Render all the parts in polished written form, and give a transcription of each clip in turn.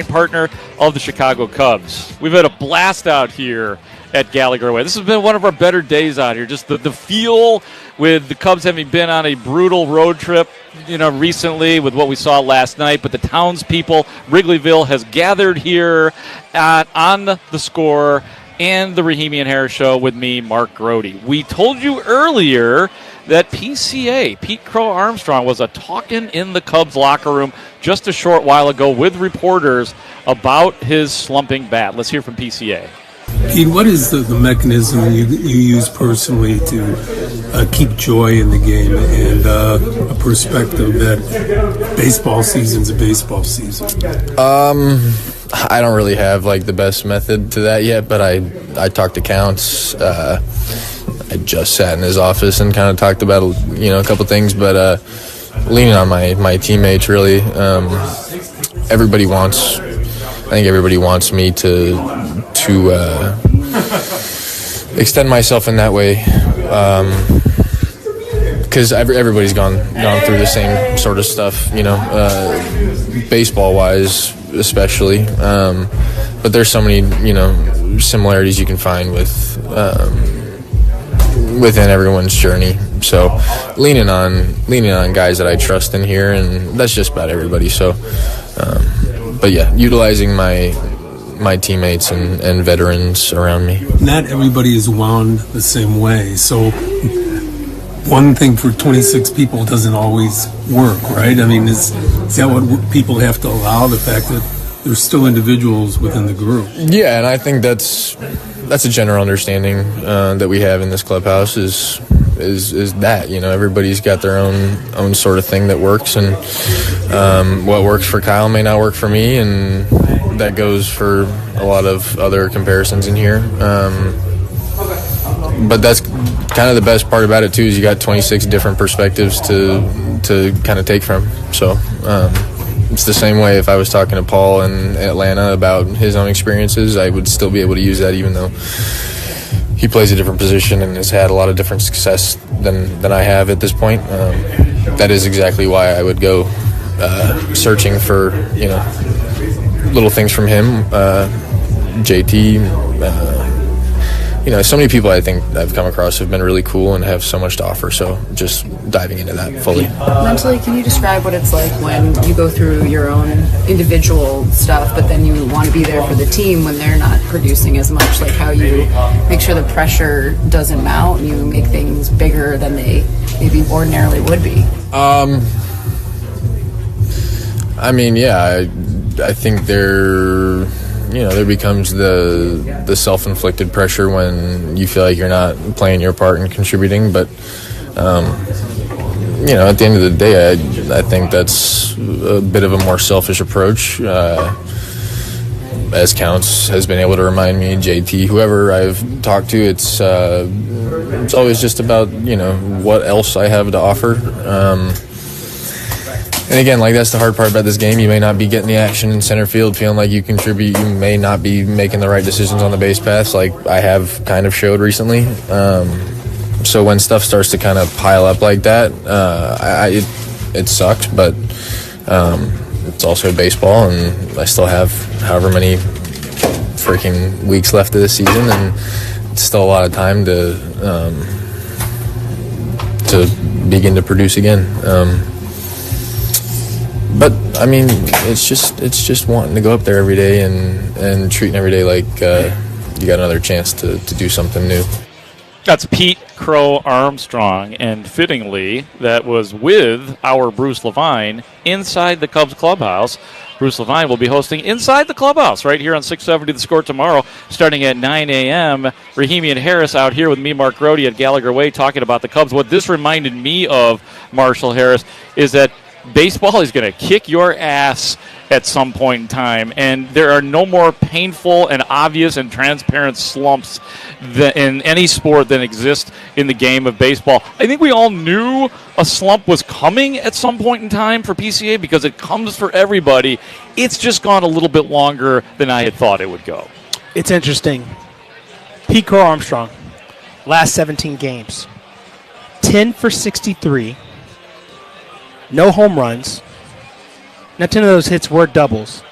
partner of the Chicago Cubs. We've had a blast out here at Gallagher Way. This has been one of our better days out here. Just the feel with the Cubs having been on a brutal road trip, recently with what we saw last night. But the townspeople, Wrigleyville, has gathered here on the Score and the Rahimi and Harris Show with me, Mark Grody. We told you earlier that PCA, Pete Crow Armstrong, was talking in the Cubs locker room just a short while ago with reporters about his slumping bat. Let's hear from PCA. Pete, what is the mechanism you use personally to keep joy in the game and a perspective that baseball season's a baseball season? I don't really have the best method to that yet, but I talked to Counts. I just sat in his office and kind of talked about a couple things, but leaning on my teammates really. I think everybody wants me to extend myself in that way, because everybody's gone through the same sort of stuff, baseball wise especially. But there's so many similarities you can find within everyone's journey. So leaning on guys that I trust in here, and that's just about everybody. So, but yeah, utilizing my teammates and veterans around me. Not everybody is wound the same way. So one thing for 26 people doesn't always work, right? I mean, is that what people have to allow, the fact that there's still individuals within the group? Yeah, and I think that's a general understanding that we have in this clubhouse is that everybody's got their own sort of thing that works, and what works for Kyle may not work for me, and that goes for a lot of other comparisons in here. But that's kind of the best part about it too, is you got 26 different perspectives to kind of take from. So it's the same way if I was talking to Paul in Atlanta about his own experiences, I would still be able to use that, even though he plays a different position and has had a lot of different success than I have at this point. That is exactly why I would go searching for little things from him, JT. So many people I think I've come across have been really cool and have so much to offer. So just diving into that fully. Mentally, can you describe what it's like when you go through your own individual stuff, but then you want to be there for the team when they're not producing as much? Like how you make sure the pressure doesn't mount and you make things bigger than they maybe ordinarily would be. I think there becomes the self-inflicted pressure when you feel like you're not playing your part and contributing. But, at the end of the day, I think that's a bit of a more selfish approach. As Counts has been able to remind me, JT, whoever I've talked to, it's always just about, what else I have to offer. And again, that's the hard part about this game. You may not be getting the action in center field, feeling like you contribute. You may not be making the right decisions on the base paths, like I have kind of showed recently. So when stuff starts to kind of pile up like that, it sucks. But it's also baseball, and I still have however many freaking weeks left of this season, and it's still a lot of time to begin to produce again. But it's just wanting to go up there every day and treating every day like you got another chance to do something new. That's Pete Crow Armstrong, and fittingly, that was with our Bruce Levine inside the Cubs clubhouse. Bruce Levine will be hosting Inside the Clubhouse right here on 670 The Score tomorrow, starting at 9 a.m. Rahimi and Harris out here with me, Mark Grody, at Gallagher Way, talking about the Cubs. What this reminded me of, Marshall Harris, is that baseball is going to kick your ass at some point in time, and there are no more painful and obvious and transparent slumps in any sport than exist in the game of baseball. I think we all knew a slump was coming at some point in time for PCA because it comes for everybody. It's just gone a little bit longer than I had thought it would go. It's interesting. Pete Crow Armstrong, last 17 games, 10 for 63, no home runs. Now, 10 of those hits were doubles.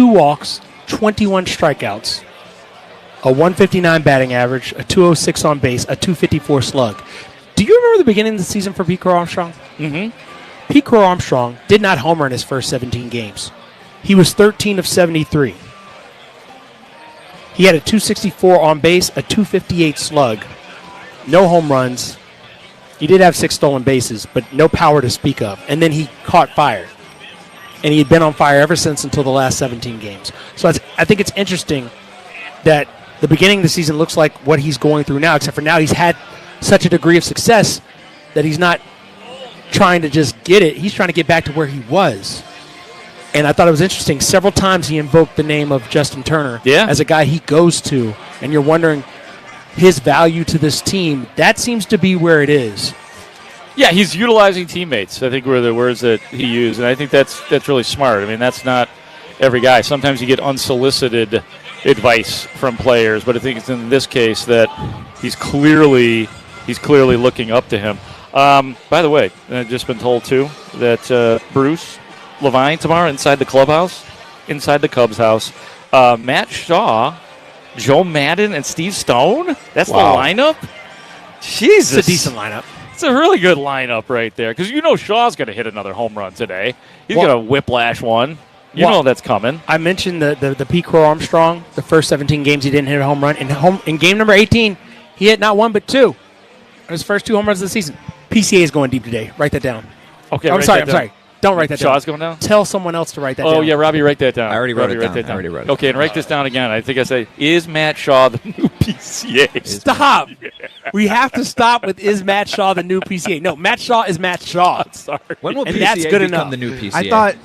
2 walks, 21 strikeouts, a 159 batting average, a 206 on base, a 254 slug. Do you remember the beginning of the season for Pete Crow Armstrong? Mm-hmm. Pete Crow Armstrong did not homer in his first 17 games. He was 13 of 73. He had a 264 on base, a 258 slug, no home runs. He did have 6 stolen bases, but no power to speak of. And then he caught fire. And he had been on fire ever since until the last 17 games. So I think it's interesting that the beginning of the season looks like what he's going through now, except for now he's had such a degree of success that he's not trying to just get it. He's trying to get back to where he was. And I thought it was interesting. Several times he invoked the name of Justin Turner as a guy he goes to. And you're wondering his value to this team. That seems to be where it is. Yeah, he's utilizing teammates, I think, were the words that he used. And I think that's really smart. I mean, that's not every guy. Sometimes you get unsolicited advice from players, but I think it's in this case that he's clearly looking up to him. By the way, I've just been told, too, that Bruce Levine tomorrow inside the clubhouse, inside the Cubs house. Matt Shaw, Joe Madden, and Steve Stone? That's the lineup? Jesus. It's a decent lineup. It's a really good lineup right there because you know Shaw's going to hit another home run today. He's going to whiplash one. You know that's coming. I mentioned the Pete Crow Armstrong, the first 17 games he didn't hit a home run. In game number 18, he hit not one but 2 in his first 2 home runs of the season. PCA is going deep today. Write that down. Okay, I'm sorry. Don't write that down. Shaw's going down? Tell someone else to write that down. Oh, yeah, Robbie, write that down. I already wrote it down. Okay, and write this down again. I think I said, is Matt Shaw the new PCA? Stop. We have to stop with is Matt Shaw the new PCA. No, Matt Shaw is Matt Shaw. Sorry. When will And PCA that's good become enough. the new PCA?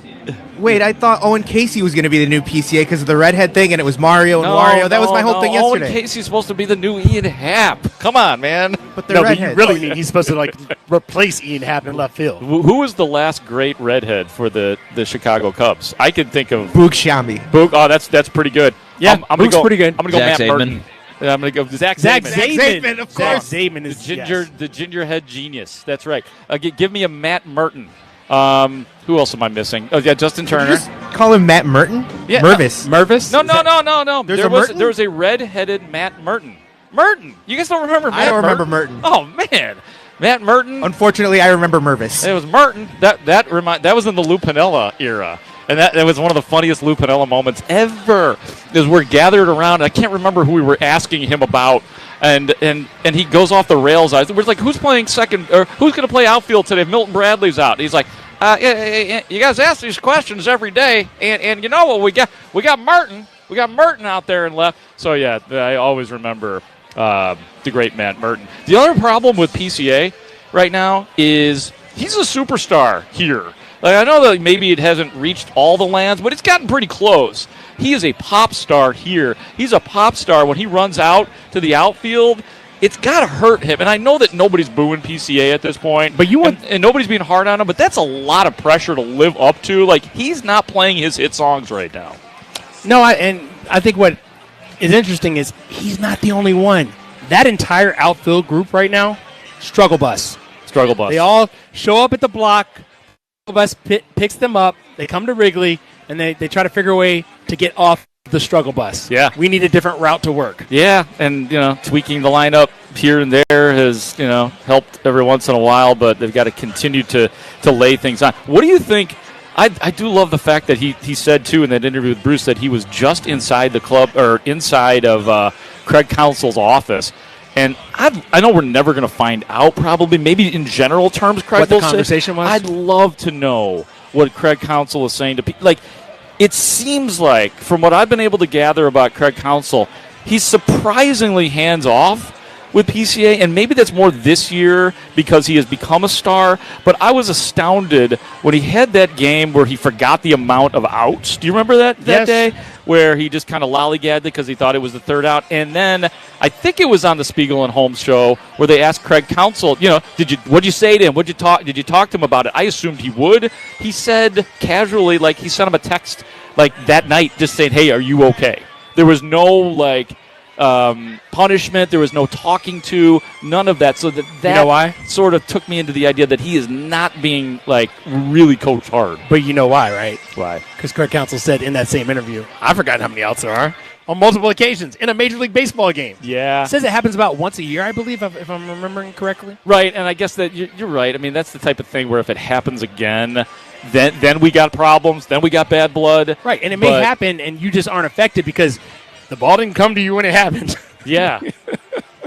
I thought Owen Casey was going to be the new PCA because of the redhead thing, and it was Mario and Wario. That was my whole thing yesterday. Owen Casey's supposed to be the new Ian Happ. Come on, man. But they're redheads. But you really mean he's supposed to replace Ian Happ in left field. Who was the last great redhead for the Chicago Cubs? I could think of Boog Shambi. Boog. Oh, that's pretty good. Yeah, I'm gonna Boog's go, pretty good. I'm going to go Zach Matt Zaidman. Martin. I'm going to go Zach Zach Zaidman. Zaidman, of course. Zach Zaidman is The gingerhead genius. That's right. Give me a Matt Merton. Who else am I missing? Oh, yeah, Justin Did you Turner. just call him Matt Merton? Yeah, Mervis. Mervis? No. There's There was a red-headed Matt Merton. Merton. You guys don't remember Matt I don't Merton? remember Merton. Oh, man. Matt Merton. Unfortunately, I remember Mervis. It was Merton. That was in the Lou Piniella era. And that was one of the funniest Lou Piniella moments ever. Is we're gathered around. I can't remember who we were asking him about. And he goes off the rails. We're like, who's playing second, or who's going to play outfield today if Milton Bradley's out? And he's like, you guys ask these questions every day, and you know what we got? We got Merton. We got Merton out there and left. So yeah, I always remember the great Matt Merton. The other problem with PCA right now is he's a superstar here. Like, I know that maybe it hasn't reached all the lands, but it's gotten pretty close. He is a pop star here. He's a pop star when he runs out to the outfield. It's got to hurt him. And I know that nobody's booing PCA at this point. But and nobody's being hard on him, but that's a lot of pressure to live up to. Like, he's not playing his hit songs right now. No, I think what is interesting is he's not the only one. That entire outfield group right now, struggle bus. Struggle bus. They all show up at the block. Bus picks them up. They come to Wrigley, and they try to figure a way to get off the struggle bus. Yeah. We need a different route to work. Yeah, and, tweaking the lineup here and there has, helped every once in a while, but they've got to continue to lay things on. What do you think? I do love the fact that he said, too, in that interview with Bruce, that he was just inside the club, or inside of Craig Counsel's office. And I know we're never going to find out, probably, maybe in general terms, Craig what the conversation was? I'd love to know what Craig Counsel is saying to people. Like, it seems like, from what I've been able to gather about Craig Counsel, he's surprisingly hands-off with PCA, and maybe that's more this year because he has become a star, but I was astounded when he had that game where he forgot the amount of outs. Do you remember that Yes. day? Where he just kind of lollygagged it because he thought it was the third out. And then I think it was on the Spiegel and Holmes show where they asked Craig Counsel, what'd you say to him? Did you talk to him about it? I assumed he would. He said casually, he sent him a text, that night just saying, hey, are you okay? There was no, punishment. There was no talking to, none of that. So that you know why? sort of took me into the idea that he is not being like really coached hard. But you know why, right? Why? Because Craig Counsel said in that same interview, I've forgotten how many outs there are on multiple occasions in a Major League Baseball game. Yeah. Says it happens about once a year, I believe, if I'm remembering correctly. Right, and I guess that you're right. I mean, that's the type of thing where if it happens again, then we got problems, then we got bad blood. Right, and it may happen and you just aren't affected because the ball didn't come to you when it happened. Yeah.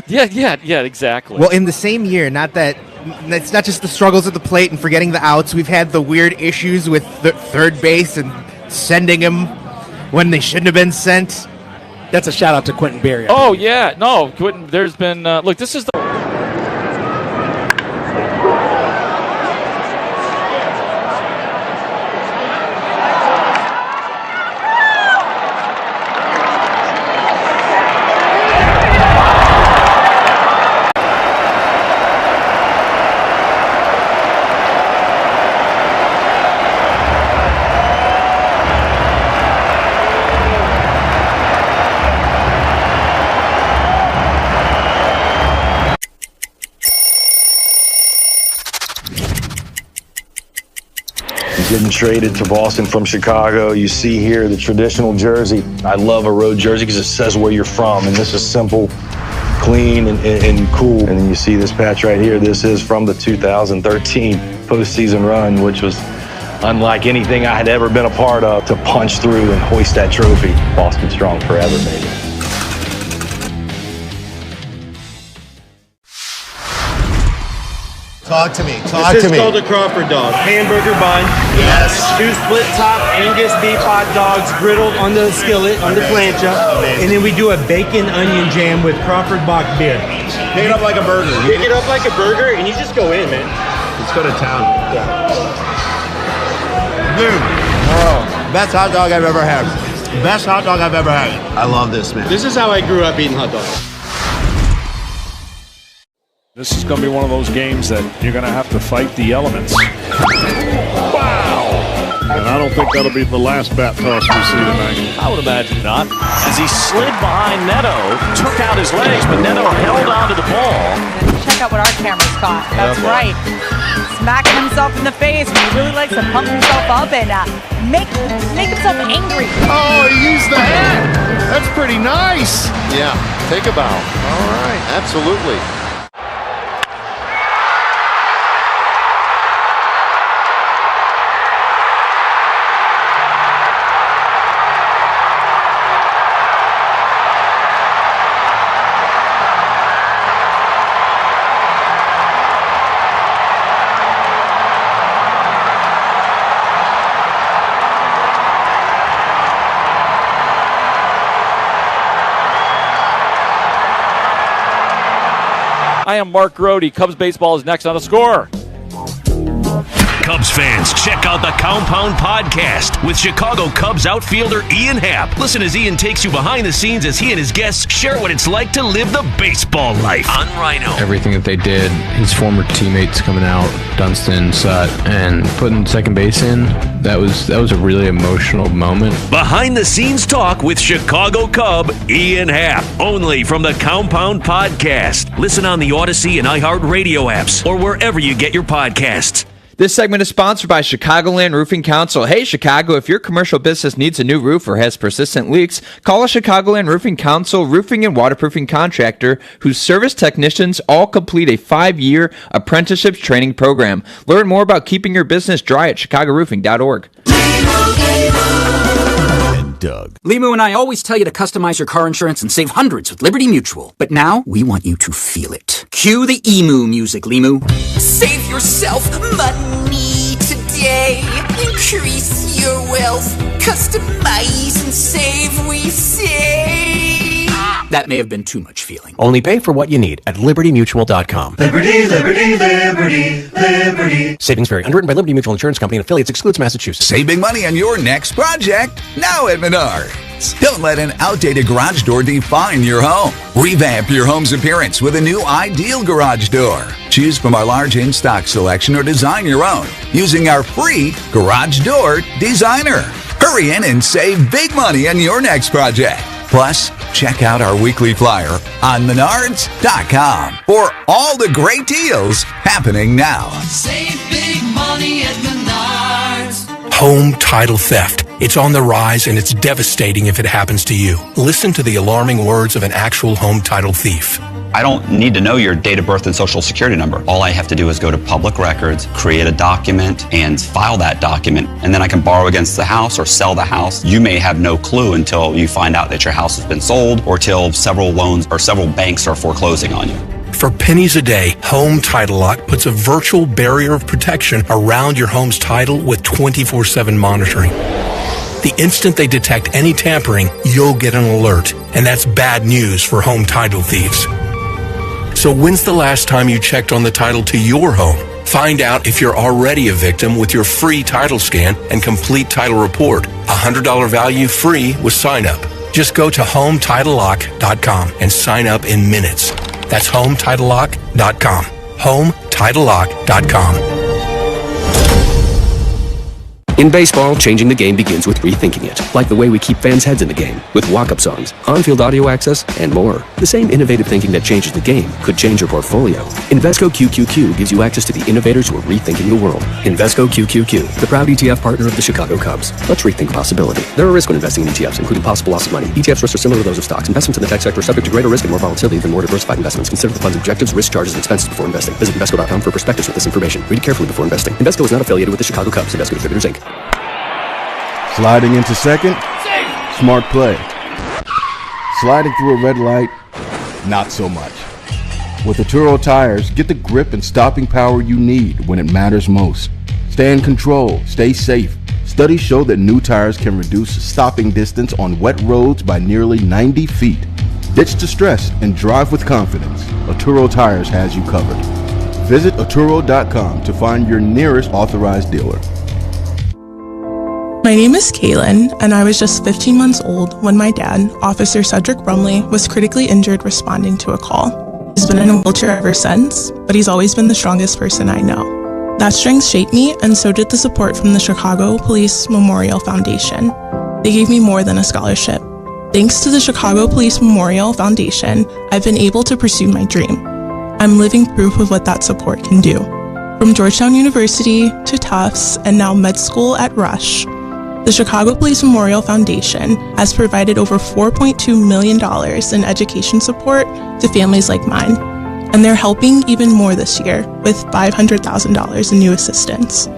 yeah, exactly. Well, in the same year, it's not just the struggles at the plate and forgetting the outs. We've had the weird issues with the third base and sending him when they shouldn't have been sent. That's a shout out to Quentin Berry. Oh, yeah. No, Quentin, there's been, look, this is the. Getting traded to Boston from Chicago. You see here the traditional jersey. I love a road jersey because it says where you're from, and this is simple, clean, and cool. And then you see this patch right here. This is from the 2013 postseason run, which was unlike anything I had ever been a part of, to punch through and hoist that trophy. Boston strong forever, baby. Talk to me. This is called a Crawford dog. Hamburger bun. Yes. 2 split top Angus beef hot dogs griddled on the skillet, on the plancha. And then we do a bacon onion jam with Crawford Bach beer. Pick it up like a burger. Pick it up like a burger and you just go in, man. Let's go to town. Dude. Oh, best hot dog I've ever had. Best hot dog I've ever had. I love this, man. This is how I grew up eating hot dogs. This is going to be one of those games that you're going to have to fight the elements. Wow! And I don't think that'll be the last bat toss we see tonight. I would imagine not. As he slid behind Neto, took out his legs, but Neto held onto the ball. Check out what our cameras caught. That's right. Smacking himself in the face. He really likes to pump himself up and make himself angry. Oh, he used the hat. That's pretty nice. Yeah, take a bow. All right, absolutely. I am Mark Grody. Cubs baseball is next on The Score. Cubs fans, check out the Compound Podcast with Chicago Cubs outfielder Ian Happ. Listen as Ian takes you behind the scenes as he and his guests share what it's like to live the baseball life on Rhino. Everything that they did, his former teammates coming out, Dunston, Sutt, and putting second base in, that was a really emotional moment. Behind the scenes talk with Chicago Cub Ian Happ, only from the Compound Podcast. Listen on the Odyssey and iHeartRadio apps or wherever you get your podcasts. This segment is sponsored by Chicagoland Roofing Council. Hey, Chicago, if your commercial business needs a new roof or has persistent leaks, call a Chicagoland Roofing Council roofing and waterproofing contractor whose service technicians all complete a 5-year apprenticeship training program. Learn more about keeping your business dry at chicagoroofing.org. Doug. Limu and I always tell you to customize your car insurance and save hundreds with Liberty Mutual. But now, we want you to feel it. Cue the emu music, Limu. Save yourself money today. Increase your wealth. Customize and save, we say. That may have been too much feeling. Only pay for what you need at LibertyMutual.com. Liberty, liberty, liberty, liberty. Savings vary. Underwritten by Liberty Mutual Insurance Company and affiliates. Excludes Massachusetts. Save big money on your next project now at Menards. Don't let an outdated garage door define your home. Revamp your home's appearance with a new ideal garage door. Choose from our large in-stock selection or design your own using our free Garage Door Designer. Hurry in and save big money on your next project. Plus, check out our weekly flyer on Menards.com for all the great deals happening now. Save big money at Menards. Home title theft. It's on the rise, and it's devastating if it happens to you. Listen to the alarming words of an actual home title thief. I don't need to know your date of birth and social security number. All I have to do is go to public records, create a document, and file that document. And then I can borrow against the house or sell the house. You may have no clue until you find out that your house has been sold or till several loans or several banks are foreclosing on you. For pennies a day, Home Title Lock puts a virtual barrier of protection around your home's title with 24/7 monitoring. The instant they detect any tampering, you'll get an alert. And that's bad news for home title thieves. So when's the last time you checked on the title to your home? Find out if you're already a victim with your free title scan and complete title report. $100 value free with sign up. Just go to HomeTitleLock.com and sign up in minutes. That's HomeTitleLock.com. HomeTitleLock.com. In baseball, changing the game begins with rethinking it, like the way we keep fans' heads in the game, with walk-up songs, on-field audio access, and more. The same innovative thinking that changes the game could change your portfolio. Invesco QQQ gives you access to the innovators who are rethinking the world. Invesco QQQ, the proud ETF partner of the Chicago Cubs. Let's rethink possibility. There are risks when investing in ETFs, including possible loss of money. ETFs risks are similar to those of stocks. Investments in the tech sector are subject to greater risk and more volatility than more diversified investments. Consider the fund's objectives, risk, charges, and expenses before investing. Visit Invesco.com for prospectus with this information. Read it carefully before investing. Invesco is not affiliated with the Chicago Cubs. Invesco Distributors, Inc. Sliding into second, smart play. Sliding through a red light, not so much. With Atturo tires, get the grip and stopping power you need when it matters most. Stay in control, stay safe. Studies show that new tires can reduce stopping distance on wet roads by nearly 90 feet. Ditch the stress and drive with confidence. Atturo Tires has you covered. Visit Atturo.com to find your nearest authorized dealer. My name is Kaylin, and I was just 15 months old when my dad, Officer Cedric Brumley, was critically injured responding to a call. He's been in a wheelchair ever since, but he's always been the strongest person I know. That strength shaped me, and so did the support from the Chicago Police Memorial Foundation. They gave me more than a scholarship. Thanks to the Chicago Police Memorial Foundation, I've been able to pursue my dream. I'm living proof of what that support can do. From Georgetown University to Tufts and now med school at Rush, the Chicago Police Memorial Foundation has provided over $4.2 million in education support to families like mine, and they're helping even more this year with $500,000 in new assistance.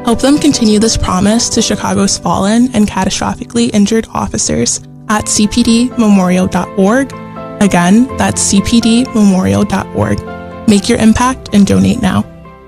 Help them continue this promise to Chicago's fallen and catastrophically injured officers at cpdmemorial.org. Again, that's cpdmemorial.org. Make your impact and donate now.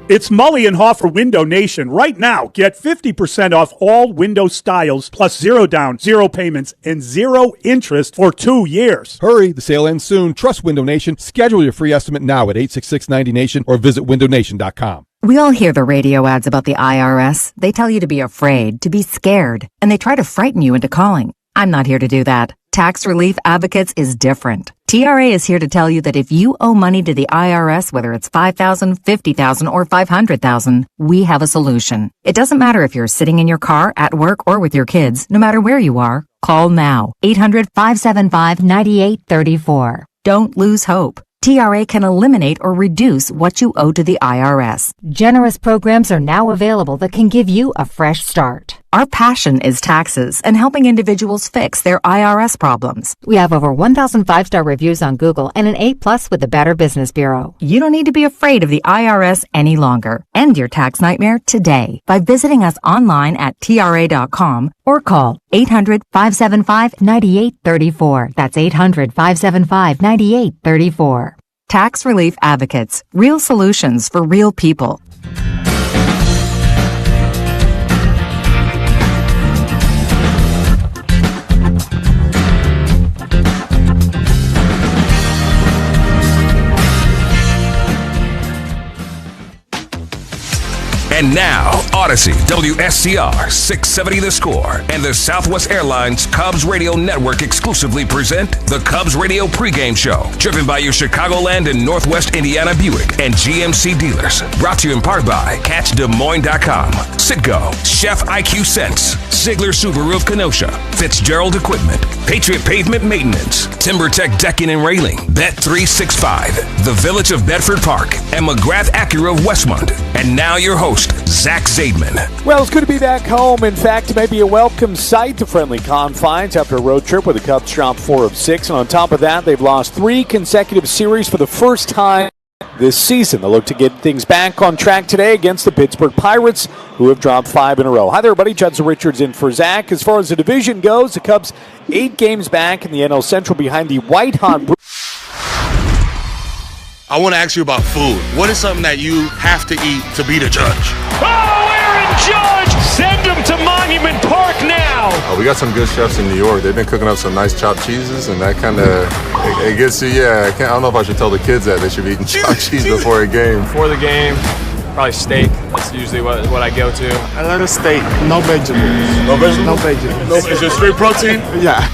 It's Mully and Hoffer Window Nation. Right now, get 50% off all window styles, plus 0 down, 0 payments, and 0 interest for 2 years. Hurry, the sale ends soon. Trust Window Nation. Schedule your free estimate now at 866-90Nation or visit windownation.com. We all hear the radio ads about the IRS. They tell you to be afraid, to be scared, and they try to frighten you into calling. I'm not here to do that. Tax Relief Advocates is different. TRA is here to tell you that if you owe money to the IRS, whether it's $5,000, $50,000, or $500,000, we have a solution. It doesn't matter if you're sitting in your car, at work, or with your kids. No matter where you are, call now. 800-575-9834. Don't lose hope. TRA can eliminate or reduce what you owe to the IRS. Generous programs are now available that can give you a fresh start. Our passion is taxes and helping individuals fix their IRS problems. We have over 1,000 5-star reviews on Google and an A+ with the Better Business Bureau. You don't need to be afraid of the IRS any longer. End your tax nightmare today by visiting us online at TRA.com or call 800-575-9834. That's 800-575-9834. Tax Relief Advocates. Real solutions for real people. And now, Odyssey, WSCR, 670 The Score, and the Southwest Airlines Cubs Radio Network exclusively present the Cubs Radio Pregame Show, driven by your Chicagoland and Northwest Indiana Buick and GMC dealers. Brought to you in part by CatchDesMoines.com, Citgo, Chef IQ Sense, Ziegler Subaru of Kenosha, Fitzgerald Equipment, Patriot Pavement Maintenance, TimberTech Decking and Railing, Bet365, The Village of Bedford Park, and McGrath Acura of Westmont. And now your host, Zach Zaidman. Well, it's good to be back home. In fact, it may be a welcome sight to friendly confines after a road trip where the Cubs dropped 4 of 6. And on top of that, they've lost 3 consecutive series for the first time this season. They'll look to get things back on track today against the Pittsburgh Pirates, who have dropped 5 in a row. Hi there, everybody. Judson Richards in for Zach. As far as the division goes, the Cubs 8 games back in the NL Central behind the white-hot I want to ask you about food. What is something that you have to eat to be the judge? Oh, Aaron Judge! Send him to Monument Park now! We got some good chefs in New York. They've been cooking up some nice chopped cheeses, and that kind of, it gets you, I don't know if I should tell the kids that they should be eating chopped cheese before a game. Before the game, probably steak. That's usually what I go to. I like a steak, no vegetables. No vegetables? No vegetables. No, is it straight protein? Yeah.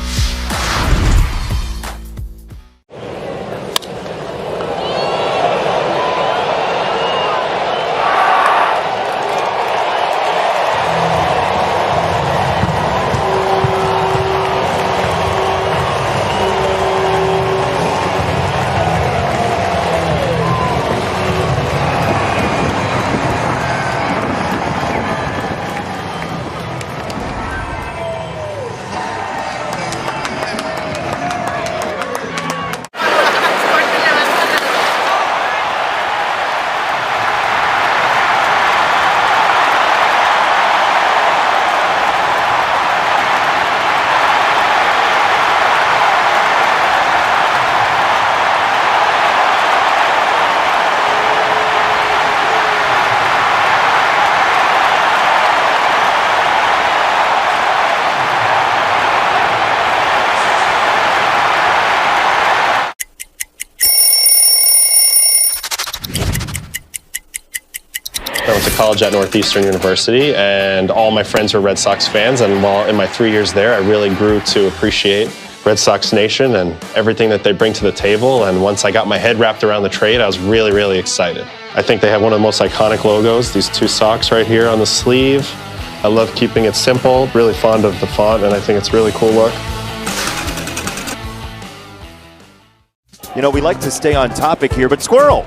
I went to college at Northeastern University, and all my friends were Red Sox fans. And while in my 3 years there, I really grew to appreciate Red Sox Nation and everything that they bring to the table. And once I got my head wrapped around the trade, I was really, really excited. I think they have one of the most iconic logos, these 2 socks right here on the sleeve. I love keeping it simple, really fond of the font, and I think it's a really cool look. You know, we like to stay on topic here, but Squirrel!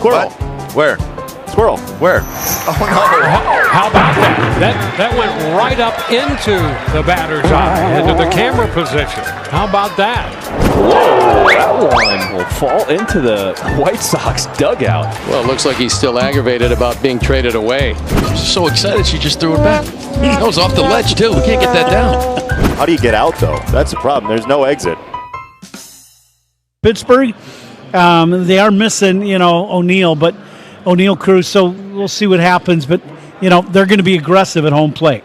What? Where? Squirrel. Where? Oh, no. How about that? That went right up into the batter's eye, into the camera position. How about that? Whoa, that one will fall into the White Sox dugout. Well, it looks like he's still aggravated about being traded away. She's so excited she just threw it back. That was off the ledge, too. We can't get that down. How do you get out, though? That's the problem. There's no exit. Pittsburgh, they are missing, O'Neill, but O'Neill Cruz, so we'll see what happens. But, they're going to be aggressive at home plate.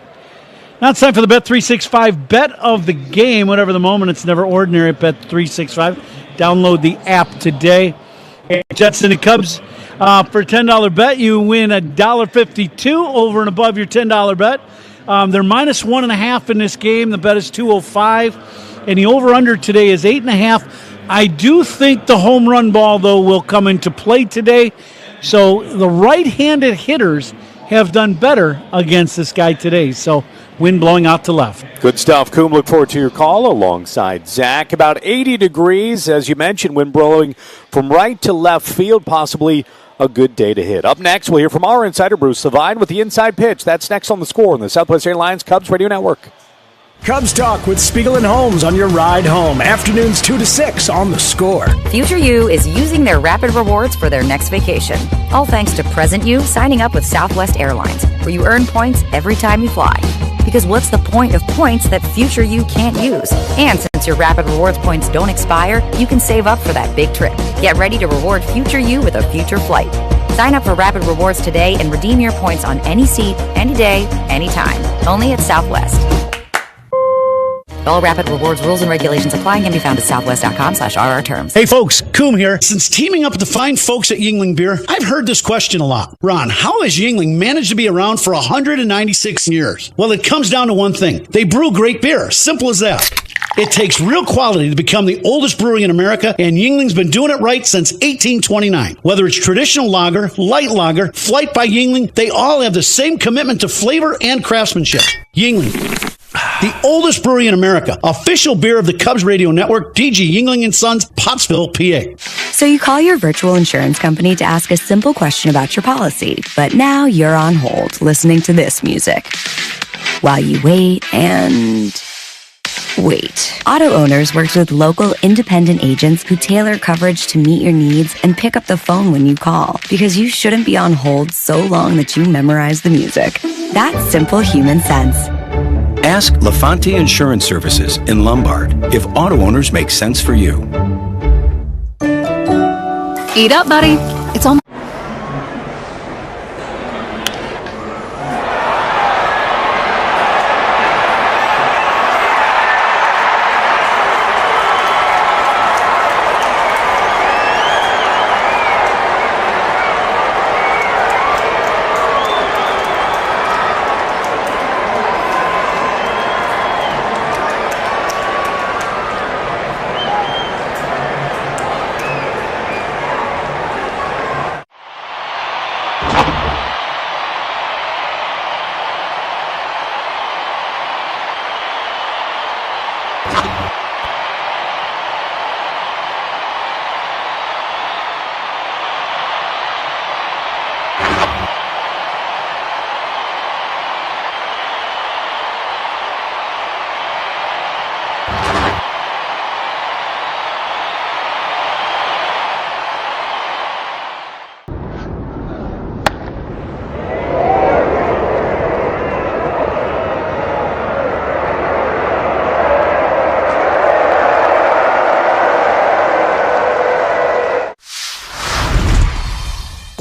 Now it's time for the Bet365 bet of the game. Whatever the moment, it's never ordinary at Bet365. Download the app today. Jets and the Cubs, for a $10 bet, you win $1.52 over and above your $10 bet. They're minus 1.5 in this game. The bet is 205, and the over-under today is 8.5. I do think the home run ball, though, will come into play today. So the right-handed hitters have done better against this guy today. So wind blowing out to left. Good stuff, Coom. Look forward to your call alongside Zach. About 80 degrees, as you mentioned, wind blowing from right to left field, possibly a good day to hit. Up next, we'll hear from our insider, Bruce Levine, with the inside pitch. That's next on The Score on the Southwest Airlines Cubs Radio Network. Cubs Talk with Spiegel and Holmes on your ride home. Afternoons 2 to 6 on The Score. Future You is using their rapid rewards for their next vacation. All thanks to Present You signing up with Southwest Airlines, where you earn points every time you fly. Because what's the point of points that Future You can't use? And since your rapid rewards points don't expire, you can save up for that big trip. Get ready to reward Future You with a future flight. Sign up for Rapid Rewards today and redeem your points on any seat, any day, anytime. Only at Southwest. All Rapid Rewards rules and regulations apply and can be found at southwest.com/RR terms. Hey folks, Coom here. Since teaming up with the fine folks at Yuengling Beer, I've heard this question a lot. Ron, how has Yuengling managed to be around for 196 years? Well, it comes down to one thing. They brew great beer. Simple as that. It takes real quality to become the oldest brewery in America, and Yuengling's been doing it right since 1829. Whether it's traditional lager, light lager, Flight by Yuengling, they all have the same commitment to flavor and craftsmanship. Yuengling, the oldest brewery in America, official beer of the Cubs Radio Network, DG Yuengling & Sons, Pottsville, PA. So you call your virtual insurance company to ask a simple question about your policy, but now you're on hold listening to this music while you wait and... wait. Auto Owners works with local independent agents who tailor coverage to meet your needs and pick up the phone when you call, because you shouldn't be on hold so long that you memorize the music. That's simple human sense. Ask LaFonte Insurance Services in Lombard if Auto Owners make sense for you. Eat up, buddy. It's almost...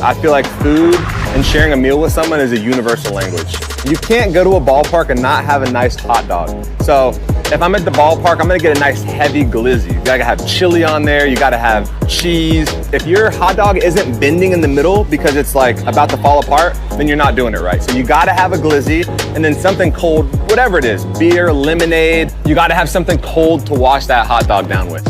I feel like food and sharing a meal with someone is a universal language. You can't go to a ballpark and not have a nice hot dog. So if I'm at the ballpark, I'm gonna get a nice heavy glizzy. You gotta have chili on there, you gotta have cheese. If your hot dog isn't bending in the middle because it's like about to fall apart, then you're not doing it right. So you gotta have a glizzy and then something cold, whatever it is, beer, lemonade. You gotta have something cold to wash that hot dog down with.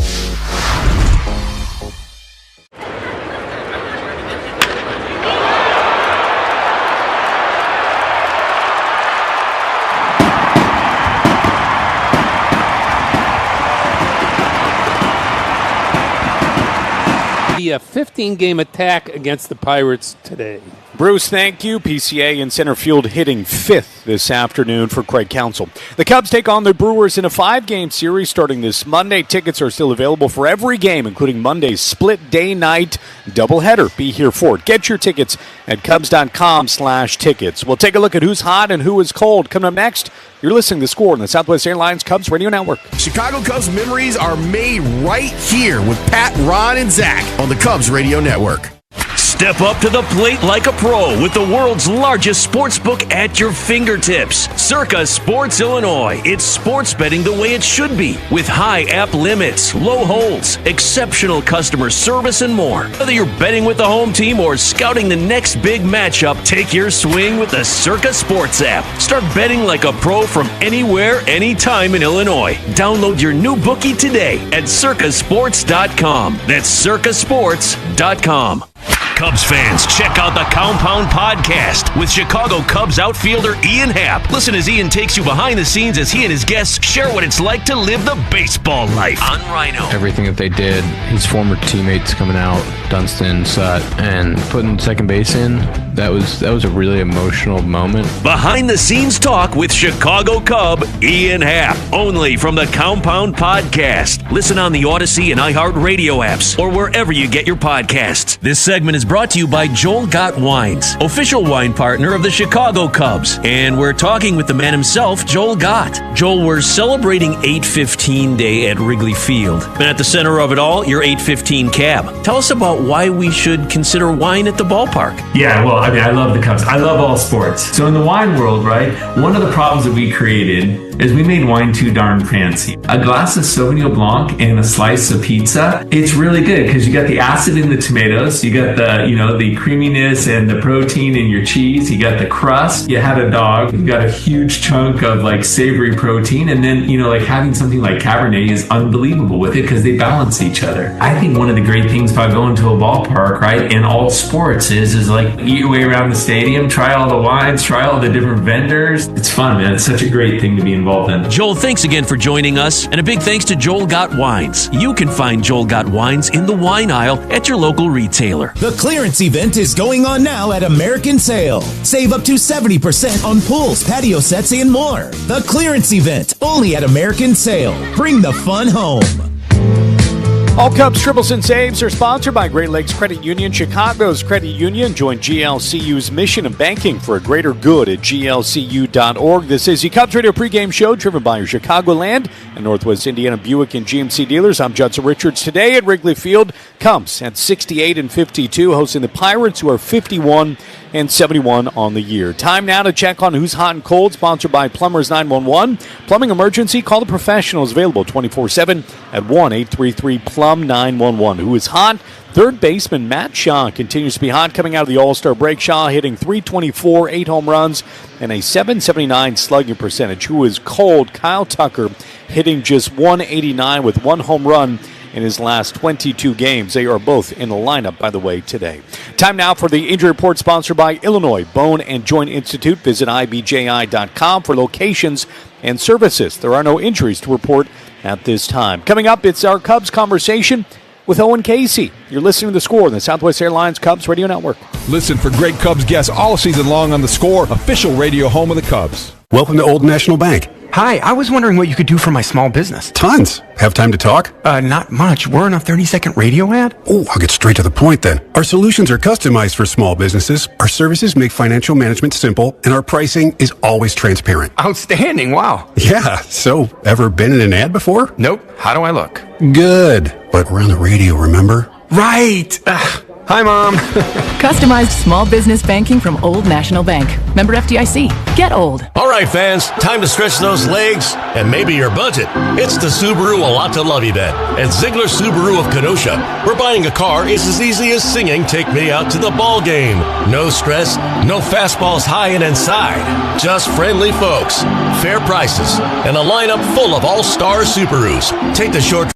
A 15-game attack against the Pirates today. Bruce, thank you. PCA in center field hitting 5th this afternoon for Craig Counsel. The Cubs take on the Brewers in a 5-game series starting this Monday. Tickets are still available for every game, including Monday's split day-night doubleheader. Be here for it. Get your tickets at Cubs.com/tickets. We'll take a look at who's hot and who is cold. Coming up next, you're listening to Score on the Southwest Airlines Cubs Radio Network. Chicago Cubs memories are made right here with Pat, Ron, and Zach on the Cubs Radio Network. Step up to the plate like a pro with the world's largest sports book at your fingertips. Circa Sports Illinois. It's sports betting the way it should be, with high app limits, low holds, exceptional customer service, and more. Whether you're betting with the home team or scouting the next big matchup, take your swing with the Circa Sports app. Start betting like a pro from anywhere, anytime in Illinois. Download your new bookie today at circasports.com. That's circasports.com. Cubs fans, check out the Compound Podcast with Chicago Cubs outfielder Ian Happ. Listen as Ian takes you behind the scenes as he and his guests share what it's like to live the baseball life on Rhino. Everything that they did, his former teammates coming out, Dunston, Sutt, and putting second base in, that was a really emotional moment. Behind the scenes talk with Chicago Cub Ian Happ, only from the Compound Podcast. Listen on the Odyssey and iHeartRadio apps or wherever you get your podcasts. This segment is brought to you by Joel Gott Wines, official wine partner of the Chicago Cubs. And we're talking with the man himself, Joel Gott. Joel, we're celebrating 8:15 Day at Wrigley Field. And at the center of it all, your 8:15 cab. Tell us about why we should consider wine at the ballpark. Yeah, well, I mean, I love the Cubs. I love all sports. So in the wine world, right, one of the problems that we created is we made wine too darn fancy. A glass of Sauvignon Blanc and a slice of pizza, it's really good because you got the acid in the tomatoes, you got the, the creaminess and the protein in your cheese, you got the crust, you had a dog, you got a huge chunk of like savory protein, and then, like having something like Cabernet is unbelievable with it because they balance each other. I think one of the great things about going to a ballpark, right, in all sports is like eat your way around the stadium, try all the wines, try all the different vendors. It's fun, man. It's such a great thing to be involved in. Joel, thanks again for joining us, and a big thanks to Joel Got Wines. You can find Joel Got Wines in the wine aisle at your local retailer. The clearance event is going on now at American Sale. Save up to 70% on pools, patio sets, and more. The clearance event, only at American Sale. Bring the fun home. All Cubs triples and saves are sponsored by Great Lakes Credit Union. Chicago's Credit Union. Join GLCU's mission of banking for a greater good at glcu.org. This is the Cubs Radio pregame show driven by your Chicagoland and Northwest Indiana Buick and GMC dealers. I'm Judson Richards. Today at Wrigley Field, Cubs at 68-52, hosting the Pirates, who are 51-71 on the year. Time now to check on who's hot and cold, sponsored by Plumbers 911. Plumbing emergency, call the professionals, available 24/7 at 1-833-PLUM-911. Who is hot? Third baseman Matt Shaw continues to be hot coming out of the All-Star break. Shaw hitting .324, 8 home runs, and a .779 slugging percentage. Who is cold? Kyle Tucker hitting just .189 with 1 home run in his last 22 games. They are both in the lineup, by the way, today. Time now for the injury report, sponsored by Illinois Bone and Joint Institute. Visit ibji.com for locations and services. There are no injuries to report at this time. Coming up, it's our Cubs conversation with Owen Casey. You're listening to The Score on the Southwest Airlines Cubs Radio Network. Listen for great Cubs guests all season long on The Score, official radio home of the Cubs. Welcome to Old National Bank. Hi, I was wondering what you could do for my small business. Tons. Have time to talk? Not much. We're in a 30-second radio ad. Oh, I'll get straight to the point then. Our solutions are customized for small businesses. Our services make financial management simple, and our pricing is always transparent. Outstanding. Wow. Yeah. So, ever been in an ad before? Nope. How do I look? Good. But we're on the radio, remember? Right. Hi, Mom. Customized small business banking from Old National Bank. Member FDIC. Get old. All right, fans. Time to stretch those legs and maybe your budget. It's the Subaru A Lot to Love event at Ziegler Subaru of Kenosha, where buying a car is as easy as singing "Take Me Out to the Ball Game." No stress, no fastballs high and inside. Just friendly folks, fair prices, and a lineup full of all-star Subarus. Take the short...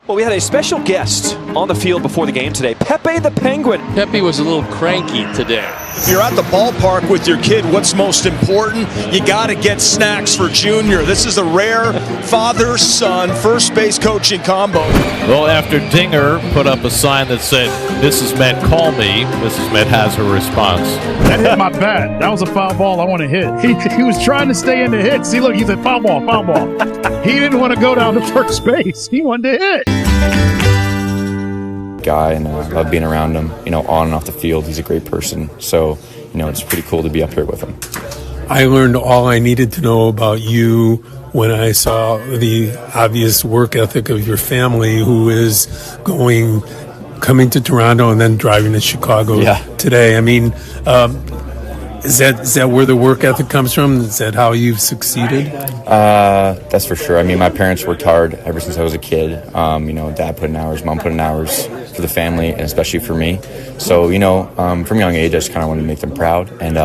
We had a special guest on the field before the game today, Pepe the Penguin. Pepe was a little cranky today. If you're at the ballpark with your kid, what's most important? You got to get snacks for Junior. This is a rare father-son first base coaching combo. Well, after Dinger put up a sign that said, "Mrs. Met, call me," Mrs. Met has her response. That hit my bat. That was a foul ball I want to hit. He was trying to stay in the hit. See, look, he said foul ball, foul ball. He didn't want to go down to first base. He wanted to hit. Guy, and I love being around him, on and off the field. He's a great person. So, it's pretty cool to be up here with him. I learned all I needed to know about you when I saw the obvious work ethic of your family, who is coming to Toronto and then driving to Chicago today. I mean, is that where the work ethic comes from? Is that how you've succeeded? That's for sure. I mean, my parents worked hard ever since I was a kid. Dad put in hours, mom put in hours for the family, and especially for me. So, from a young age, I just kind of wanted to make them proud, and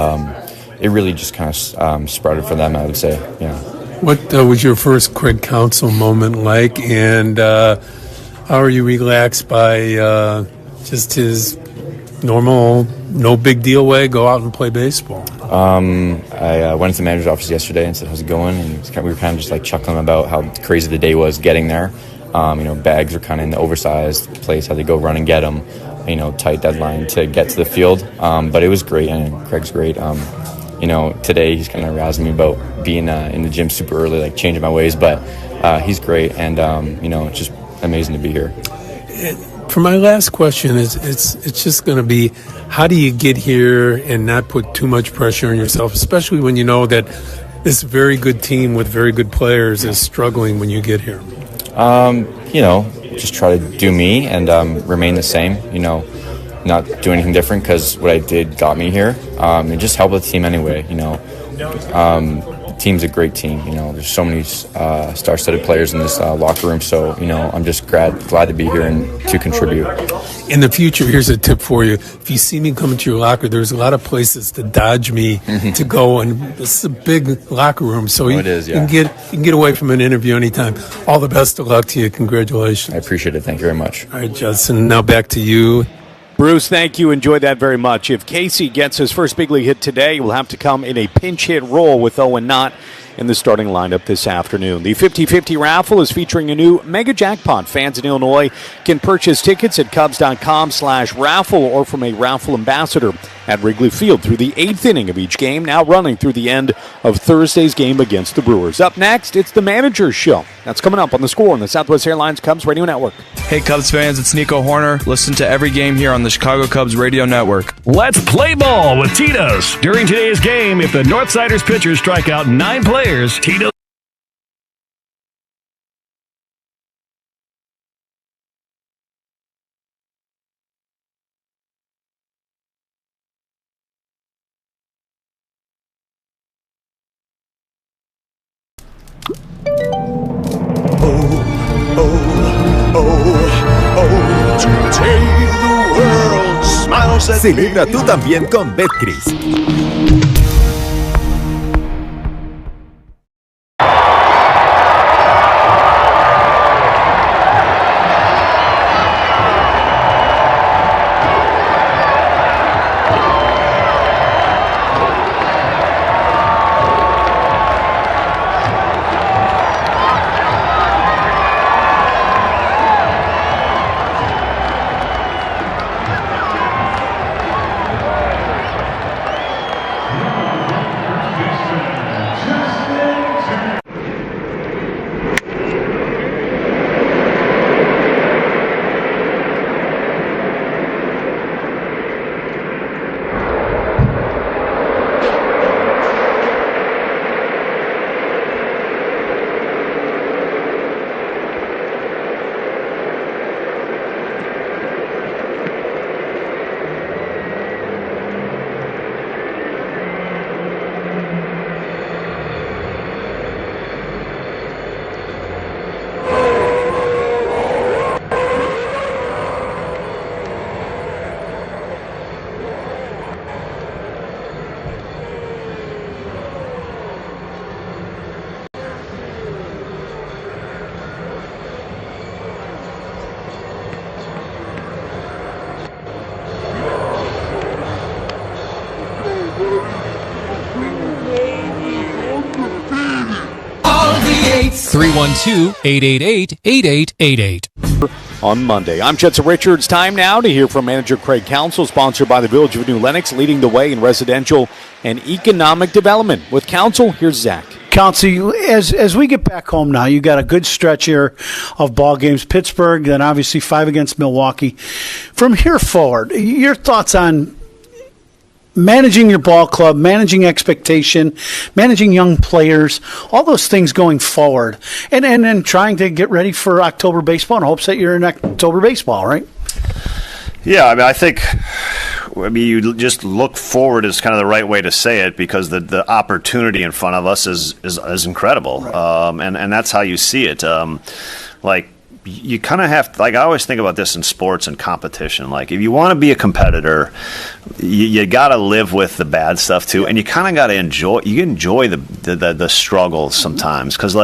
it really just kind of sprouted for them, I would say. Yeah. What was your first Craig Counsel moment like, and how are you relaxed by just his normal, no big deal way, go out and play baseball? I went to the manager's office yesterday and said, "How's it going?" And we were kind of just like chuckling about how crazy the day was getting there. Bags are kind of in the oversized place, how they go run and get them. tight deadline to get to the field. But it was great, and Craig's great. Today he's kind of razzing me about being in the gym super early, like changing my ways. But he's great, and it's just amazing to be here. For my last question, it's just going to be, how do you get here and not put too much pressure on yourself, especially when you know that this very good team with very good players is struggling when you get here? Just try to do me and remain the same, not do anything different, because what I did got me here, and just help with the team anyway. The team's a great team. There's so many star-studded players in this locker room, so I'm just glad to be here and to contribute. In the future, here's a tip for you. If you see me coming to your locker, there's a lot of places to dodge me to go, and this is a big locker room, so you can get away from an interview anytime. All the best of luck to you. Congratulations. I appreciate it. Thank you very much. All right, Judson, now back to you. Bruce, thank you. Enjoyed that very much. If Casey gets his first big league hit today, he will have to come in a pinch hit role with Owen Knott in the starting lineup this afternoon. The 50-50 raffle is featuring a new mega jackpot. Fans in Illinois can purchase tickets at Cubs.com/raffle or from a raffle ambassador at Wrigley Field through the 8th inning of each game, now running through the end of Thursday's game against the Brewers. Up next, it's the Manager's Show. That's coming up on The Score on the Southwest Airlines Cubs Radio Network. Hey Cubs fans, it's Nico Horner. Listen to every game here on the Chicago Cubs Radio Network. Let's play ball with Tito's. During today's game, if the Northsiders pitchers strike out 9 players, Tito's Celebra tú también con Betcris. (312-888-8888) on Monday. I'm Jetson Richards. Time now to hear from manager Craig Counsel, sponsored by the Village of New Lenox, leading the way in residential and economic development. With Counsel, here's Zach. Counsel, as we get back home now, you got a good stretch here of ball games. Pittsburgh, then obviously 5 against Milwaukee. From here forward, your thoughts on managing your ball club, managing expectation, managing young players, all those things going forward, and then trying to get ready for October baseball in hopes that you're in October baseball, right? Yeah, I think you just look forward is kind of the right way to say it, because the opportunity in front of us is incredible, right. And that's how you see it. You kind of have to, I always think about this in sports and competition. If you want to be a competitor, you got to live with the bad stuff too, and you kind of got to enjoy the struggles sometimes, because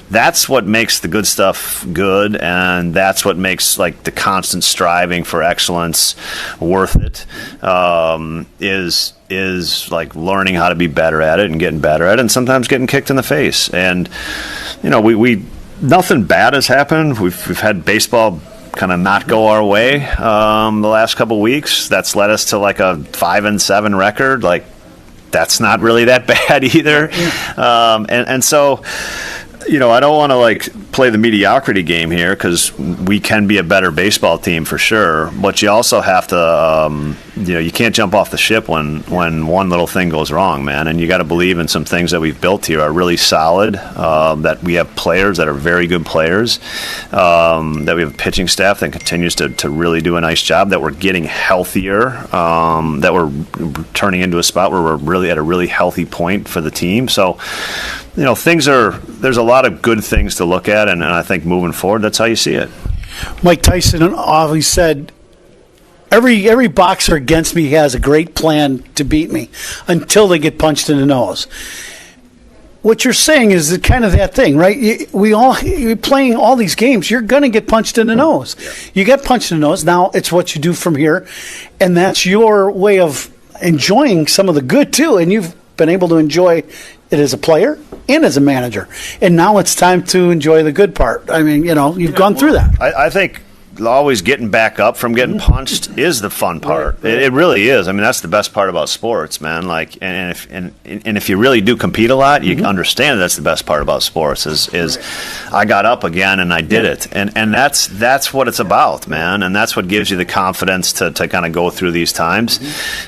that's what makes the good stuff good, and that's what makes the constant striving for excellence worth it. Is learning how to be better at it and getting better at it, and sometimes getting kicked in the face. And we nothing bad has happened. We've had baseball kind of not go our way the last couple weeks. That's led us to like a 5-7 record. Like, that's not really that bad either. And so, you know, I don't want to like play the mediocrity game here, because we can be a better baseball team for sure. But you also have to, you know, you can't jump off the ship when one little thing goes wrong, man. And you got to believe in some things that we've built here are really solid. That we have players that are very good players. That we have a pitching staff that continues to really do a nice job. That we're getting healthier. That we're turning into a spot where we're really at a really healthy point for the team. So, you know, there's a lot of good things to look at, and I think moving forward, that's how you see it. Mike Tyson always said, every boxer against me has a great plan to beat me until they get punched in the nose. What you're saying is kind of that thing, right? You're playing all these games, you're going to get punched in the nose. Yeah. You get punched in the nose, now it's what you do from here, and that's your way of enjoying some of the good, too, and you've been able to enjoy it as a player and as a manager. And now it's time to enjoy the good part. I mean, you know, you've gone through that. I think always getting back up from getting punched is the fun part. Right. It really is. I mean, that's the best part about sports, man. Like, and if you really do compete a lot, you understand that's the best part about sports is I got up again and I did it, and that's what it's about, man. And that's what gives you the confidence to kind of go through these times.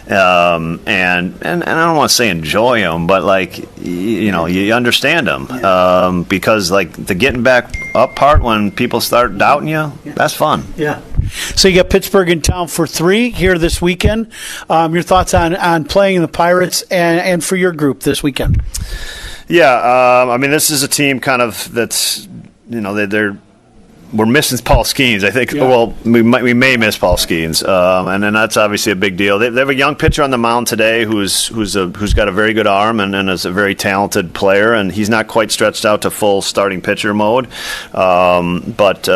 And I don't want to say enjoy them, but like, you know, you understand them, because like the getting back up part, when people start doubting you, that's fun. Yeah. So you got Pittsburgh in town for 3 here this weekend. Your thoughts on playing the Pirates and for your group this weekend? Yeah, I mean, this is a team kind of that's, you know, we're missing Paul Skeens, I think. Yeah. Well, we may miss Paul Skeens, and then that's obviously a big deal. They have a young pitcher on the mound today who's got a very good arm and is a very talented player, and he's not quite stretched out to full starting pitcher mode, but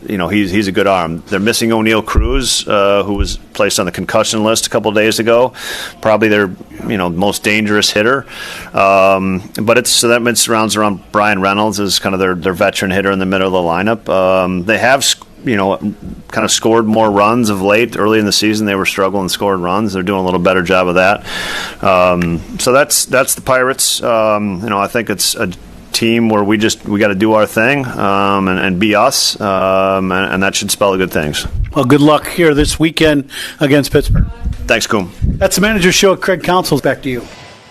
you know, he's a good arm. They're missing O'Neal Cruz, who was placed on the concussion list a couple of days ago, probably their most dangerous hitter. But that surrounds around Brian Reynolds as kind of their veteran hitter in the middle of the lineup. They have, kind of scored more runs of late. Early in the season, they were struggling scoring runs. They're doing a little better job of that. So that's the Pirates. I think it's a team where we got to do our thing and be us, and that should spell good things. Well, good luck here this weekend against Pittsburgh. Thanks, Coom. That's the Manager's Show. Craig Counsel, back to you.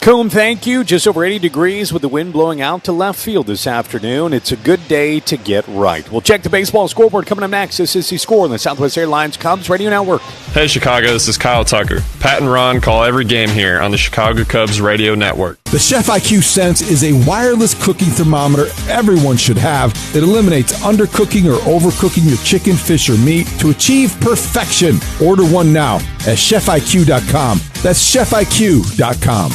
Coom, thank you. Just over 80 degrees with the wind blowing out to left field this afternoon. It's a good day to get right. We'll check the baseball scoreboard coming up next. This is the Score on the Southwest Airlines Cubs Radio Network. Hey, Chicago, this is Kyle Tucker. Pat and Ron call every game here on the Chicago Cubs Radio Network. The Chef IQ Sense is a wireless cooking thermometer everyone should have. It eliminates undercooking or overcooking your chicken, fish, or meat to achieve perfection. Order one now at chefiq.com. That's chefiq.com.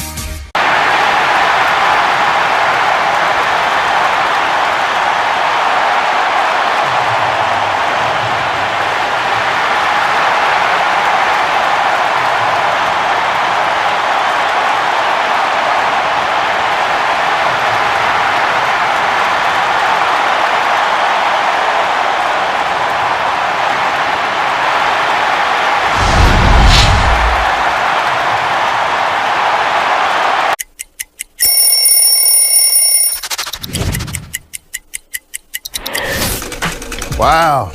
Wow.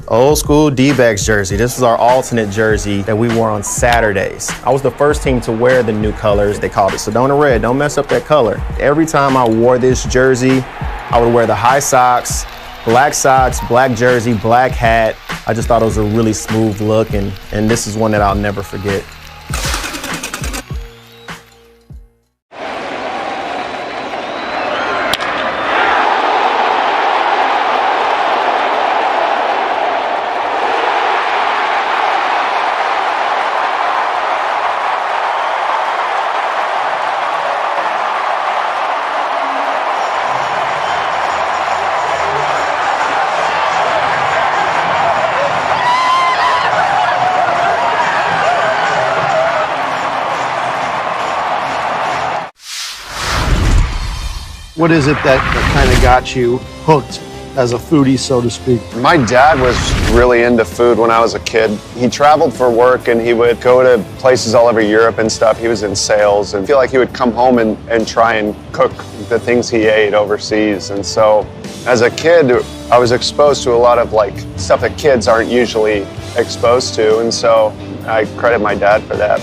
Old school D-backs jersey. This is our alternate jersey that we wore on Saturdays. I was the first team to wear the new colors. They called it Sedona Red. Don't mess up that color. Every time I wore this jersey, I would wear the high socks, black jersey, black hat. I just thought it was a really smooth look, and this is one that I'll never forget. What is it that kind of got you hooked as a foodie, so to speak. My dad was really into food when I was a kid. He traveled for work and he would go to places all over Europe and stuff. He was in sales and I feel like he would come home and try and cook the things he ate overseas. And so as a kid, I was exposed to a lot of like stuff that kids aren't usually exposed to. And so I credit my dad for that.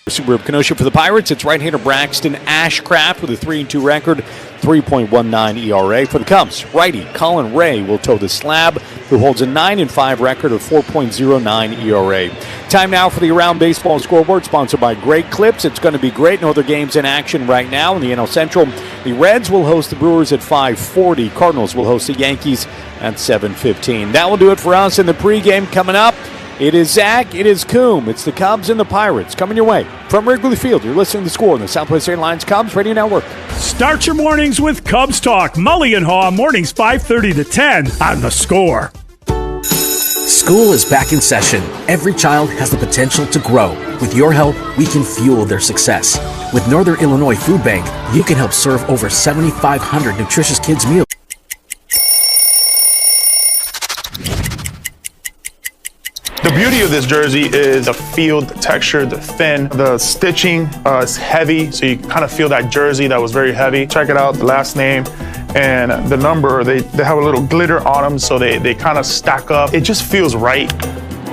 Subaru of Kenosha for the Pirates. It's right-hander Braxton Ashcraft with a 3-2 record, 3.19 ERA. For the Cubs, righty Colin Ray will toe the slab, who holds a 9-5 record of 4.09 ERA. Time now for the Around Baseball Scoreboard, sponsored by Great Clips. It's going to be great. No other games in action right now in the NL Central. The Reds will host the Brewers at 5:40. Cardinals will host the Yankees at 7:15. That will do it for us in the pregame. Coming up, it is Zach, it is Coom, it's the Cubs and the Pirates coming your way from Wrigley Field. You're listening to The Score on the Southwest Airlines Cubs Radio Network. Start your mornings with Cubs Talk. Mully and Haw, mornings 5:30 to 10 on The Score. School is back in session. Every child has the potential to grow. With your help, we can fuel their success. With Northern Illinois Food Bank, you can help serve over 7,500 nutritious kids' meals. The beauty of this jersey is the feel, the texture, the thin, the stitching is heavy, so you kind of feel that jersey that was very heavy. Check it out, the last name and the number, they have a little glitter on them, so they kind of stack up. It just feels right.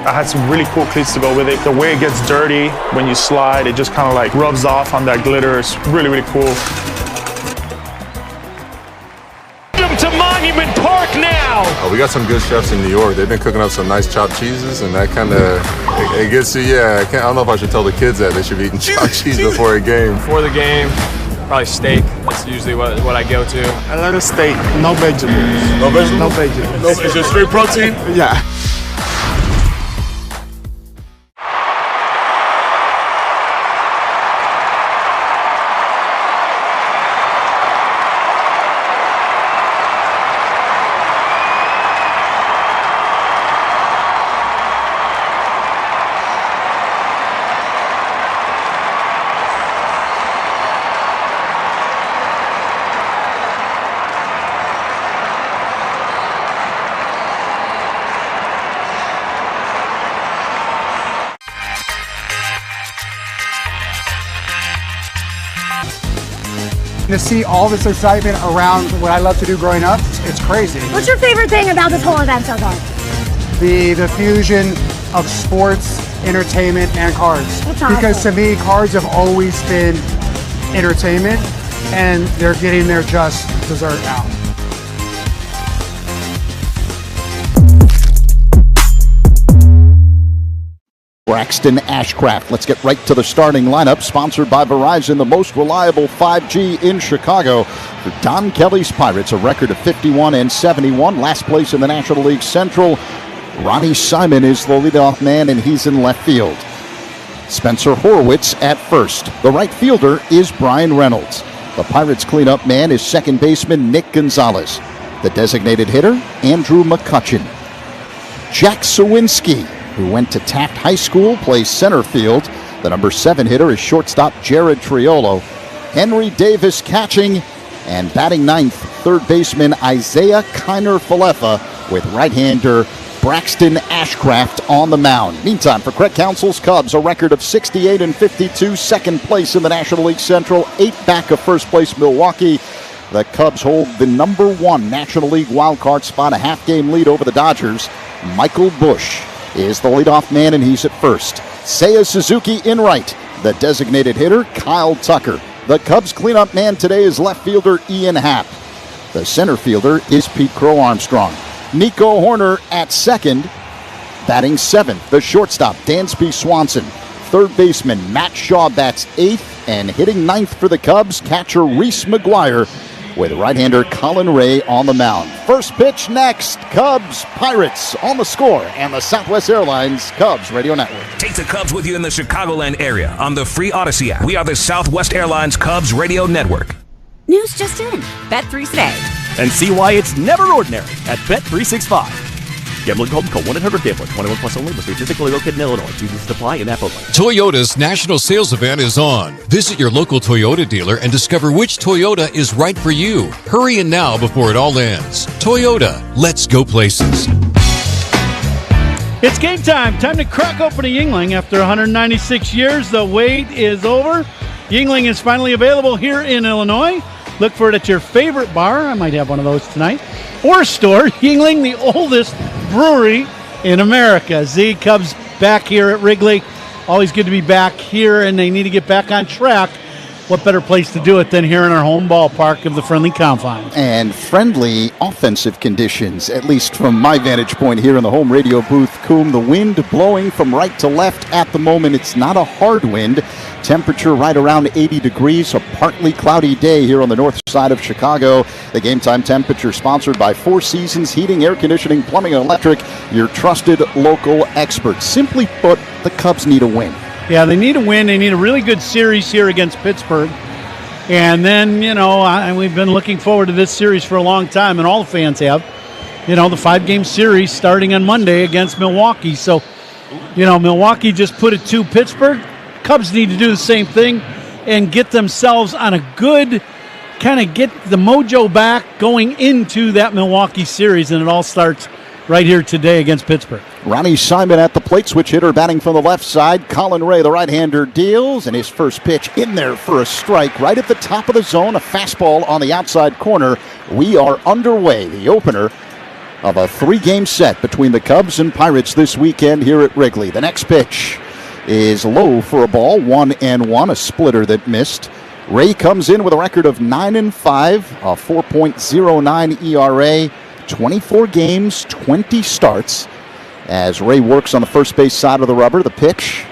I had some really cool cleats to go with it. The way it gets dirty when you slide, it just kind of like rubs off on that glitter. It's really, really cool. To Monument Park now. We got some good chefs in New York. They've been cooking up some nice chopped cheeses, and that kind of it gets you. Yeah, I don't know if I should tell the kids that they should be eating chopped cheese before a game. Before the game, probably steak. That's usually what I go to. I like a steak, no vegetables. No vegetables? No vegetables. No, it's just straight protein? Yeah. To see all this excitement around what I love to do growing up, it's crazy. What's your favorite thing about this whole event so far? The fusion of sports, entertainment, and cards. That's awesome. Because to me, cards have always been entertainment, and they're getting their just dessert now. Braxton Ashcraft. Let's get right to the starting lineup, sponsored by Verizon, the most reliable 5G in Chicago. For Don Kelly's Pirates, a record of 51-71, last place in the National League Central. Ronnie Simon is the leadoff man, and he's in left field. Spencer Horwitz at first. The right fielder is Brian Reynolds. The Pirates cleanup man is second baseman Nick Gonzalez. The designated hitter, Andrew McCutcheon. Jack Sawinski, who went to Taft High School, plays center field. The number 7 hitter is shortstop Jared Triolo. Henry Davis catching, and batting ninth, third baseman Isaiah Kiner-Falefa, with right-hander Braxton Ashcraft on the mound. Meantime, for Craig Counsel's Cubs, a record of 68-52, second place in the National League Central, 8 back of first place Milwaukee. The Cubs hold the number 1 National League wildcard spot, a half-game lead over the Dodgers. Michael Busch is the leadoff man, and he's at first. Seiya Suzuki in right. The designated hitter, Kyle Tucker. The Cubs cleanup man today is left fielder Ian Happ. The center fielder is Pete Crow Armstrong. Nico Horner at second. Batting 7th, the shortstop, Dansby Swanson. Third baseman, Matt Shaw bats 8th. And hitting 9th for the Cubs, catcher Reese McGuire, with right-hander Colin Ray on the mound. First pitch next. Cubs, Pirates on The Score and the Southwest Airlines Cubs Radio Network. Take the Cubs with you in the Chicagoland area on the free Odyssey app. We are the Southwest Airlines Cubs Radio Network. News just in. Bet3 today. And see why it's never ordinary at Bet365. Gambling problem? Call 1-800-GAMBLER. 21 plus only. Must be physically located in Illinois. Jesus apply in Napa. Toyota's national sales event is on. Visit your local Toyota dealer and discover which Toyota is right for you. Hurry in now before it all ends. Toyota, let's go places. It's game time. Time to crack open a Yingling. After 196 years, the wait is over. Yingling is finally available here in Illinois. Look for it at your favorite bar. I might have one of those tonight. Or store. Yingling, the oldest brewery in America. Z Cubs back here at Wrigley. Always good to be back here, and they need to get back on track. What better place to do it than here in our home ballpark of the Friendly Confines? And friendly offensive conditions, at least from my vantage point here in the home radio booth. Coombe, the wind blowing from right to left at the moment. It's not a hard wind. Temperature right around 80 degrees. A partly cloudy day here on the north side of Chicago. The Game Time Temperature sponsored by Four Seasons Heating, Air Conditioning, Plumbing, and Electric. Your trusted local experts. Simply put, the Cubs need a win. Yeah, they need a win. They need a really good series here against Pittsburgh. And then, we've been looking forward to this series for a long time, and all the fans have. The 5-game series starting on Monday against Milwaukee. So, Milwaukee just put it to Pittsburgh. Cubs need to do the same thing and get themselves on a good, kind of get the mojo back going into that Milwaukee series, and it all starts right here today against Pittsburgh. Ronnie Simon at the plate, switch hitter batting from the left side. Colin Ray, the right-hander, deals, and his first pitch in there for a strike right at the top of the zone, a fastball on the outside corner. We are underway, the opener of a 3-game set between the Cubs and Pirates this weekend here at Wrigley. The next pitch is low for a ball, 1-1, a splitter that missed. Ray comes in with a record of 9-5, a 4.09 ERA, 24 games, 20 starts. As Ray works on the first base side of the rubber, the pitch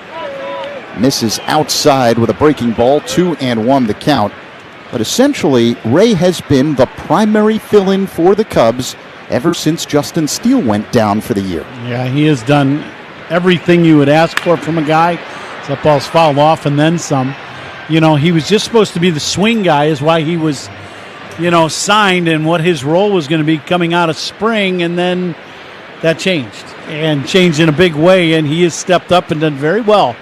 misses outside with a breaking ball, 2-1 the count. But essentially, Ray has been the primary fill-in for the Cubs ever since Justin Steele went down for the year. Yeah, he has done everything you would ask for from a guy. That ball's fouled off and then some. He was just supposed to be the swing guy, is why he was, signed, and what his role was going to be coming out of spring, and then that changed in a big way, and he has stepped up and done very well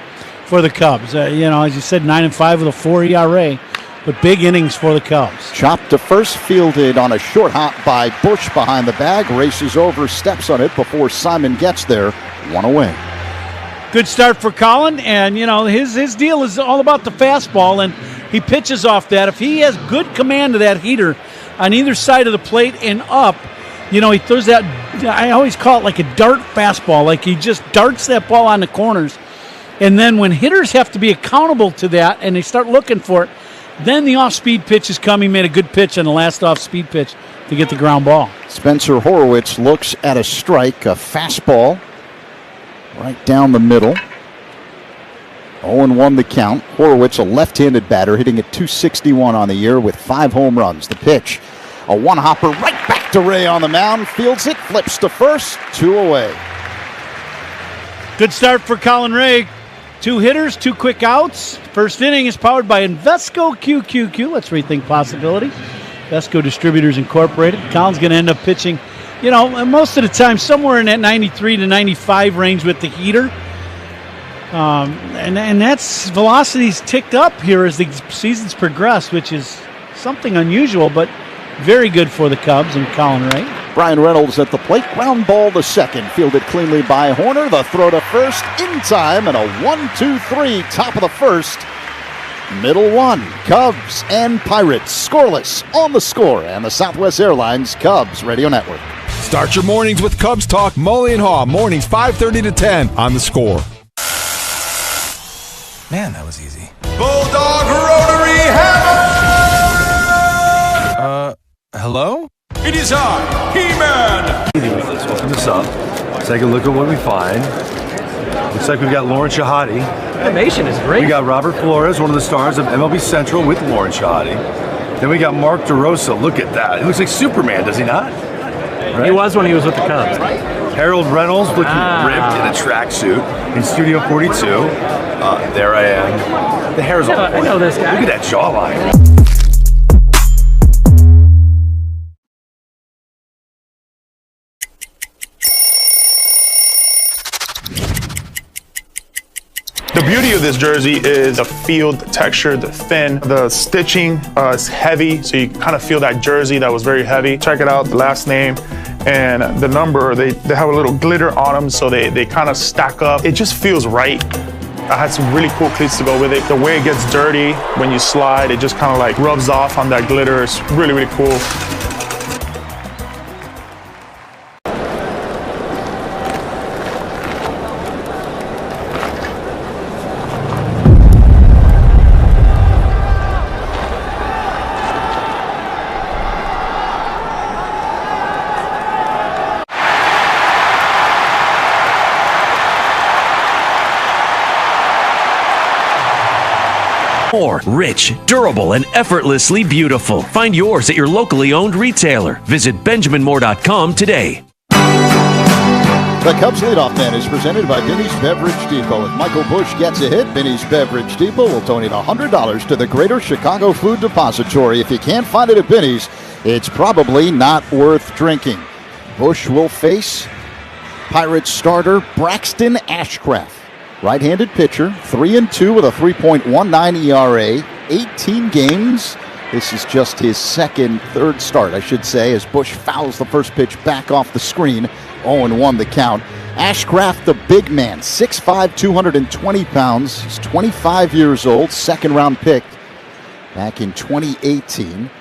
for the Cubs. As you said, 9-5 with a 4 ERA, but big innings for the Cubs. Chopped to first, fielded on a short hop by Bush behind the bag, races over, steps on it before Simon gets there, 1 away. Good start for Colin, and his deal is all about the fastball, and he pitches off that. If he has good command of that heater on either side of the plate and up, he throws that, I always call it like a dart fastball, like he just darts that ball on the corners. And then when hitters have to be accountable to that and they start looking for it, then the off-speed pitches come. He made a good pitch on the last off-speed pitch to get the ground ball. Spencer Horowitz looks at a strike, a fastball right down the middle. 0-1 the count. Horowitz, a left-handed batter, hitting at .261 on the year with 5 home runs. The pitch, a one-hopper right back to Ray on the mound. Fields it, flips to first, 2 away. Good start for Colin Ray. 2 hitters, 2 quick outs. First inning is powered by Invesco QQQ. Let's rethink possibility. Invesco Distributors Incorporated. Colin's going to end up pitching, most of the time somewhere in that 93 to 95 range with the heater. And that's velocity's ticked up here as the season's progressed, which is something unusual, but very good for the Cubs and Colin Ray. Brian Reynolds at the plate, ground ball to second, fielded cleanly by Horner. The throw to first in time, and a 1-2-3 top of the first. Middle one, Cubs and Pirates scoreless on the Score and the Southwest Airlines Cubs Radio Network. Start your mornings with Cubs Talk, Mully and Haw, mornings 5:30 to 10 on the Score. Man, that was easy. Bulldog Rotary Hammer! Hello? It is I, He-Man! Let's open this up. Take a look at what we find. Looks like we've got Lauren Shahadi. Animation is great. We got Robert Flores, one of the stars of MLB Central with Lauren Shahadi. Then we got Mark DeRosa. Look at that. He looks like Superman, does he not? Right? He was when he was with the Cubs. Harold Reynolds looking ripped in a tracksuit in Studio 42. There I am. The hair's all I know this guy. Look at that jawline. The beauty of this jersey is the feel, the texture, the thin, the stitching is heavy, so you kind of feel that jersey that was very heavy. Check it out, the last name and the number, they have a little glitter on them, so they kind of stack up. It just feels right. I had some really cool cleats to go with it. The way it gets dirty when you slide, it just kind of like rubs off on that glitter. It's really, really cool. More rich, durable, and effortlessly beautiful. Find yours at your locally owned retailer. Visit BenjaminMoore.com today. The Cubs leadoff man is presented by Binny's Beverage Depot. If Michael Busch gets a hit, Binny's Beverage Depot will donate $100 to the Greater Chicago Food Depository. If you can't find it at Binny's, it's probably not worth drinking. Busch will face Pirates starter Braxton Ashcraft. Right-handed pitcher, 3-2 with a 3.19 ERA, 18 games. This is just his third start, I should say, as Busch fouls the first pitch back off the screen. 0-1 the count. Ashcraft, the big man, 6'5", 220 pounds. He's 25 years old, second-round pick back in 2018.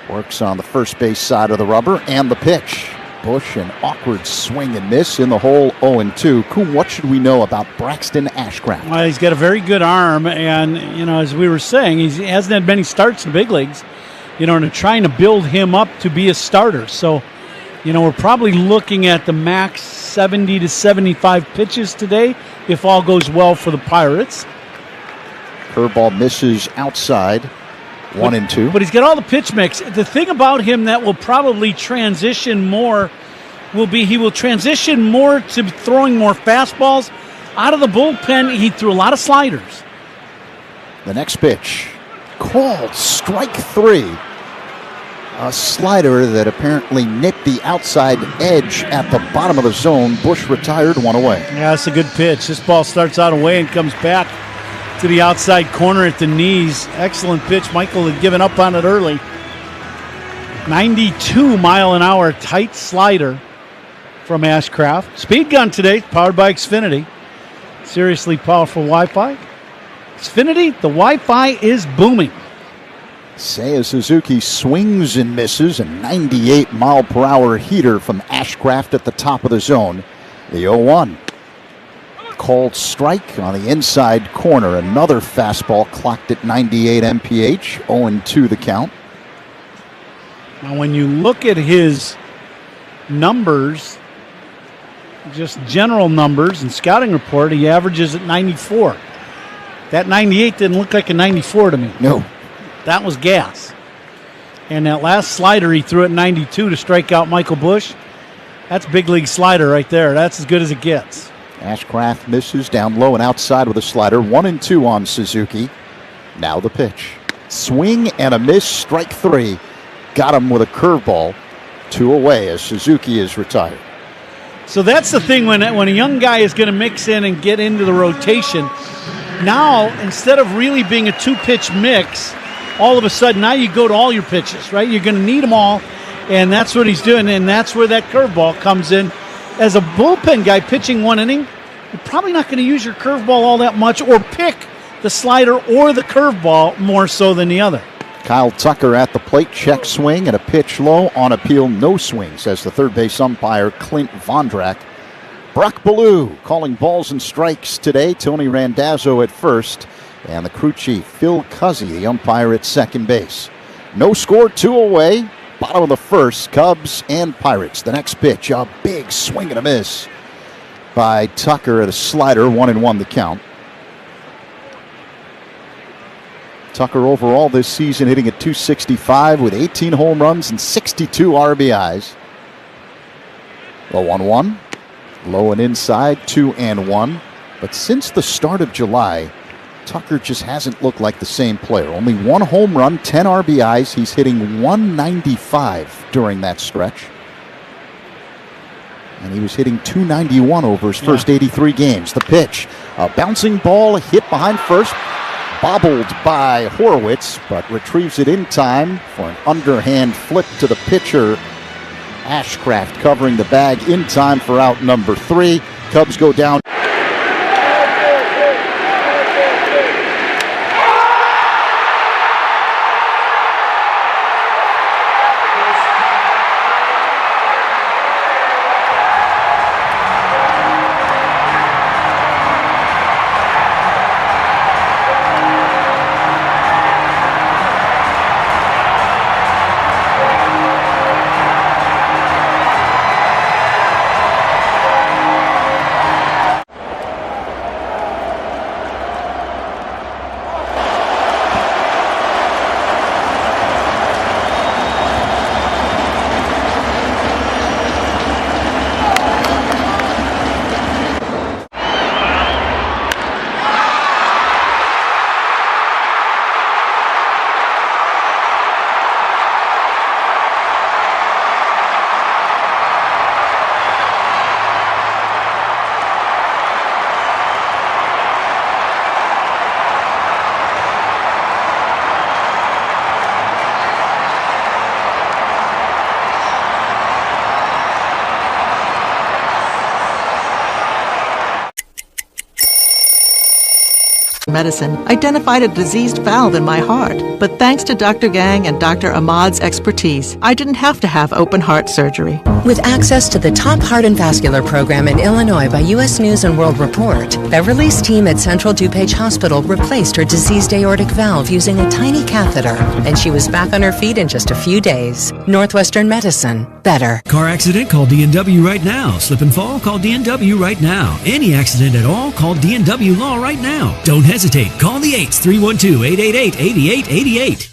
Works on the first base side of the rubber, and the pitch. Busch, an awkward swing and miss in the hole, 0-2. Coom, what should we know about Braxton Ashcraft? Well, he's got a very good arm, and, as we were saying, he hasn't had many starts in the big leagues, and they're trying to build him up to be a starter. So, we're probably looking at the max 70 to 75 pitches today, if all goes well for the Pirates. Curveball misses outside. 1-2. But he's got all the pitch mix. The thing about him that will probably transition more will be he will transition more to throwing more fastballs. Out of the bullpen, he threw a lot of sliders. The next pitch, called strike 3. A slider that apparently nipped the outside edge at the bottom of the zone. Busch retired, 1 away. Yeah, that's a good pitch. This ball starts out away and comes back to the outside corner at the knees. Excellent pitch. Michael had given up on it early. 92-mile-an-hour tight slider from Ashcraft. Speed gun today, powered by Xfinity. Seriously powerful Wi-Fi. Xfinity, the Wi-Fi is booming. Seiya Suzuki swings and misses. A 98-mile-per-hour heater from Ashcraft at the top of the zone. The 0-1. Called strike on the inside corner. Another fastball clocked at 98 mph. 0-2 the count. Now, when you look at his numbers, just general numbers and scouting report, he averages at 94. That 98 didn't look like a 94 to me. No. That was gas. And that last slider he threw at 92 to strike out Michael Busch, that's big league slider right there. That's as good as it gets. Ashcraft misses down low and outside with a slider. 1-2 on Suzuki. Now the pitch. Swing and a miss, strike 3. Got him with a curveball. 2 away as Suzuki is retired. So that's the thing when a young guy is going to mix in and get into the rotation. Now, instead of really being a 2-pitch mix, all of a sudden now you go to all your pitches, right? You're going to need them all, and that's what he's doing, and that's where that curveball comes in. As a bullpen guy pitching 1 inning, you're probably not going to use your curveball all that much or pick the slider or the curveball more so than the other. Kyle Tucker at the plate, check swing and a pitch low. On appeal, no swing, says the third base umpire Clint Vondrak. Brock Ballou calling balls and strikes today. Tony Randazzo at first, and the crew chief Phil Cuzzy, the umpire at second base. No score, 2 away. Bottom of the first, Cubs and Pirates. The next pitch, a big swing and a miss by Tucker at a slider. 1-1 the count. Tucker overall this season hitting at .265 with 18 home runs and 62 RBIs. The 1-1, low and inside, 2-1. But since the start of July, Tucker just hasn't looked like the same player. Only 1 home run, 10 RBIs. He's hitting .195 during that stretch. And he was hitting .291 over his first 83 games. The pitch, A bouncing ball hit behind first, bobbled by Horowitz, but retrieves it in time for an underhand flip to the pitcher. Ashcraft covering the bag in time for out number 3. Cubs go down. Medicine identified a diseased valve in my heart. But thanks to Dr. Gang and Dr. Ahmad's expertise, I didn't have to have open heart surgery. With access to the top heart and vascular program in Illinois by U.S. News and World Report, Beverly's team at Central DuPage Hospital replaced her diseased aortic valve using a tiny catheter, and she was back on her feet in just a few days. Northwestern Medicine. Better. Car accident? Call DNW right now. Slip and fall? Call DNW right now. Any accident at all? Call DNW Law right now. Don't hesitate. Call the 8s, 312-888-8888.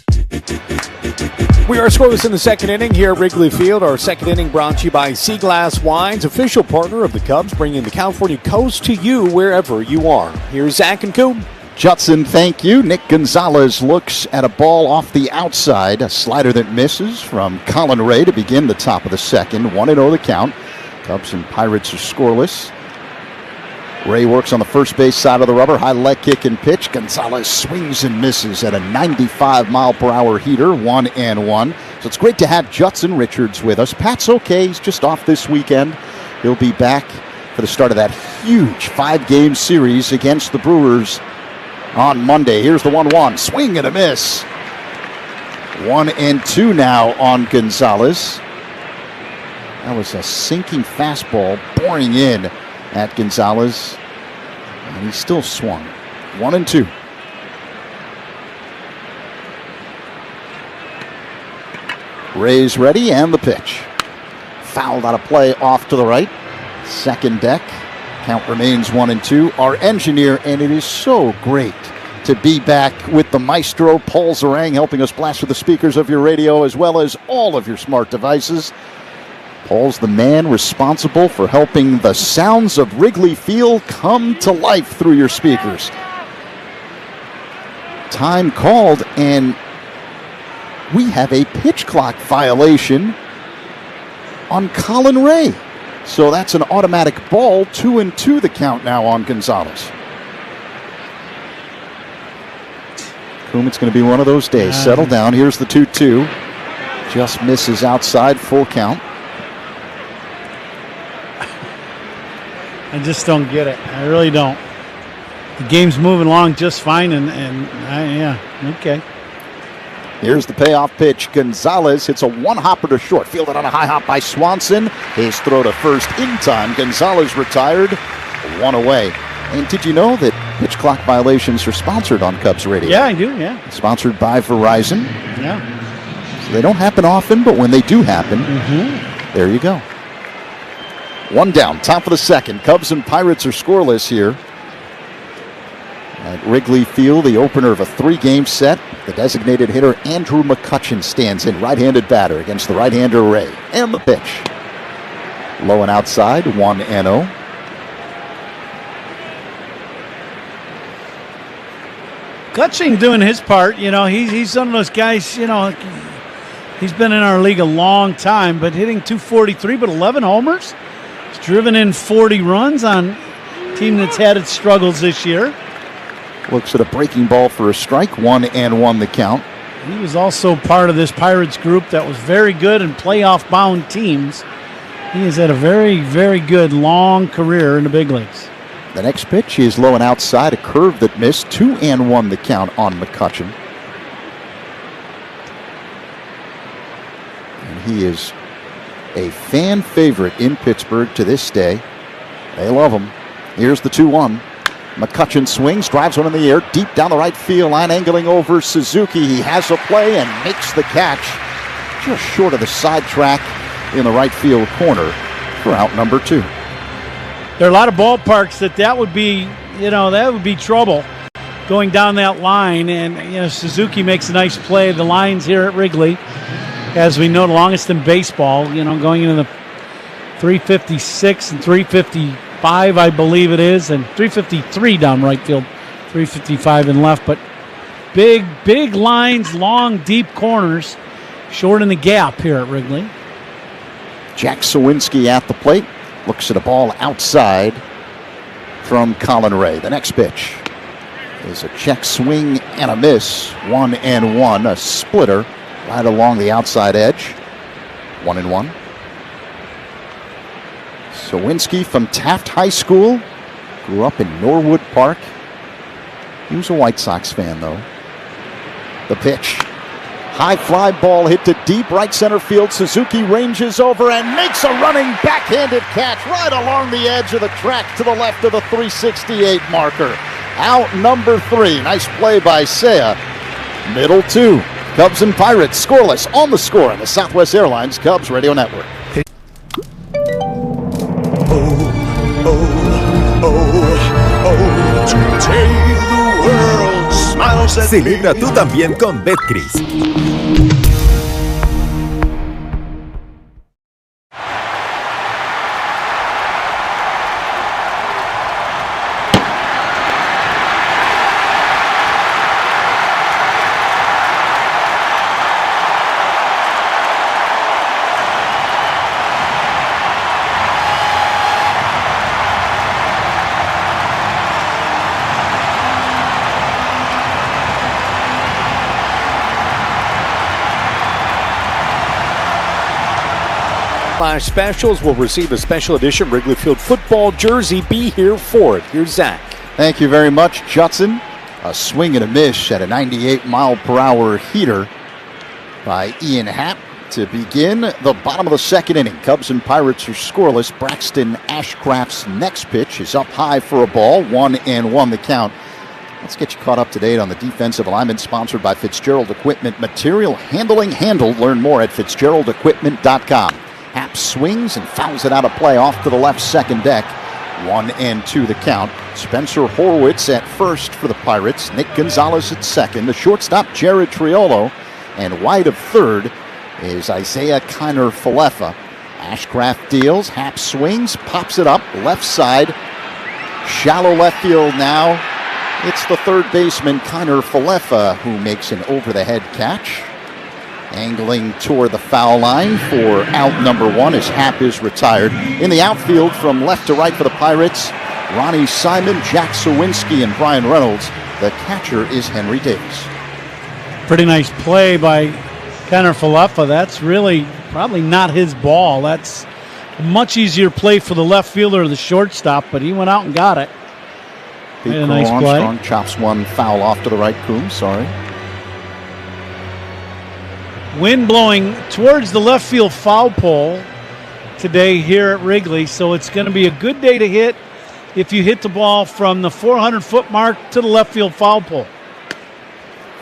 We are scoreless in the second inning here at Wrigley Field. Our second inning brought to you by Sea Glass Wines, official partner of the Cubs, bringing the California coast to you wherever you are. Here's Zach and Coop. Judson, thank you. Nick Gonzalez looks at a ball off the outside, a slider that misses from Colin Ray to begin the top of the second. 1-0 the count. Cubs and Pirates are scoreless. Ray works on the first base side of the rubber. High leg kick and pitch. Gonzalez swings and misses at a 95-mile-per-hour heater. 1-1. So it's great to have Judson Richards with us. Pat's okay. He's just off this weekend. He'll be back for the start of that huge 5-game series against the Brewers on Monday. Here's the 1-1. Swing and a miss. 1-2 now on Gonzalez. That was a sinking fastball boring in at Gonzalez, and he still swung. 1-2. Ray's ready, and the pitch. Fouled out of play off to the right. Second deck. Count remains 1-2. Our engineer, and it is so great to be back with the maestro, Paul Zarang, helping us blast with the speakers of your radio as well as all of your smart devices. Paul's the man responsible for helping the sounds of Wrigley Field come to life through your speakers. Time called, and we have a pitch clock violation on Colin Ray. So that's an automatic ball. 2-2 the count now on Gonzalez. Boom, it's going to be one of those days. Settle down. Here's the 2-2. Just misses outside, full count. I just don't get it. I really don't. The game's moving along just fine, okay. Here's the payoff pitch. Gonzalez hits a one-hopper to short. Fielded on a high hop by Swanson. His throw to first in time. Gonzalez retired. 1 away. And did you know that pitch clock violations are sponsored on Cubs Radio? Yeah, I do, yeah. Sponsored by Verizon. Yeah. So they don't happen often, but when they do happen, there you go. 1 down, top of the second. Cubs and Pirates are scoreless here at Wrigley Field, the opener of a 3-game set. The designated hitter Andrew McCutchen stands in, right-handed batter against the right-hander Ray. And the pitch. Low and outside, 1-0. Kutching doing his part. He's one of those guys, he's been in our league a long time, but hitting .243, but 11 homers. He's driven in 40 runs on team that's had its struggles this year. Looks at a breaking ball for a strike, 1-1 the count. He was also part of this Pirates group that was very good in playoff-bound teams. He has had a very, very good long career in the big leagues. The next pitch is low and outside, a curve that missed, 2-1 the count on McCutchen. And he is a fan favorite in Pittsburgh to this day. They love him. Here's the 2-1. McCutchen swings, drives one in the air, deep down the right field line, angling over Suzuki. He has a play and makes the catch just short of the side track in the right field corner for out number 2. There are a lot of ballparks that would be, that would be trouble going down that line. And, Suzuki makes a nice play. The lines here at Wrigley, as we know, the longest in baseball, going into the 356 and 355, I believe it is, and 353 down right field, 355 in left. But big lines, long, deep corners, short in the gap here at Wrigley. Jack Sawinski at the plate. Looks at a ball outside from Colin Ray. The next pitch is a check swing and a miss. 1-1, a splitter right along the outside edge. 1-1. Sawinski from Taft High School. Grew up in Norwood Park. He was a White Sox fan, though. The pitch. High fly ball hit to deep right center field. Suzuki ranges over and makes a running backhanded catch right along the edge of the track to the left of the 368 marker. Out number 3. Nice play by Seiya. Middle 2. Cubs and Pirates scoreless on the Score on the Southwest Airlines Cubs Radio Network. Today the world smiles at Celebra tú también con Betcris. Specials will receive a special edition Wrigley Field football jersey. Be here for it. Here's Zach. Thank you very much, Judson. A swing and a miss at a 98-mile-per-hour heater by Ian Happ to begin the bottom of the second inning. Cubs and Pirates are scoreless. Braxton Ashcraft's next pitch is up high for a ball. 1-1 the count. Let's get you caught up to date on the defensive alignment, sponsored by Fitzgerald Equipment. Material handling handled. Learn more at fitzgeraldequipment.com. Happ swings and fouls it out of play off to the left second deck. 1-2 the count. Spencer Horwitz at first for the Pirates. Nick Gonzalez at second. The shortstop, Jared Triolo. And wide of third is Isaiah Kiner-Falefa. Ashcraft deals. Happ swings, pops it up left side. Shallow left field now. It's the third baseman, Kiner-Falefa, who makes an over-the-head catch. Angling toward the foul line for out number 1 as Happ is retired. In the outfield from left to right for the Pirates, Ronnie Simon, Jack Sawinski, and Brian Reynolds. The catcher is Henry Davis. Pretty nice play by Kiner-Falefa. That's really probably not his ball. That's a much easier play for the left fielder or the shortstop, but he went out and got it. Pete a nice Armstrong play. chops one foul off to the right. Coombs, sorry. Wind blowing towards the left field foul pole today here at Wrigley, so it's going to be a good day to hit if you hit the ball from the 400-foot mark to the left field foul pole.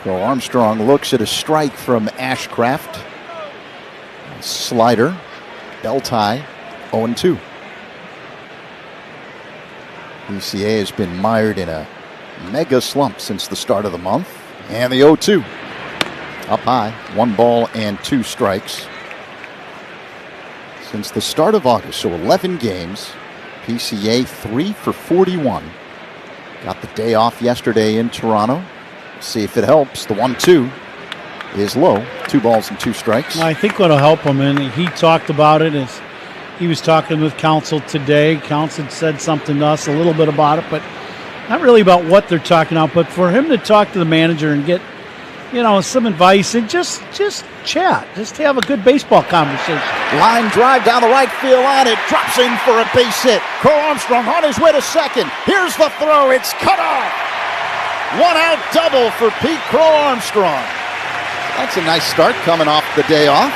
So Armstrong looks at a strike from Ashcraft. Slider, belt high, 0-2. PCA has been mired in a mega slump since the start of the month. And the 0-2. Up high, 1 ball and 2 strikes. Since the start of August, so 11 games, PCA 3 for 41. Got the day off yesterday in Toronto. See if it helps. The 1-2 is low. 2 balls and 2 strikes. I think what'll help him, and he talked about it, is he was talking with Counsel today. Counsel said something to us a little bit about it, but not really about what they're talking about. But for him to talk to the manager and get, some advice and just chat, just have a good baseball conversation. Line drive down the right field line. It drops in for a base hit. Crow Armstrong on his way to second. Here's the throw. It's cut off. 1-out double for Pete Crow Armstrong. That's a nice start coming off the day off.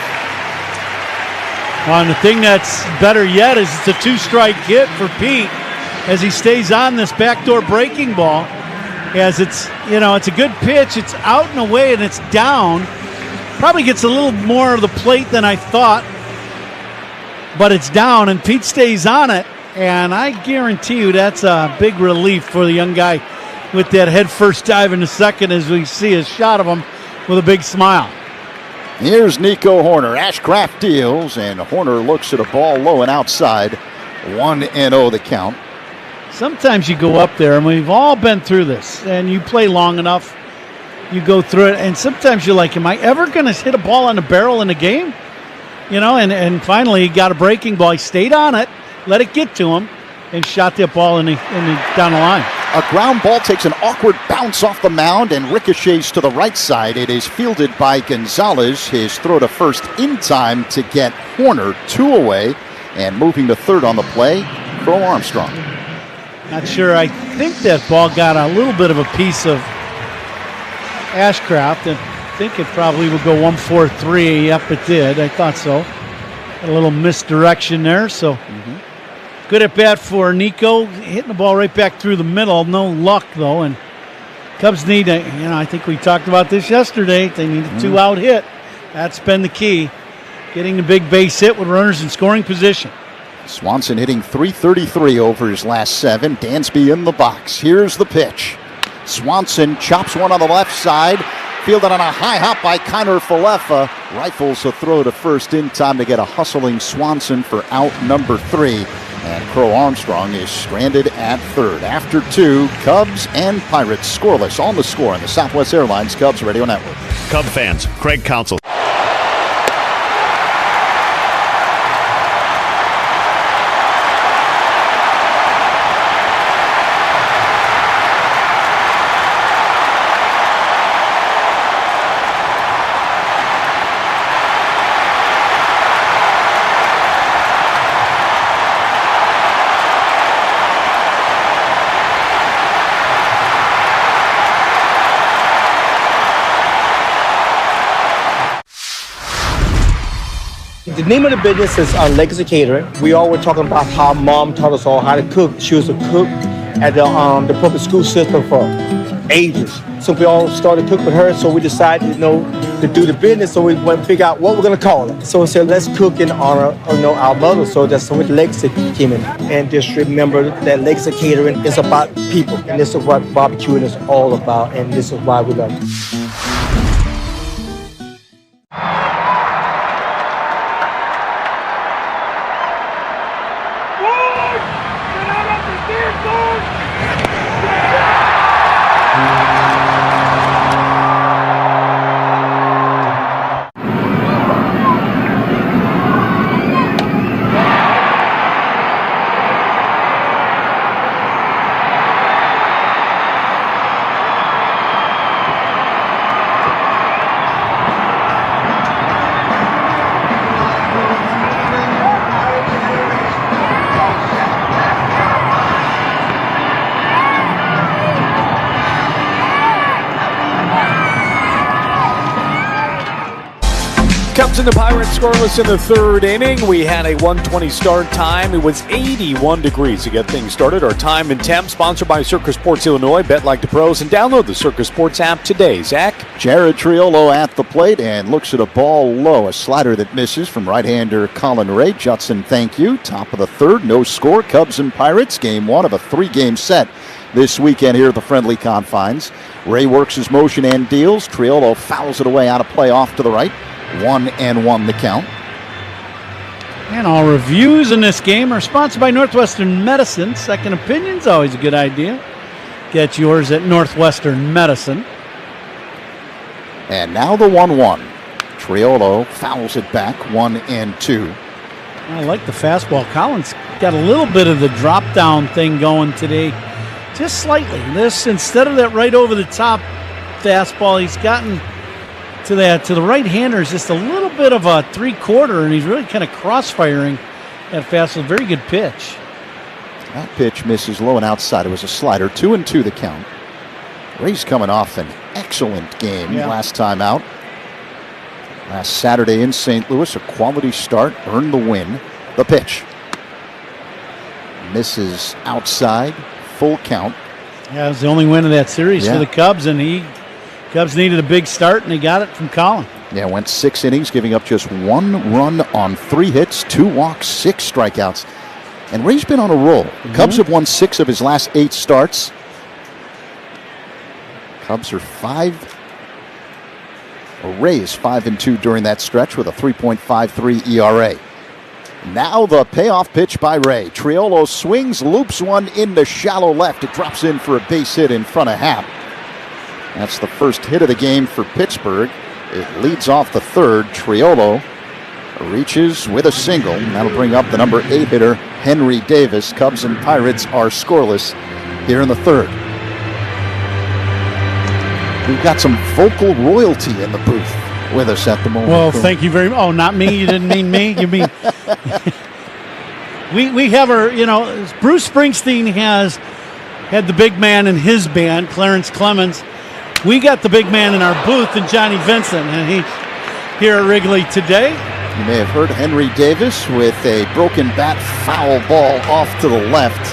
Well, and the thing that's better yet is it's a 2-strike hit for Pete as he stays on this backdoor breaking ball. As it's a good pitch. It's out and away and it's down. Probably gets a little more of the plate than I thought, but it's down and Pete stays on it. And I guarantee you that's a big relief for the young guy with that head first dive into second as we see a shot of him with a big smile. Here's Nico Horner. Ashcraft deals, and Horner looks at a ball low and outside. 1-0 the count. Sometimes you go up there, and we've all been through this, and you play long enough, you go through it, and sometimes you're like, am I ever going to hit a ball on the barrel in a game? And finally he got a breaking ball. He stayed on it, let it get to him, and shot that ball down the line. A ground ball takes an awkward bounce off the mound and ricochets to the right side. It is fielded by Gonzalez. His throw to first in time to get Horner 2 away, and moving to third on the play, Crow Armstrong. Not sure. I think that ball got a little bit of a piece of Ashcraft. I think it probably would go 1-4-3. Yep, it did. I thought so. A little misdirection there. So good at bat for Nico. Hitting the ball right back through the middle. No luck, though. And Cubs need I think we talked about this yesterday. They need a 2-out hit. That's been the key. Getting the big base hit with runners in scoring position. Swanson hitting .333 over his last 7. Dansby in the box. Here's the pitch. Swanson chops one on the left side. Fielded on a high hop by Connor Falefa. Rifles a throw to first in time to get a hustling Swanson for out number 3. And Crow Armstrong is stranded at third. After 2, Cubs and Pirates scoreless on the Score on the Southwest Airlines Cubs Radio Network. Cub fans, Craig Counsel. The name of the business is Legacy Catering. We all were talking about how Mom taught us all how to cook. She was a cook at the public school system for ages. So we all started cooking with her. So we decided, to do the business. So we went to figure out what we're going to call it. So we said, let's cook in honor of our mother. So that's what Legacy came in. And just remember that Legacy Catering is about people. And this is what barbecuing is all about. And this is why we love it. Cubs and the Pirates scoreless in the third inning. We had a 1:20 start time. It was 81 degrees to get things started. Our time and temp sponsored by Circa Sports Illinois. Bet like the pros and download the Circa Sports app today. Zach? Jared Triolo at the plate and looks at a ball low. A slider that misses from right-hander Colin Ray. Judson, thank you. Top of the third. No score. Cubs and Pirates. Game 1 of a 3-game set this weekend here at the friendly confines. Ray works his motion and deals. Triolo fouls it away out of play off to the right. 1-1 the count. And all reviews in this game are sponsored by Northwestern Medicine. Second opinion's always a good idea. Get yours at Northwestern Medicine. And now the 1-1. Triolo fouls it back, 1-2. I like the fastball. Collins got a little bit of the drop-down thing going today, just slightly. This, instead of that right over the top fastball, he's gotten to the right-handers, just a little bit of a three-quarter, and he's really kind of cross-firing that fastball. Very good pitch. That pitch misses low and outside. It was a slider. 2-2 the count. Ray's coming off an excellent game last time out. Last Saturday in St. Louis, a quality start, earned the win. The pitch. Misses outside, full count. Yeah, it was the only win of that series for the Cubs, and Cubs needed a big start, and they got it from Colin. Yeah, went 6 innings, giving up just 1 run on 3 hits, 2 walks, 6 strikeouts. And Ray's been on a roll. The Cubs have won 6 of his last 8 starts. Cubs are 5. Ray is 5-2 during that stretch with a 3.53 ERA. Now the payoff pitch by Ray. Triolo swings, loops one into shallow left. It drops in for a base hit in front of Happ. That's the first hit of the game for Pittsburgh. It leads off the third. Triolo reaches with a single. That'll bring up the number 8 hitter, Henry Davis. Cubs and Pirates are scoreless here in the third. We've got some vocal royalty in the booth with us at the moment. Well, thank you very much. Oh, not me. You didn't mean me. You mean we have our, Bruce Springsteen has had the big man in his band, Clarence Clemens. We got the big man in our booth, and Johnny Vincent, and he's here at Wrigley today. You may have heard Henry Davis with a broken bat foul ball off to the left.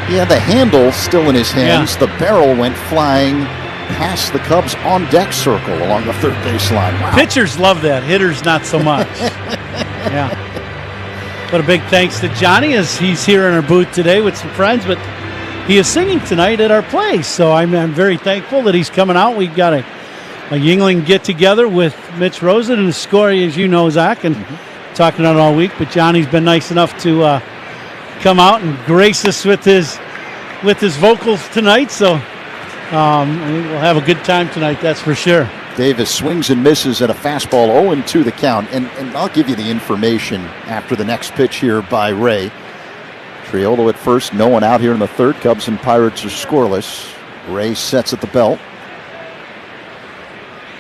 He had the handle still in his hands. The barrel went flying past the Cubs on deck circle along the third baseline. Wow. Pitchers love that. Hitters not so much. Yeah. But a big thanks to Johnny as he's here in our booth today with some friends. But he is singing tonight at our place. So I'm very thankful that he's coming out. We've got a Yuengling get-together with Mitch Rosen and the score, as you know, Zach, and talking about it all week. But Johnny's been nice enough to come out and grace us with his vocals tonight. So we'll have a good time tonight, that's for sure. Davis swings and misses at a fastball, 0-2 the count. And I'll give you the information after the next pitch here by Ray. Triolo at first, no one out here in the third. Cubs and Pirates are scoreless. Ray sets at the belt.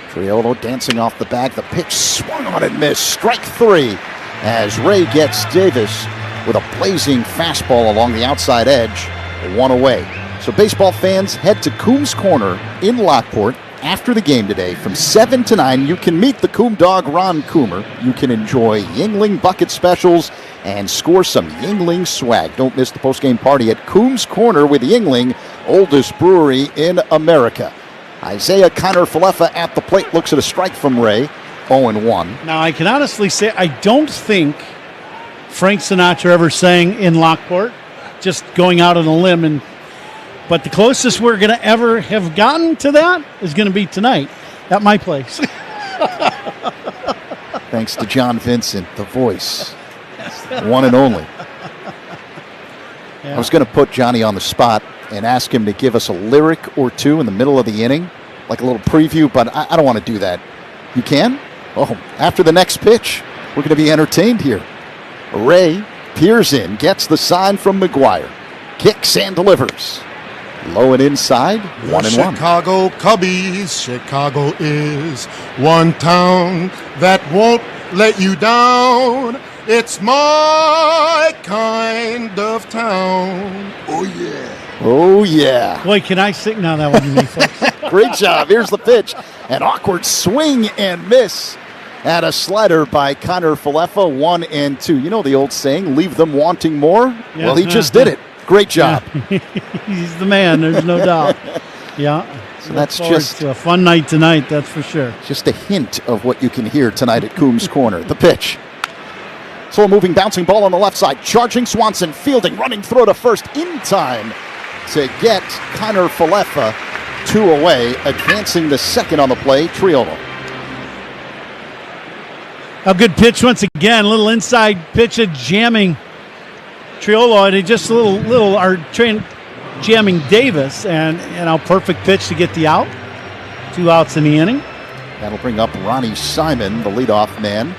Triolo dancing off the bag. The pitch swung on and missed. Strike 3 as Ray gets Davis with a blazing fastball along the outside edge. 1 away. So baseball fans, head to Coombs Corner in Lockport after the game today from 7 to 9. You can meet the Coombe dog, Ron Coomer. You can enjoy Yuengling bucket specials and score some Yuengling swag. Don't miss the postgame party at Coombs Corner with Yuengling, oldest brewery in America. Isaiah Kiner-Falefa at the plate, looks at a strike from Ray, 0-1. Now, I can honestly say I don't think Frank Sinatra ever sang in Lockport, just going out on a limb. But the closest we're going to ever have gotten to that is going to be tonight at my place. Thanks to John Vincent, the voice, one and only. I was going to put Johnny on the spot and ask him to give us a lyric or two in the middle of the inning, like a little preview, but I don't want to do that. You can? Oh, after the next pitch, we're going to be entertained here. Ray peers in, gets the sign from McGuire, kicks and delivers. Low and inside, 1-1. Chicago Cubbies, Chicago is one town that won't let you down. It's my kind of town. Oh, yeah. Oh, yeah. Boy, can I sing? No, that wasn't me, folks. Great job. Here's the pitch. An awkward swing and miss at a slider by Kiner-Falefa, 1-2. You know the old saying, leave them wanting more? Yeah. Well, he just did it. Great job. Yeah. He's the man, there's no doubt. Yeah. So that's just a fun night tonight, that's for sure. Just a hint of what you can hear tonight at Coombs Corner. The pitch. Slow moving, bouncing ball on the left side. Charging Swanson, fielding, running throw to first in time to get Kiner-Falefa 2 away, advancing the second on the play, Triolo. A good pitch once again, a little inside pitch, a jamming Triolo, and just a little jamming Davis, and perfect pitch to get the out. 2 outs in the inning. That'll bring up Ronnie Simon, the leadoff man.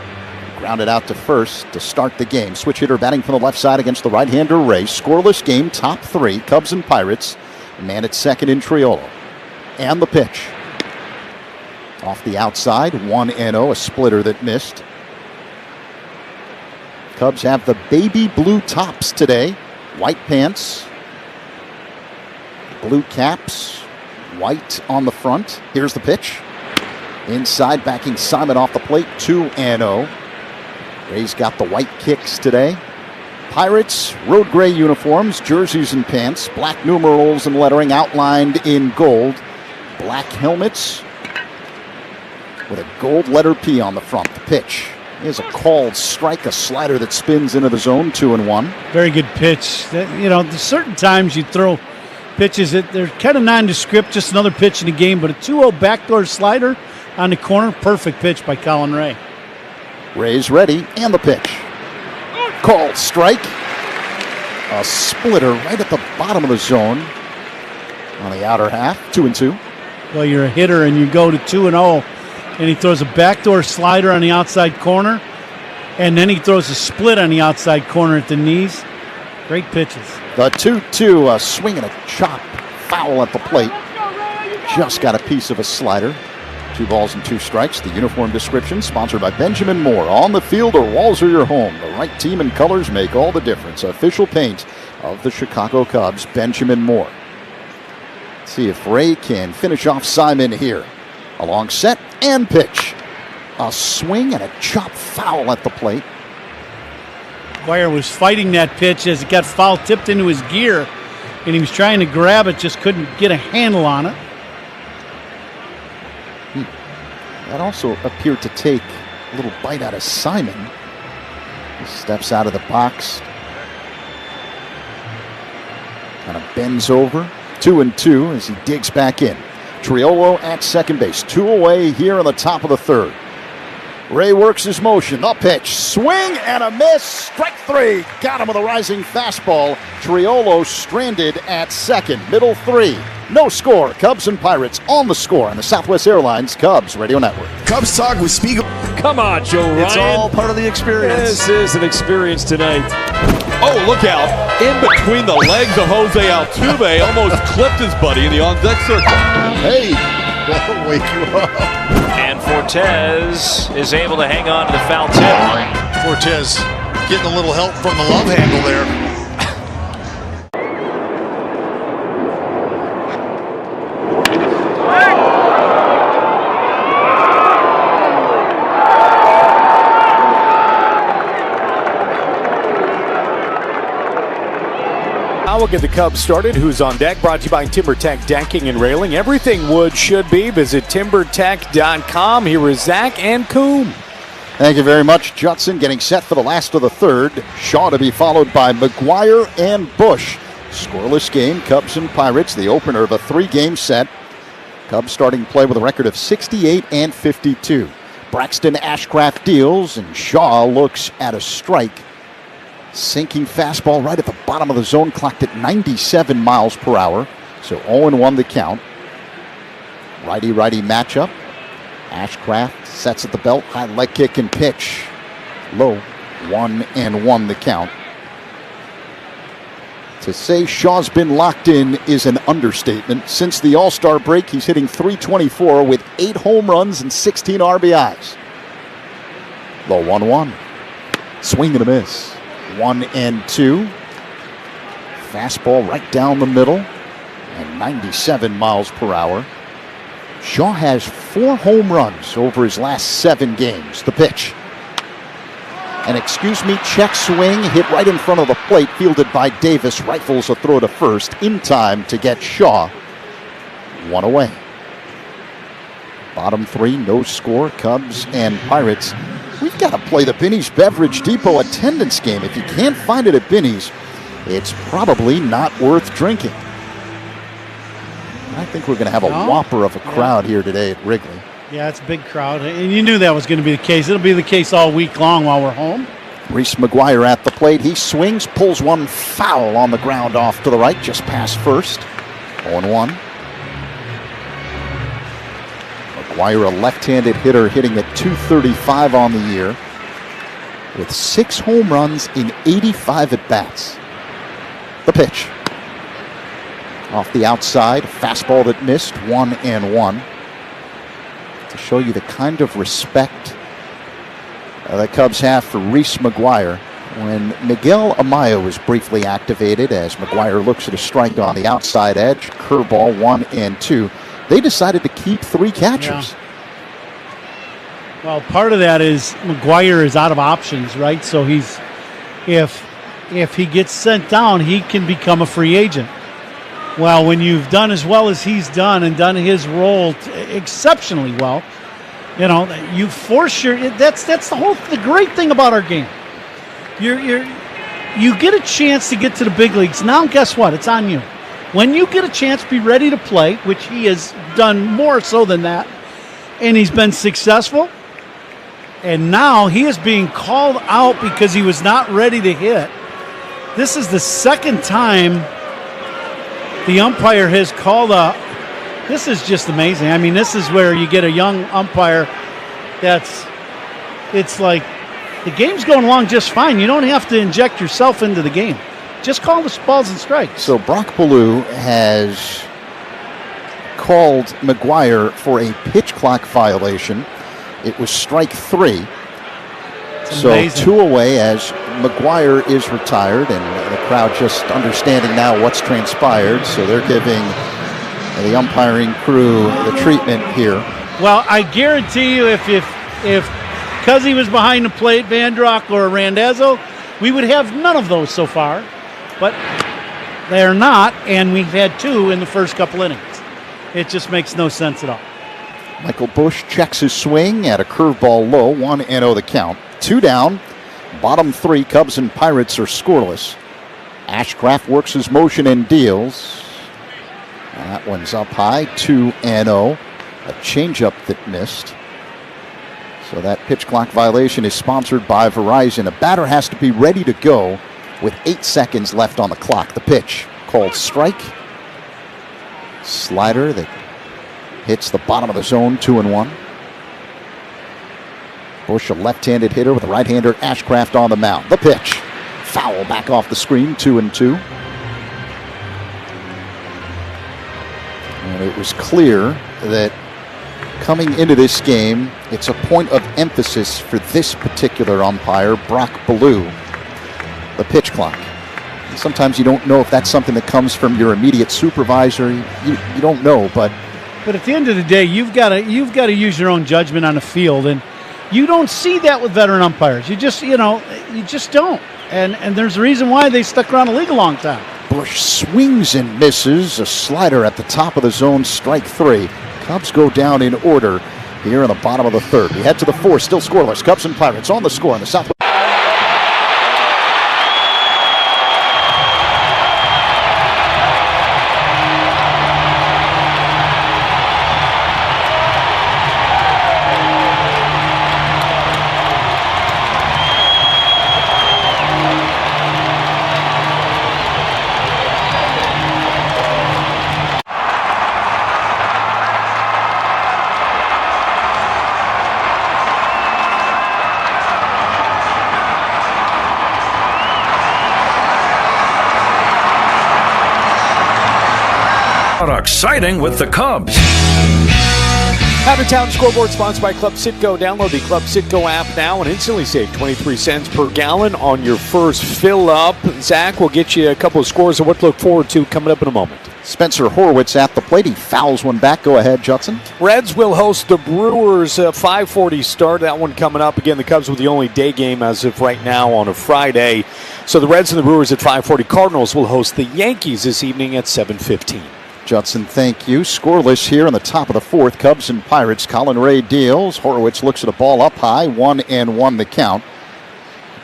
Grounded out to first to start the game. Switch hitter batting from the left side against the right-hander Ray. Scoreless game, top 3, Cubs and Pirates. Man at second in Triolo. And the pitch. Off the outside, 1-0, a splitter that missed. Cubs have the baby blue tops today. White pants, blue caps, white on the front. Here's the pitch. Inside, backing Simon off the plate, 2-0. Rays got the white kicks today. Pirates, road gray uniforms, jerseys and pants, black numerals and lettering outlined in gold. Black helmets with a gold letter P on the front. The pitch is a called strike, a slider that spins into the zone, 2-1. Very good pitch. There's certain times you throw pitches that they're kind of nondescript, just another pitch in the game, but a 2-0 backdoor slider on the corner, perfect pitch by Colin Ray. Ray's ready, and the pitch. Called strike. A splitter right at the bottom of the zone on the outer half, 2-2. Well, you're a hitter and you go to 2-0, and he throws a backdoor slider on the outside corner, and then he throws a split on the outside corner at the knees. Great pitches. The 2-2, a swing and a chop, foul at the plate. Just got a piece of a slider. 2 balls and 2 strikes. The uniform description sponsored by Benjamin Moore. On the field or walls are your home. The right team and colors make all the difference. Official paint of the Chicago Cubs, Benjamin Moore. Let's see if Ray can finish off Simon here. A long set and pitch. A swing and a chop foul at the plate. McGuire was fighting that pitch as it got foul tipped into his gear, and he was trying to grab it, just couldn't get a handle on it. That also appeared to take a little bite out of Simon. He steps out of the box. Kind of bends over. 2-2 as he digs back in. Triolo at second base. 2 away here in the top of the third. Ray works his motion. The pitch. Swing and a miss. Strike 3. Got him with a rising fastball. Triolo stranded at second. Middle 3. No score. Cubs and Pirates on the score on the Southwest Airlines Cubs Radio Network. Cubs talk with Spiegel. Come on, Joe Ryan. It's all part of the experience. This is an experience tonight. Oh, look out. In between the legs of Jose Altuve, almost clipped his buddy in the on-deck circle. Hey, that'll wake you up. And Fortes is able to hang on to the foul tip. Fortes getting a little help from the love handle there. We'll get the Cubs started. Who's on deck? Brought to you by TimberTech Decking and Railing. Everything wood should be. Visit timbertech.com. Here is Zach and Coombe. Thank you very much, Judson. Getting set for the last of the third. Shaw to be followed by McGuire and Bush. Scoreless game, Cubs and Pirates, the opener of a 3-game set. Cubs starting play with a record of 68 and 52. Braxton Ashcraft deals, and Shaw looks at a strike. Sinking fastball right at the bottom of the zone, clocked at 97 miles per hour. So 0-1 the count. Righty-righty matchup. Ashcraft sets at the belt, high leg kick and pitch. Low, 1-1 the count. To say Shaw's been locked in is an understatement. Since the All-Star break, he's hitting .324 with 8 home runs and 16 RBIs. Low 1-1. Swing and a miss. 1-2. Fastball right down the middle and 97 miles per hour. Shaw has 4 home runs over his last 7 games. The pitch. An check swing hit right in front of the plate, fielded by Davis. Rifles a throw to first in time to get Shaw 1 away. Bottom 3, no score, Cubs and Pirates. We've got to play the Binny's Beverage Depot attendance game. If you can't find it at Binny's, it's probably not worth drinking. I think we're going to have a whopper of a crowd here today at Wrigley. Yeah, it's a big crowd, and you knew that was going to be the case. It'll be the case all week long while we're home. Reese McGuire at the plate. He swings, pulls one foul on the ground off to the right, just past first. 0-1. McGuire, a left-handed hitter, hitting at .235 on the year. with 6 home runs in 85 at-bats. The pitch. Off the outside, fastball that missed, 1-1. To show you the kind of respect the Cubs have for Reese McGuire. When Miguel Amaya was briefly activated, as McGuire looks at a strike on the outside edge, curveball 1-2, they decided to keep 3 catchers. Yeah. Well, part of that is McGuire is out of options, right? So he's, if he gets sent down, he can become a free agent. Well, when you've done as well as he's done and done his role exceptionally well, you know, you force your. That's the great thing about our game. You get a chance to get to the big leagues. Now, guess what? It's on you. When you get a chance to be ready to play, which he has done more so than that, and he's been successful. And now he is being called out because he was not ready to hit. This is the second time the umpire has called a. This is just amazing. I mean, this is where you get a young umpire it's like the game's going along just fine. You don't have to inject yourself into the game. Just call the balls and strikes. So Brock Ballou has called McGuire for a pitch clock violation. It was strike 3. So 2 away as McGuire is retired, and the crowd just understanding now what's transpired. So they're giving the umpiring crew the treatment here. Well, I guarantee you if Cuzzy was behind the plate, Vandrock or Randazzo, we would have none of those so far. But they're not, and we've had 2 in the first couple innings. It just makes no sense at all. Michael Busch checks his swing at a curveball low, 1-0 the count. 2 down, bottom 3, Cubs and Pirates are scoreless. Ashcraft works his motion and deals. That one's up high, 2-0. A changeup that missed. So that pitch clock violation is sponsored by Verizon. A batter has to be ready to go with 8 seconds left on the clock. The pitch called strike. Slider that hits the bottom of the zone, 2-1. Busch, a left-handed hitter with a right-hander, Ashcraft on the mound. The pitch. Foul back off the screen, 2-2. And it was clear that coming into this game, it's a point of emphasis for this particular umpire, Brock Ballou, the pitch clock. And sometimes you don't know if that's something that comes from your immediate supervisor. You don't know, but at the end of the day, you've got to use your own judgment on the field, and you don't see that with veteran umpires. You just don't. And there's a reason why they stuck around the league a long time. Busch swings and misses. A slider at the top of the zone, strike 3. Cubs go down in order here in the bottom of the 3rd. We head to the 4th, still scoreless. Cubs and Pirates on the score in the Southwest. Exciting with the Cubs. Powdertown Scoreboard sponsored by Club Citgo. Download the Club Citgo app now and instantly save 23 cents per gallon on your first fill up. Zach will get you a couple of scores of what to look forward to coming up in a moment. Spencer Horwitz at the plate. He fouls one back. Go ahead, Judson. Reds will host the Brewers. 5:40 start. That one coming up. Again, the Cubs with the only day game as of right now on a Friday. So the Reds and the Brewers at 5:40. Cardinals will host the Yankees this evening at 7:15. Judson, thank you. Scoreless here in the top of the 4th. Cubs and Pirates. Colin Ray deals. Horwitz looks at a ball up high. 1-1 the count.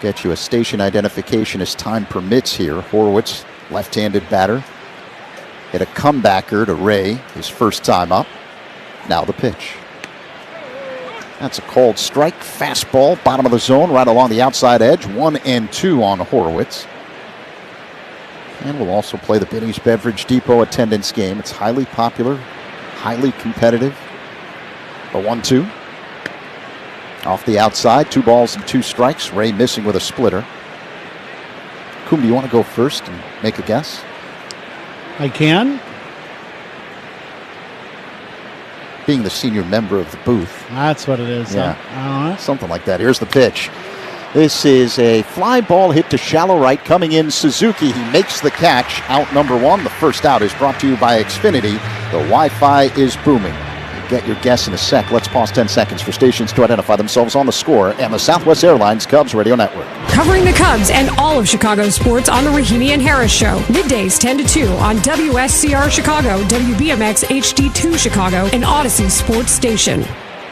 Get you a station identification as time permits here. Horwitz, left-handed batter. Hit a comebacker to Ray, his first time up. Now the pitch. That's a called strike. Fastball, bottom of the zone, right along the outside edge. 1-2 on Horwitz. And we'll also play the Benny's Beverage Depot attendance game. It's highly popular, highly competitive. A 1-2. Off the outside, 2 balls and 2 strikes. Ray missing with a splitter. Coom, do you want to go first and make a guess? I can. Being the senior member of the booth. That's what it is. Yeah. Huh? Something like that. Here's the pitch. This is a fly ball hit to shallow right. Coming in, Suzuki. He makes the catch. Out number 1. The first out is brought to you by Xfinity. The Wi-Fi is booming. Get your guess in a sec. Let's pause 10 seconds for stations to identify themselves on the Score and the Southwest Airlines Cubs Radio Network. Covering the Cubs and all of Chicago sports on the Rahimi and Harris Show. Middays 10 to 2 on WSCR Chicago, WBMX HD2 Chicago, and Odyssey Sports Station.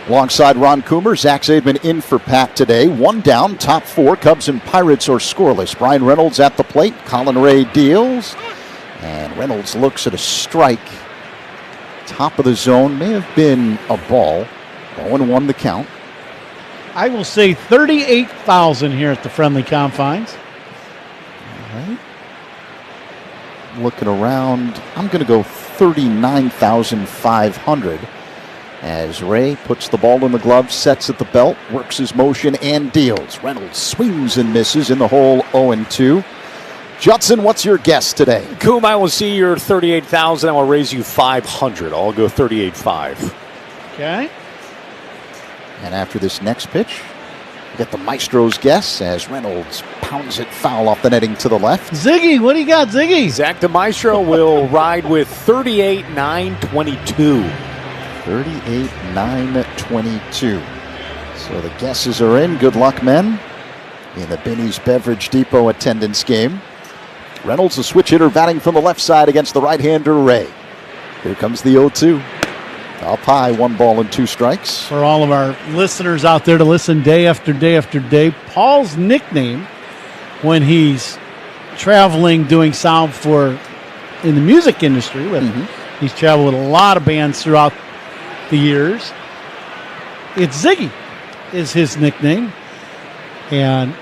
Alongside Ron Coomer, Zach Zaidman in for Pat today. 1 down, top 4. Cubs and Pirates are scoreless. Brian Reynolds at the plate. Colin Ray deals. And Reynolds looks at a strike. Top of the zone, may have been a ball. 0-1 the count. I will say 38,000 here at the friendly confines. All right. Looking around, I'm going to go 39,500 as Ray puts the ball in the glove, sets at the belt, works his motion, and deals. Reynolds swings and misses in the hole, 0-2. Judson, what's your guess today? Coom, I will see your 38,000. I will raise you 500. I'll go 38.5. Okay. And after this next pitch, get the Maestro's guess as Reynolds pounds it foul off the netting to the left. Ziggy, what do you got, Ziggy? Zach the Maestro will ride with 38,922. 38,922. So the guesses are in. Good luck, men, in the Binny's Beverage Depot attendance game. Reynolds, a switch hitter, batting from the left side against the right-hander Ray. Here comes the 0-2. Up high, 1 ball and 2 strikes. For all of our listeners out there to listen day after day after day, Paul's nickname when he's traveling doing sound for in the music industry, he's traveled with a lot of bands throughout the years. It's Ziggy is his nickname. And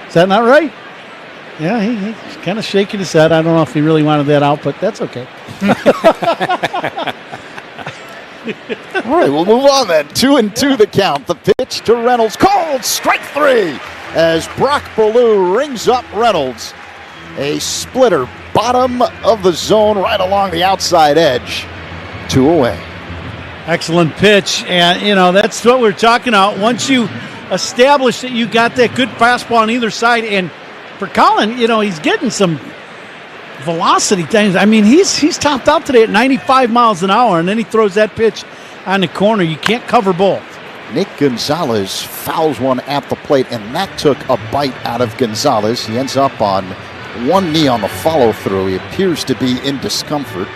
is that not right? Yeah, he's kind of shaking his head. I don't know if he really wanted that out, but that's okay. All right, we'll move on then. 2-2 the count. The pitch to Reynolds. Called strike 3 as Brock Ballou rings up Reynolds. A splitter, bottom of the zone, right along the outside edge. 2 away. Excellent pitch, and that's what we're talking about. Once you establish that you got that good fastball on either side, and for Colin, he's getting some velocity things. I mean, he's topped out today at 95 miles an hour, and then he throws that pitch on the corner. You can't cover both. Nick Gonzalez fouls one at the plate, and that took a bite out of Gonzalez. He ends up on one knee on the follow-through. He appears to be in discomfort.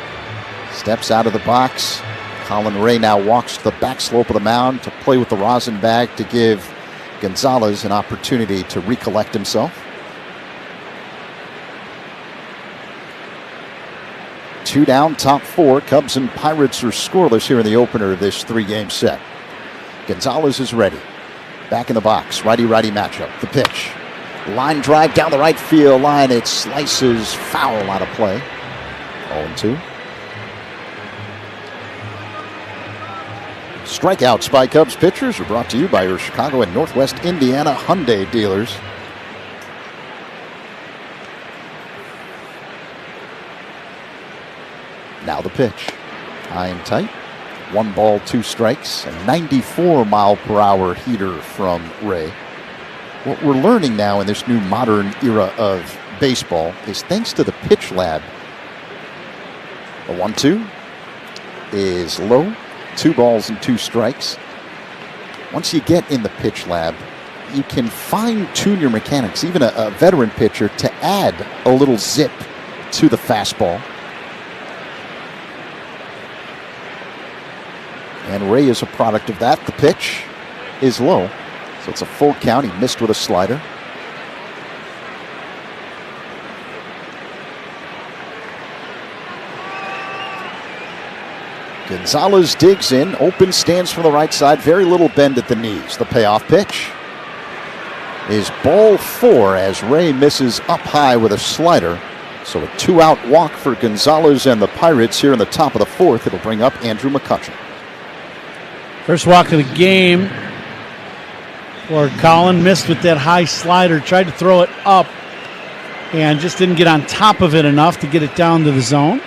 Steps out of the box. Colin Ray now walks to the back slope of the mound to play with the rosin bag to give Gonzalez an opportunity to recollect himself. 2 down, top 4. Cubs and Pirates are scoreless here in the opener of this 3-game set. Gonzalez is ready. Back in the box. Righty-righty matchup. The pitch. Line drive down the right field line. It slices foul out of play. 0-2. Strikeouts by Cubs pitchers are brought to you by your Chicago and Northwest Indiana Hyundai dealers. Now the pitch. High and tight. 1 ball, 2 strikes. A 94-mile-per-hour heater from Ray. What we're learning now in this new modern era of baseball is thanks to the pitch lab. The 1-2 is low. 2 balls and 2 strikes. Once you get in the pitch lab, you can fine-tune your mechanics, even a veteran pitcher, to add a little zip to the fastball. And Ray is a product of that. The pitch is low, so it's a full count. He missed with a slider. Gonzalez digs in, open stance from the right side, very little bend at the knees. The payoff pitch is ball 4 as Ray misses up high with a slider. So a 2-out walk for Gonzalez and the Pirates here in the top of the 4th. It'll bring up Andrew McCutcheon. First walk of the game. for Colin. Missed with that high slider. Tried to throw it up and just didn't get on top of it enough to get it down to the zone.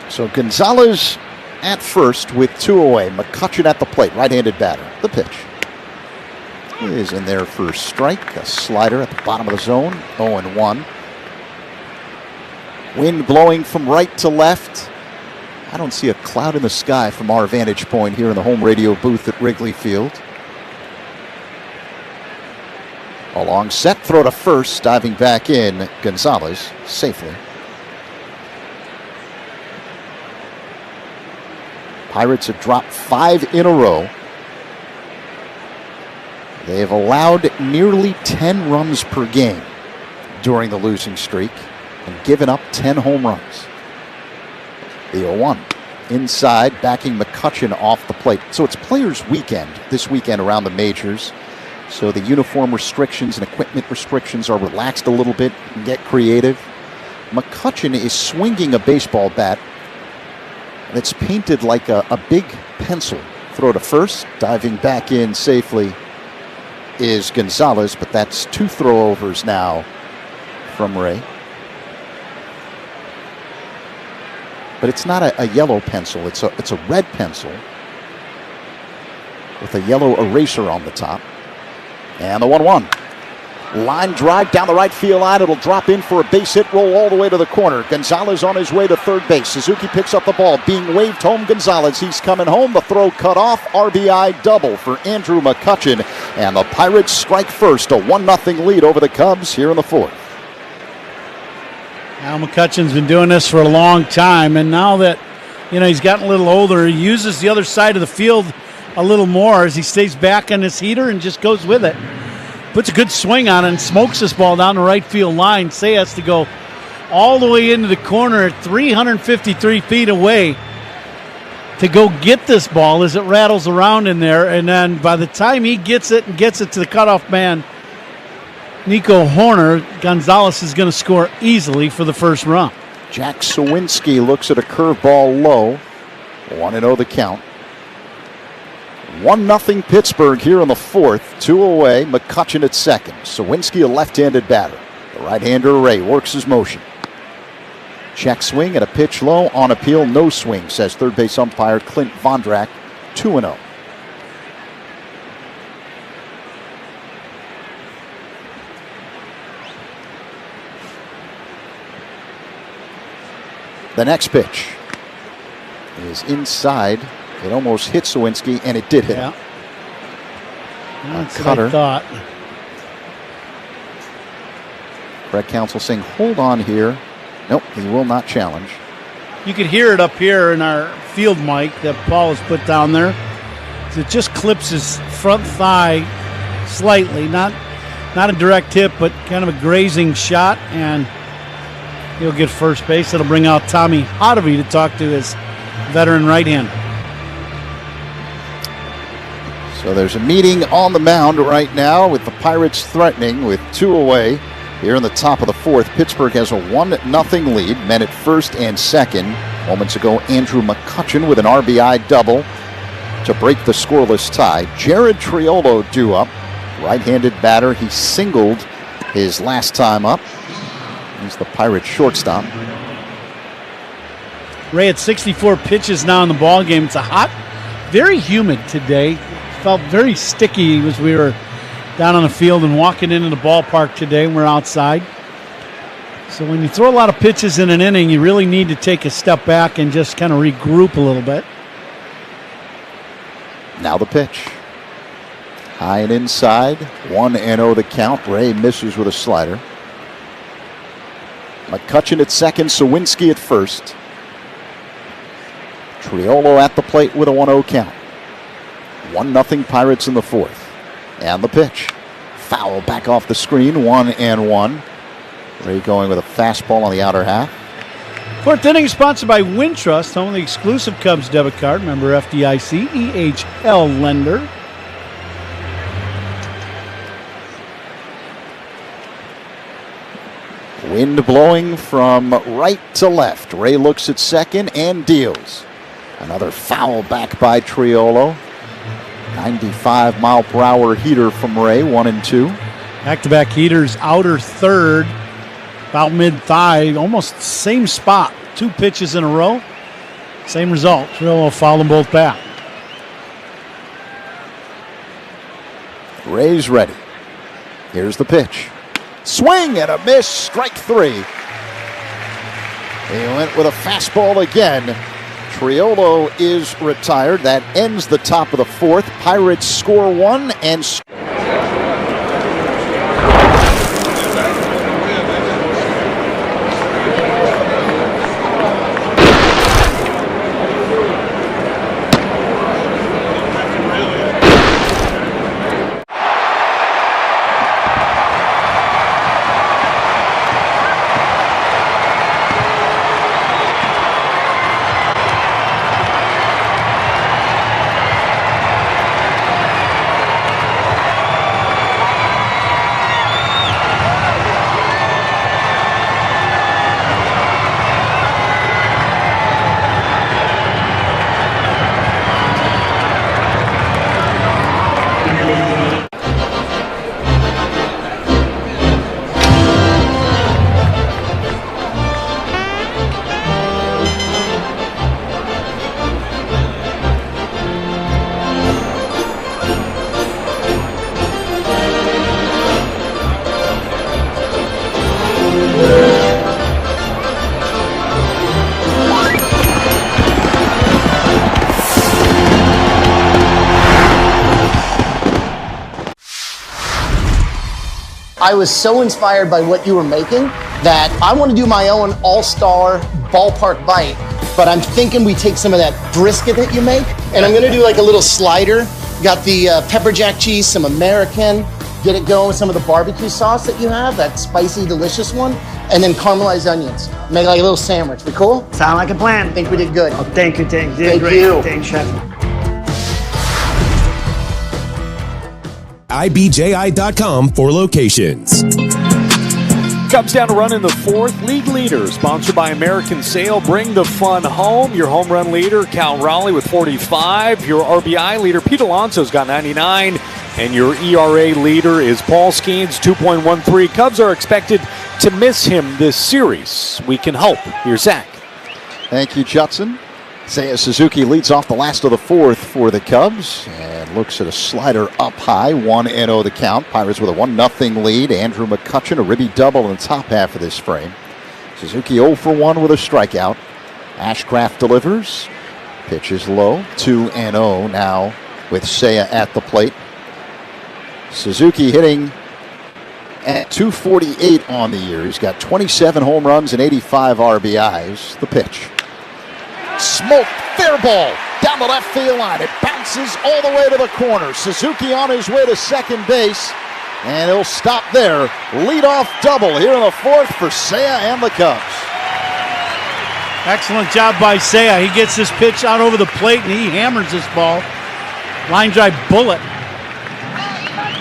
So Gonzalez at first with 2 away. McCutchen at the plate, right-handed batter. The pitch is in there for a strike. A slider at the bottom of the zone. 0-1. Wind blowing from right to left. I don't see a cloud in the sky from our vantage point here in the home radio booth at Wrigley Field. A long set throw to first, diving back in, Gonzalez safely. Pirates have dropped 5 in a row. They have allowed nearly 10 runs per game during the losing streak and given up 10 home runs. The 0-1 inside, backing McCutchen off the plate. So it's Players' Weekend this weekend around the majors. So the uniform restrictions and equipment restrictions are relaxed a little bit and get creative. McCutchen is swinging a baseball bat that's painted like a big pencil. Throw to first, diving back in safely is Gonzalez, but that's 2 throwovers now from Ray. But it's not a yellow pencil, it's a red pencil with a yellow eraser on the top. And the 1-1. Line drive down the right field line. It'll drop in for a base hit, roll all the way to the corner. Gonzalez on his way to third base. Suzuki picks up the ball, being waved home. Gonzalez, he's coming home. The throw cut off. RBI double for Andrew McCutchen. And the Pirates strike first. A 1-0 lead over the Cubs here in the 4th. Now McCutchen's been doing this for a long time, and now that he's gotten a little older, he uses the other side of the field a little more as he stays back on his heater and just goes with it. Puts a good swing on it and smokes this ball down the right field line. Say has to go all the way into the corner at 353 feet away to go get this ball as it rattles around in there. And then by the time he gets it and gets it to the cutoff man, Nico Horner, Gonzalez is going to score easily for the first run. Jack Sawinski looks at a curveball low. 1-0 the count. 1-0 Pittsburgh here in the 4th. 2 away. McCutchen at second. Sawinski, a left-handed batter. The right-hander Ray works his motion. Check swing and a pitch low. On appeal, no swing, says third base umpire Clint Vondrak. 2-0. The next pitch is inside. It almost hit Sawinski, and it did hit him. That's what I thought. Craig Counsel saying, hold on here. Nope, he will not challenge. You could hear it up here in our field mic that Paul has put down there. It just clips his front thigh slightly. Not a direct hit, but kind of a grazing shot, and he'll get first base. It'll bring out Tommy Hotovy to talk to his veteran right-hander. So there's a meeting on the mound right now with the Pirates threatening with 2 away. Here in the top of the 4th, Pittsburgh has a 1-0 lead. Men at first and second. Moments ago, Andrew McCutchen with an RBI double to break the scoreless tie. Jared Triolo due up. Right-handed batter. He singled his last time up. He's the Pirates shortstop. Ray at 64 pitches now in the ball game. It's a hot, very humid today. Felt very sticky as we were down on the field and walking into the ballpark today. We're outside. So when you throw a lot of pitches in an inning, you really need to take a step back and just kind of regroup a little bit. Now the pitch. High and inside. 1-0 the count. Ray misses with a slider. McCutchen at second. Sawinski at first. Triolo at the plate with a 1-0 count. 1-0 Pirates in the 4th. And the pitch. Foul back off the screen. 1-1. Ray going with a fastball on the outer half. 4th inning sponsored by Wintrust, home of the exclusive Cubs debit card. Member FDIC, EHL lender. Wind blowing from right to left. Ray looks at second and deals. Another foul back by Triolo. 95-mile-per-hour heater from Ray, 1-2. Back-to-back heaters, outer third, about mid-thigh, almost same spot. 2 pitches in a row, same result. Triolo fouled them both back. Ray's ready. Here's the pitch. Swing and a miss, strike 3. He went with a fastball again. Triolo is retired. That ends the top of the 4th. Pirates score 1 and I was so inspired by what you were making that I want to do my own all-star ballpark bite, but I'm thinking we take some of that brisket that you make, and I'm going to do like a little slider. Got the pepper jack cheese, some American, get it going with some of the barbecue sauce that you have, that spicy, delicious one, and then caramelized onions. Make like a little sandwich. Be cool? Sound like a plan. I think we did good. Oh, thank you. Thank Great. you. Thanks, Chef. IBJI.com for locations. Cubs down to run in the 4th. League leader, sponsored by American Sail. Bring the fun home. Your home run leader, Cal Raleigh with 45. Your RBI leader, Pete Alonso's got 99. And your ERA leader is Paul Skeens, 2.13. Cubs are expected to miss him this series. We can hope. Here's Zach. Thank you, Judson. Seiya Suzuki leads off the last of the 4th for the Cubs and looks at a slider up high, 1-0 the count. Pirates with a 1-0 lead. Andrew McCutchen, a ribby double in the top half of this frame. Suzuki 0 for 1 with a strikeout. Ashcraft delivers. Pitch is low, 2-0 now with Seiya at the plate. Suzuki hitting at .248 on the year. He's got 27 home runs and 85 RBIs. The pitch. Smoked, fair ball, down the left field line. It bounces all the way to the corner. Suzuki on his way to second base, and he'll stop there. Leadoff double here in the 4th for Seiya and the Cubs. Excellent job by Seiya. He gets this pitch out over the plate, and he hammers this ball. Line drive bullet.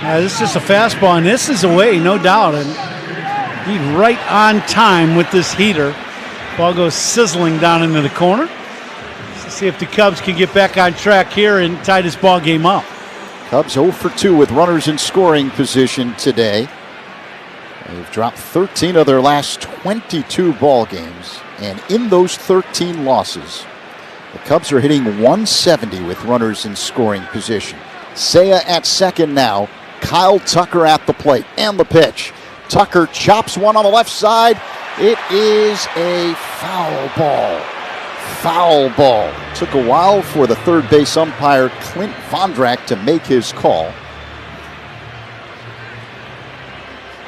This is just a fastball, and this is away, no doubt. And he's right on time with this heater. Ball goes sizzling down into the corner. Let's see if the Cubs can get back on track here and tie this ball game up. Cubs 0 for 2 with runners in scoring position today. They've dropped 13 of their last 22 ball games, and in those 13 losses, the Cubs are hitting .170 with runners in scoring position. Seiya at second now. Kyle Tucker at the plate, and the pitch. Tucker chops one on the left side. It is a foul ball. Foul ball. Took a while for the third base umpire, Clint Vondrak, to make his call.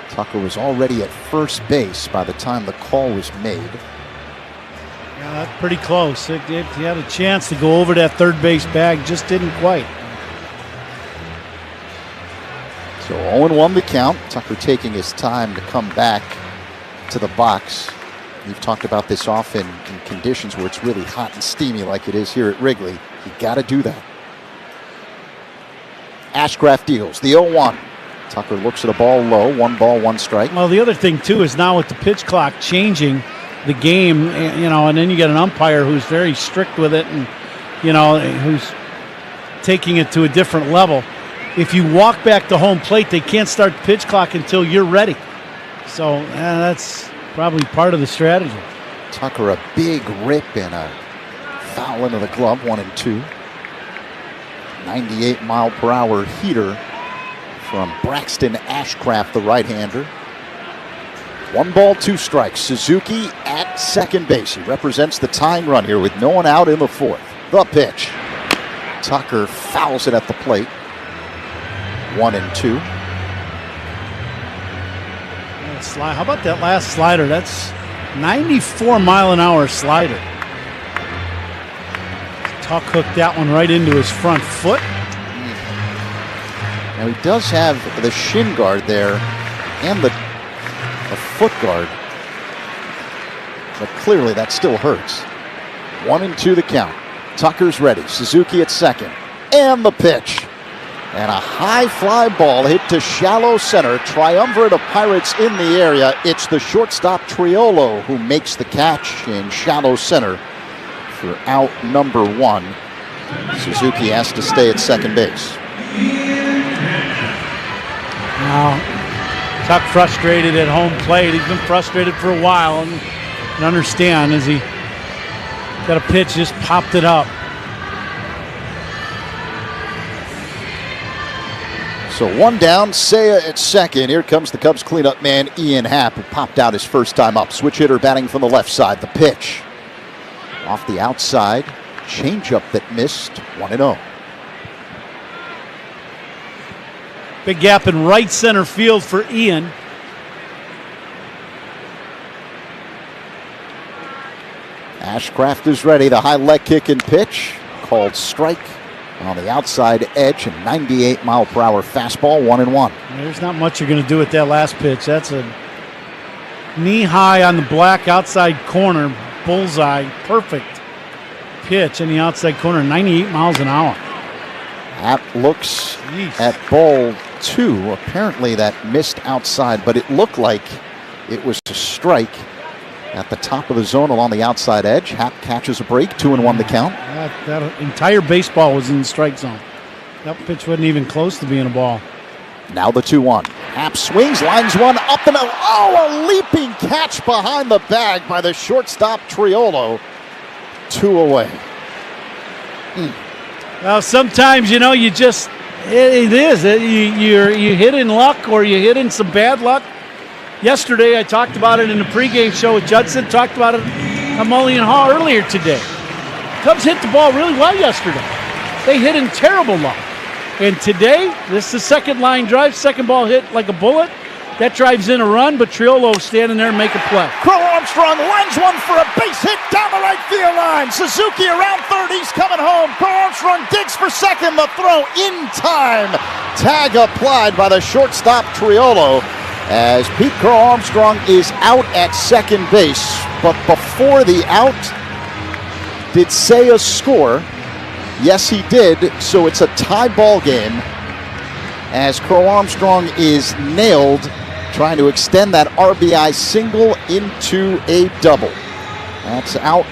Tucker was already at first base by the time the call was made. Yeah, that's pretty close. He had a chance to go over that third base bag, just didn't quite. So 0-1 the count. Tucker taking his time to come back to the box. We've talked about this often in conditions where it's really hot and steamy like it is here at Wrigley. You got to do that. Ashcraft deals the 0-1. Tucker looks at a ball low. 1 ball, 1 strike. Well, the other thing, too, is now with the pitch clock changing the game, and then you get an umpire who's very strict with it and who's taking it to a different level. If you walk back to home plate, they can't start the pitch clock until you're ready. So that's probably part of the strategy. Tucker, a big rip and a foul into the glove, 1-2. 98-mile-per-hour heater from Braxton Ashcraft, the right-hander. 1 ball, 2 strikes. Suzuki at second base. He represents the tying run here with no one out in the 4th. The pitch. Tucker fouls it at the plate. 1-2. How about that last slider? That's 94-mile-an-hour slider. Tuck hooked that one right into his front foot. Now he does have the shin guard there and the foot guard, but clearly that still hurts. 1-2 the count. Tucker's ready. Suzuki at second. And the pitch. And a high fly ball hit to shallow center. Triumvirate of Pirates in the area. It's the shortstop Triolo who makes the catch in shallow center for out number 1. Suzuki has to stay at second base. Now, Tuck frustrated at home plate. He's been frustrated for a while, and you understand as he got a pitch, just popped it up. So 1 down, Seiya at second. Here comes the Cubs cleanup man, Ian Happ, who popped out his first time up. Switch hitter batting from the left side. The pitch. Off the outside. Changeup that missed. 1-0. Big gap in right center field for Ian. Ashcraft is ready. The high leg kick and pitch. Called strike on the outside edge. A 98-mile-per-hour fastball. 1-1. There's not much you're going to do with that last pitch. That's a knee-high on the black outside corner. Bullseye. Perfect pitch in the outside corner. 98 miles an hour. That looks at ball 2. Apparently that missed outside, but it looked like it was a strike at the top of the zone along the outside edge. Happ catches a break. 2-1 the count. That entire baseball was in the strike zone. That pitch wasn't even close to being a ball. Now the 2-1. Happ swings, lines one up and a leaping catch behind the bag by the shortstop Triolo. 2 away. Well, sometimes, you just, it is. You hit in luck or you hit in some bad luck. Yesterday, I talked about it in the pregame show with Judson, talked about it on Mulligan Hall earlier today. Cubs hit the ball really well yesterday. They hit in terrible luck. And today, this is the second line drive, second ball hit like a bullet. That drives in a run, but Triolo standing there and make a play. Crow Armstrong lines one for a base hit down the right field line. Suzuki around third, he's coming home. Crow Armstrong digs for second, the throw in time. Tag applied by the shortstop Triolo as Pete Crow Armstrong is out at second base. But before the out, did Seiya score? Yes, he did, so it's a tie ball game as Crow Armstrong is nailed, trying to extend that RBI single into a double. That's out.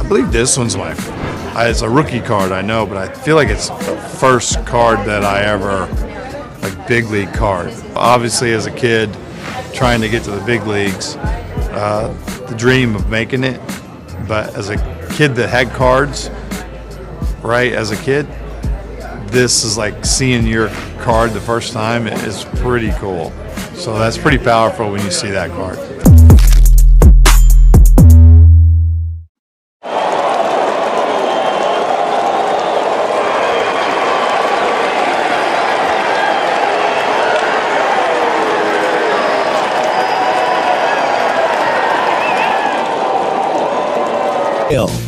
I believe this one's it's a rookie card, I know, but I feel like it's the first card that I ever, big league card. Obviously, as a kid, trying to get to the big leagues, the dream of making it, but as a kid that had cards, right, as a kid, this is like seeing your card the first time is pretty cool. So that's pretty powerful when you see that card.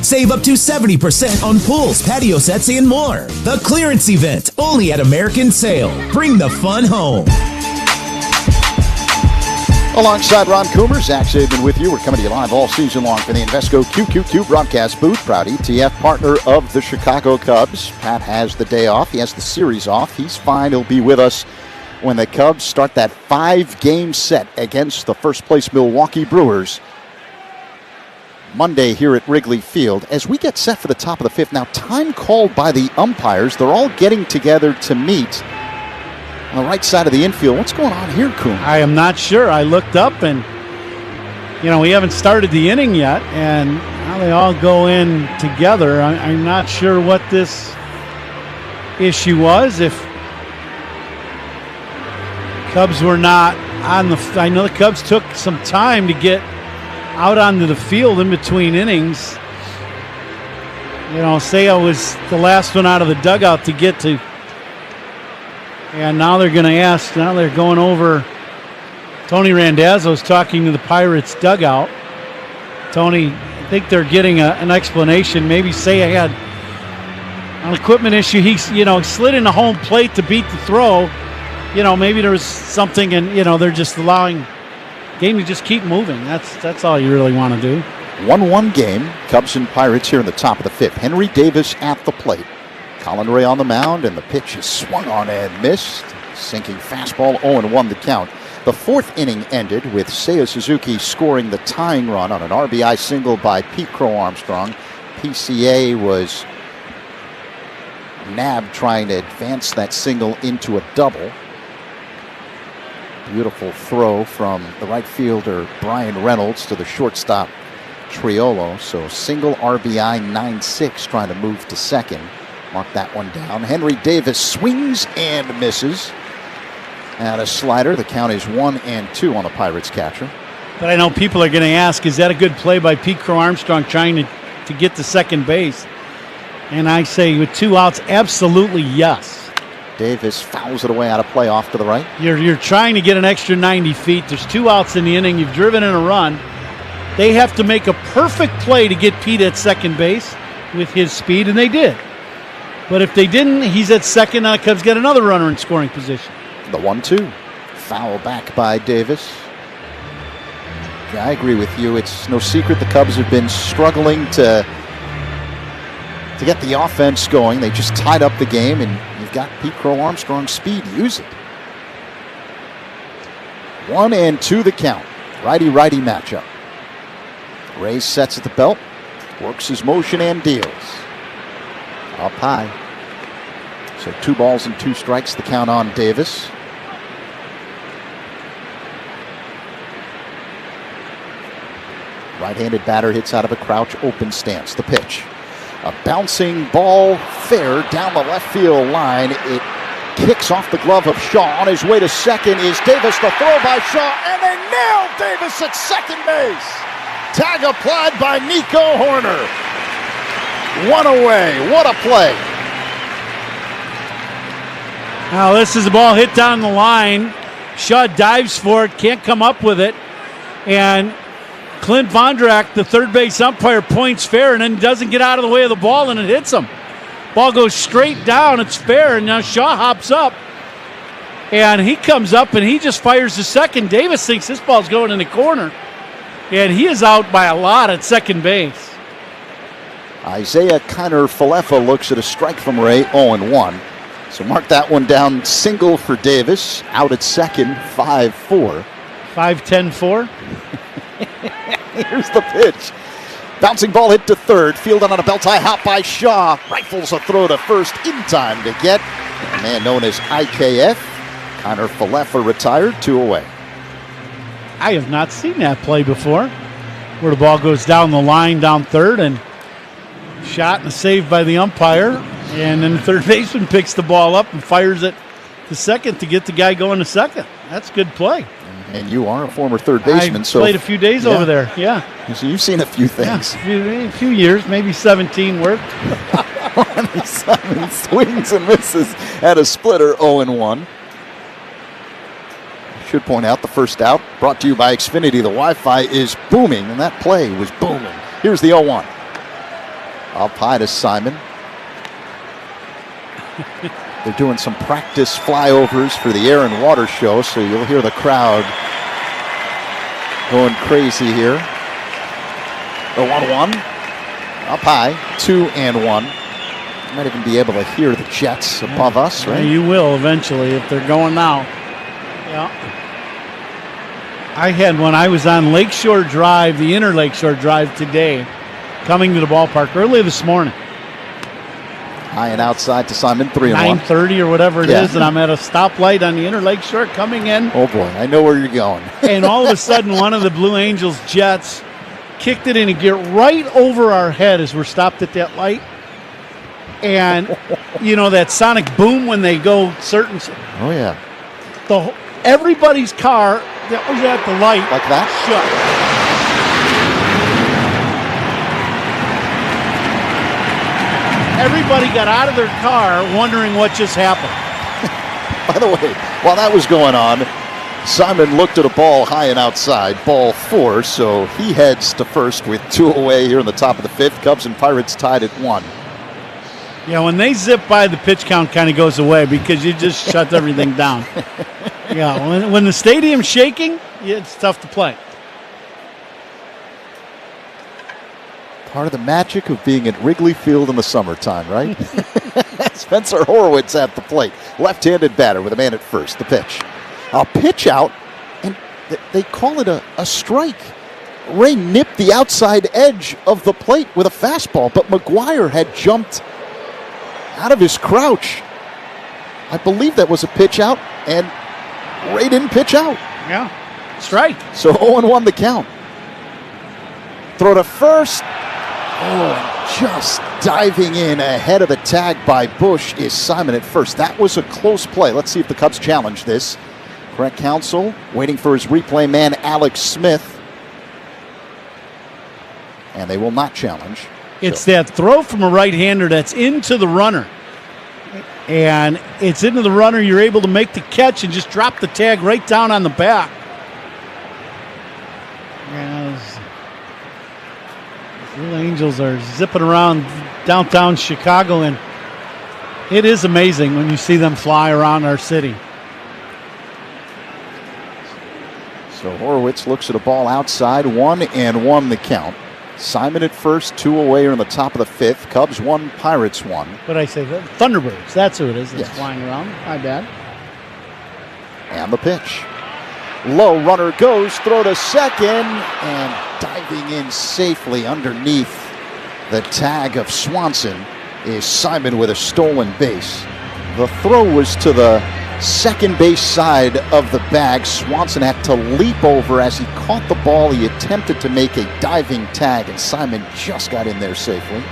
Save up to 70% on pools, patio sets, and more. The clearance event, only at American Sale. Bring the fun home. Alongside Ron Coomer, Zach Saban with you. We're coming to you live all season long from the Invesco QQQ broadcast booth. Proud ETF partner of the Chicago Cubs. Pat has the day off. He has the series off. He's fine. He'll be with us when the Cubs start that 5-game set against the first-place Milwaukee Brewers Monday here at Wrigley Field. As we get set for the top of the fifth, now time called by the umpires. They're all getting together to meet on the right side of the infield. What's going on here, Kuhn? I am not sure. I looked up and, we haven't started the inning yet, and now they all go in together. I'm not sure what this issue was. If Cubs were not on the... I know the Cubs took some time to get out onto the field in between innings. Seiya was the last one out of the dugout to get to. And now they're going to ask, now they're going over. Tony Randazzo's talking to the Pirates dugout. Tony, I think they're getting an explanation. Maybe Seiya had an equipment issue. He, slid into home plate to beat the throw. Maybe there was something, and, they're just allowing game to just keep moving. That's all you really want to do. 1-1 game. Cubs and Pirates here in the top of the fifth. Henry Davis at the plate. Colin Ray on the mound, and the pitch is swung on and missed. Sinking fastball, 0-1 the count. The fourth inning ended with Seiya Suzuki scoring the tying run on an RBI single by Pete Crow Armstrong. PCA was nabbed trying to advance that single into a double. Beautiful throw from the right fielder Brian Reynolds to the shortstop Triolo. So single RBI 9-6 trying to move to second. Mark that one down. Henry Davis swings and misses. And a slider. The count is 1-2 on the Pirates catcher. But I know people are going to ask, is that a good play by Pete Crow Armstrong trying to get to second base? And I say with 2 outs, absolutely yes. Davis fouls it away out of play off to the right. You're trying to get an extra 90 feet. There's 2 outs in the inning. You've driven in a run. They have to make a perfect play to get Pete at second base with his speed, and they did. But if they didn't, he's at second. Now the Cubs get another runner in scoring position. The 1-2. Foul back by Davis. Yeah, I agree with you. It's no secret the Cubs have been struggling to get the offense going. They just tied up the game, and you've got Pete Crow Armstrong's speed. Use it. 1-2 the count. Righty-righty matchup. Ray sets at the belt, works his motion and deals. Up high. So 2 balls and 2 strikes, the count on Davis. Right-handed batter hits out of a crouch open stance. The pitch. A bouncing ball fair down the left field line. It kicks off the glove of Shaw. On his way to second is Davis. The throw by Shaw, and they nailed Davis at second base. Tag applied by Nico Horner. One away. What a play. Now this is a ball hit down the line. Shaw dives for it, can't come up with it. And Clint Vondrak, the third base umpire, points fair and then doesn't get out of the way of the ball, and it hits him. Ball goes straight down. It's fair, and now Shaw hops up. And he comes up, and he just fires to second. Davis thinks this ball's going in the corner. And he is out by a lot at second base. Isaiah Kiner-Falefa looks at a strike from Ray, 0-1. So mark that one down. Single for Davis. Out at second, 5-4. 5-10-4. Here's the pitch. Bouncing ball hit to third. Fielded on a belt high hop by Shaw. Rifles a throw to first in time to get a man known as IKF. Kiner-Falefa retired, 2 away. I have not seen that play before, where the ball goes down the line, down third, and shot and a save by the umpire. And then the third baseman picks the ball up and fires it to second to get the guy going to second. That's good play. And you are a former third baseman. I played a few days over there, yeah. So you've seen a few things. Yeah, a few years, maybe 17 worth. 27 swings and misses at a splitter, 0-1. Should point out the first out brought to you by Xfinity. The Wi-Fi is booming, and that play was booming. Here's the 0-1. Up high to Simon. They're doing some practice flyovers for the air and water show, so you'll hear the crowd going crazy here. The 1-1. Up high, 2-1. You might even be able to hear the Jets above us, right? Yeah, you will eventually if they're going now. Yeah. I had one. I was on Lakeshore Drive, the inner Lakeshore Drive today, coming to the ballpark early this morning. High and outside to Simon, 3-1. 9:30 or whatever it is, and I'm at a stoplight on the inner Lakeshore coming in. Oh boy, I know where you're going. And all of a sudden, one of the Blue Angels Jets kicked it in and get right over our head as we're stopped at that light. And, you know, that sonic boom when they go certain... Oh, yeah. Everybody's car that was at the light... Like that? Shut. Everybody got out of their car wondering what just happened. By the way, while that was going on, Simon looked at a ball high and outside, ball 4, so he heads to first with 2 away here in the top of the 5th. Cubs and Pirates tied at 1. Yeah, when they zip by, the pitch count kind of goes away because you just shut everything down. Yeah, when the stadium's shaking, it's tough to play. Part of the magic of being at Wrigley Field in the summertime, right? Spencer Horwitz at the plate. Left-handed batter with a man at first. The pitch. A pitch out, and they call it a strike. Ray nipped the outside edge of the plate with a fastball, but McGuire had jumped out of his crouch. I believe that was a pitch out, and Ray didn't pitch out. Yeah, strike. So 0-1 the count. Throw to first. Oh, and just diving in ahead of the tag by Bush is Simon at first. That was a close play. Let's see if the Cubs challenge this. Correct Counsel waiting for his replay man, Alex Smith. And they will not challenge. It's that throw from a right-hander that's into the runner. And it's into the runner. You're able to make the catch and just drop the tag right down on the back. Yes. The Blue Angels are zipping around downtown Chicago, and it is amazing when you see them fly around our city. So Horwitz looks at a ball outside, 1-1 the count. Simon at first, 2 away here in the top of the 5th. Cubs 1, Pirates 1. What did I say? Thunderbirds. That's who it is that's flying around. My bad. And the pitch. Low runner goes, throw to second, and diving in safely underneath the tag of Swanson is Simon with a stolen base. The throw was to the second base side of the bag. Swanson had to leap over as he caught the ball. He attempted to make a diving tag, and Simon just got in there safely.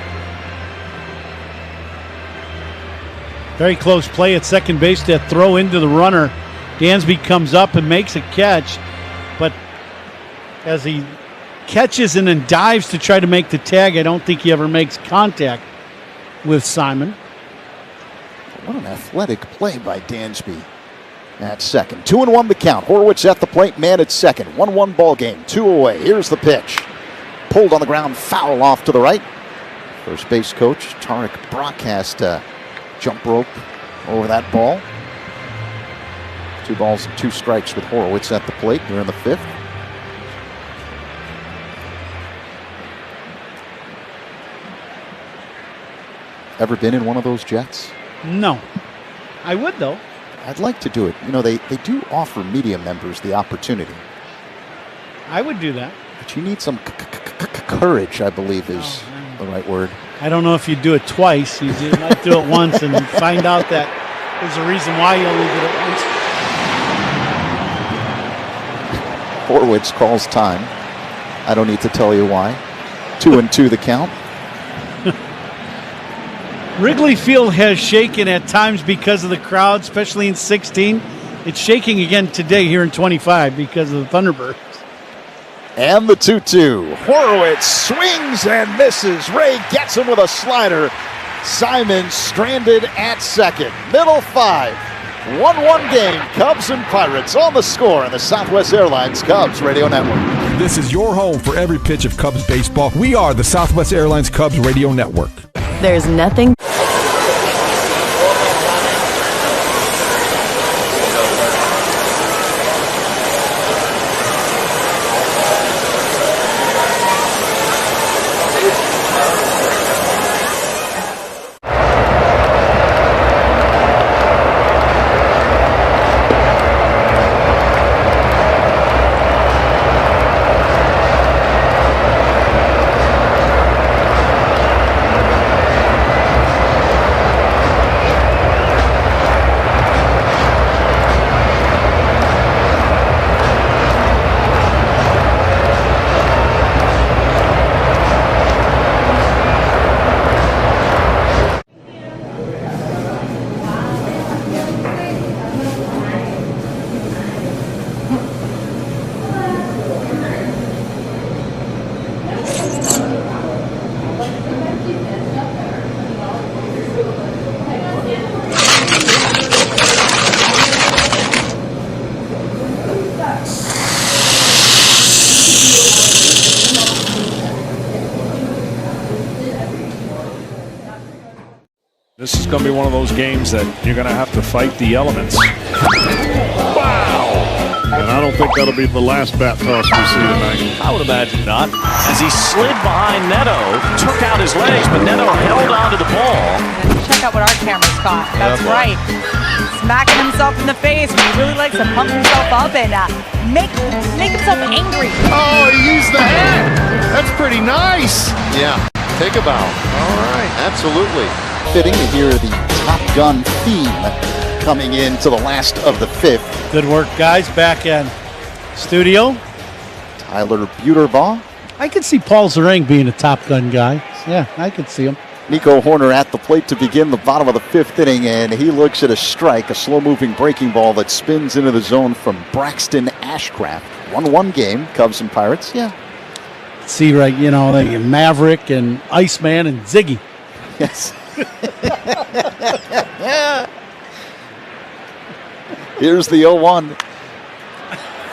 Very close play at second base. That throw into the runner. Dansby comes up and makes a catch, but as he catches and then dives to try to make the tag, I don't think he ever makes contact with Simon. What an athletic play by Dansby at second. 2-1 the count. Horwitz at the plate, man at second. 1-1 ball game, 2 away. Here's the pitch. Pulled on the ground, foul off to the right. First base coach Tarek Brock has to jump rope over that ball. 2 balls and 2 strikes with Horwitz at the plate. We're in the 5th. Ever been in one of those jets? No. I would, though. I'd like to do it. You know, they do offer media members the opportunity. I would do that. But you need some courage, I believe is the right word. I don't know if you do it twice. You might do it once and find out that there's a reason why you only did it once. Horwitz calls time. I don't need to tell you why. 2-2 the count. Wrigley Field has shaken at times because of the crowd, especially in 16. It's shaking again today here in 25 because of the Thunderbirds. And the 2-2. Horowitz swings and misses. Ray gets him with a slider. Simon stranded at second. Middle 5. 1-1 game. Cubs and Pirates on the score in the Southwest Airlines Cubs Radio Network. This is your home for every pitch of Cubs baseball. We are the Southwest Airlines Cubs Radio Network. There's nothing. This is going to be one of those games that you're going to have to fight the elements. Wow! And I don't think that'll be the last bat toss we see tonight. I would imagine not. As he slid behind Neto, took out his legs, but Neto held onto the ball. Check out what our camera's caught. That's right. Smacking himself in the face when he really likes to pump himself up and make himself angry. Oh, he used the hat. That's pretty nice. Yeah, take a bow. All right. Absolutely. Fitting to hear the Top Gun theme coming into the last of the 5th. Good work, guys. Back in studio. Tyler Buterbaugh. I could see Paul Zarang being a Top Gun guy. Yeah, I could see him. Nico Horner at the plate to begin the bottom of the 5th inning, and he looks at a strike, a slow-moving breaking ball that spins into the zone from Braxton Ashcraft. 1-1 game, Cubs and Pirates. Yeah. See, right, you know, the Maverick and Iceman and Ziggy. Yes. Here's the 0-1.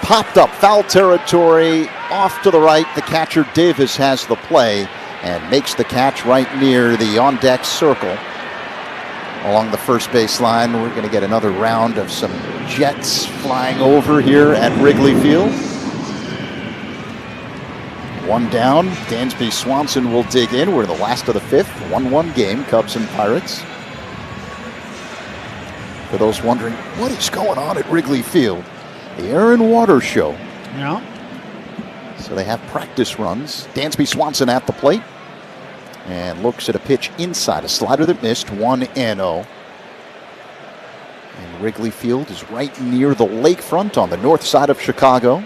Popped up, foul territory, off to the right. The catcher Davis has the play and makes the catch right near the on-deck circle. Along the first base line, we're going to get another round of some jets flying over here at Wrigley Field. One down. Dansby Swanson will dig in. We're the last of the 5th. 1-1 game, Cubs and Pirates. For those wondering, what is going on at Wrigley Field? The Air and Water Show. Yeah. So they have practice runs. Dansby Swanson at the plate. And looks at a pitch inside. A slider that missed. 1-0. And Wrigley Field is right near the lakefront on the north side of Chicago.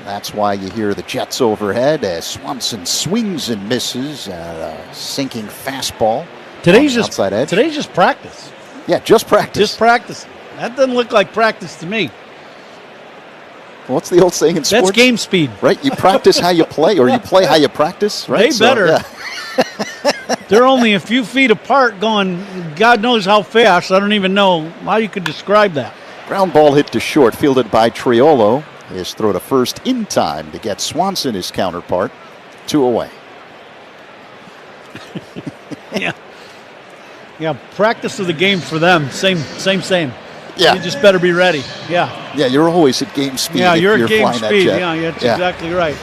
That's why you hear the jets overhead as Swanson swings and misses at a sinking fastball. Today's just practice. Yeah, just practice. Just practice. That doesn't look like practice to me. What's the old saying in sports? That's game speed. Right? You practice how you play, or you play how you practice, right? They better. Yeah. They're only a few feet apart going, God knows how fast. I don't even know how you could describe that. Ground ball hit to short, fielded by Triolo. His throw to first in time to get Swanson, his counterpart, 2 away. Yeah. Yeah, practice of the game for them. Same. Yeah. You just better be ready. Yeah. Yeah, you're always at game speed. Yeah, you're at game flying speed. That jet. Yeah, that's exactly right.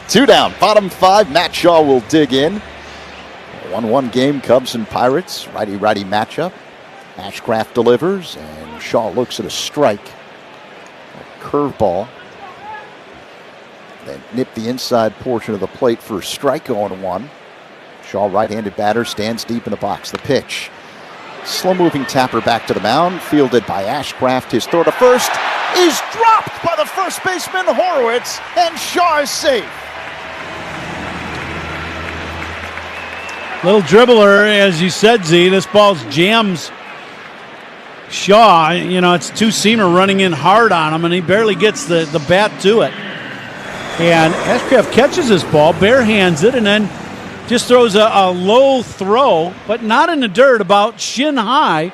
2 down, bottom 5. Matt Shaw will dig in. 1-1 game, Cubs and Pirates. Righty-righty matchup. Ashcraft delivers, and Shaw looks at a strike. Curveball. Then nip the inside portion of the plate for a strike 0-1. Shaw, right-handed batter, stands deep in the box. The pitch. Slow-moving tapper back to the mound, fielded by Ashcraft. His throw to first is dropped by the first baseman Horowitz, and Shaw is safe. Little dribbler, as you said, Z. This ball jams Shaw. You know, it's two-seamer running in hard on him, and he barely gets the bat to it. And Ashcraft catches this ball, barehands it, and then just throws a low throw, but not in the dirt, about shin high.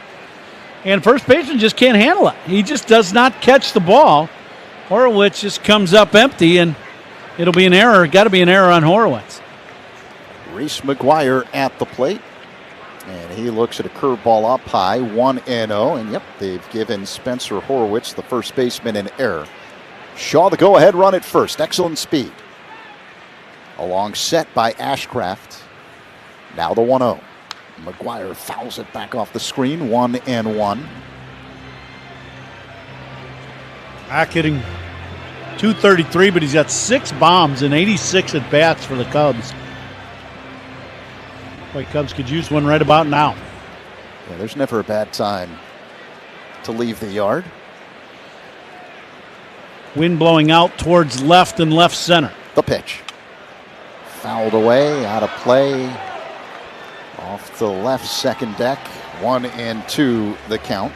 And first baseman just can't handle it. He just does not catch the ball. Horowitz just comes up empty, and it'll be an error. Got to be an error on Horowitz. Reese McGuire at the plate. And he looks at a curveball up high, 1-0. And yep, they've given Spencer Horowitz, the first baseman, an error. Shaw the go-ahead run at first. Excellent speed. A long set by Ashcraft. Now the 1-0. McGuire fouls it back off the screen, 1-1. Back hitting .233, but he's got 6 bombs and 86 at bats for the Cubs. Boy, Cubs could use one right about now. Yeah, there's never a bad time to leave the yard. Wind blowing out towards left and left center. The pitch. Fouled away, out of play. Off the left second deck. 1-2 the count.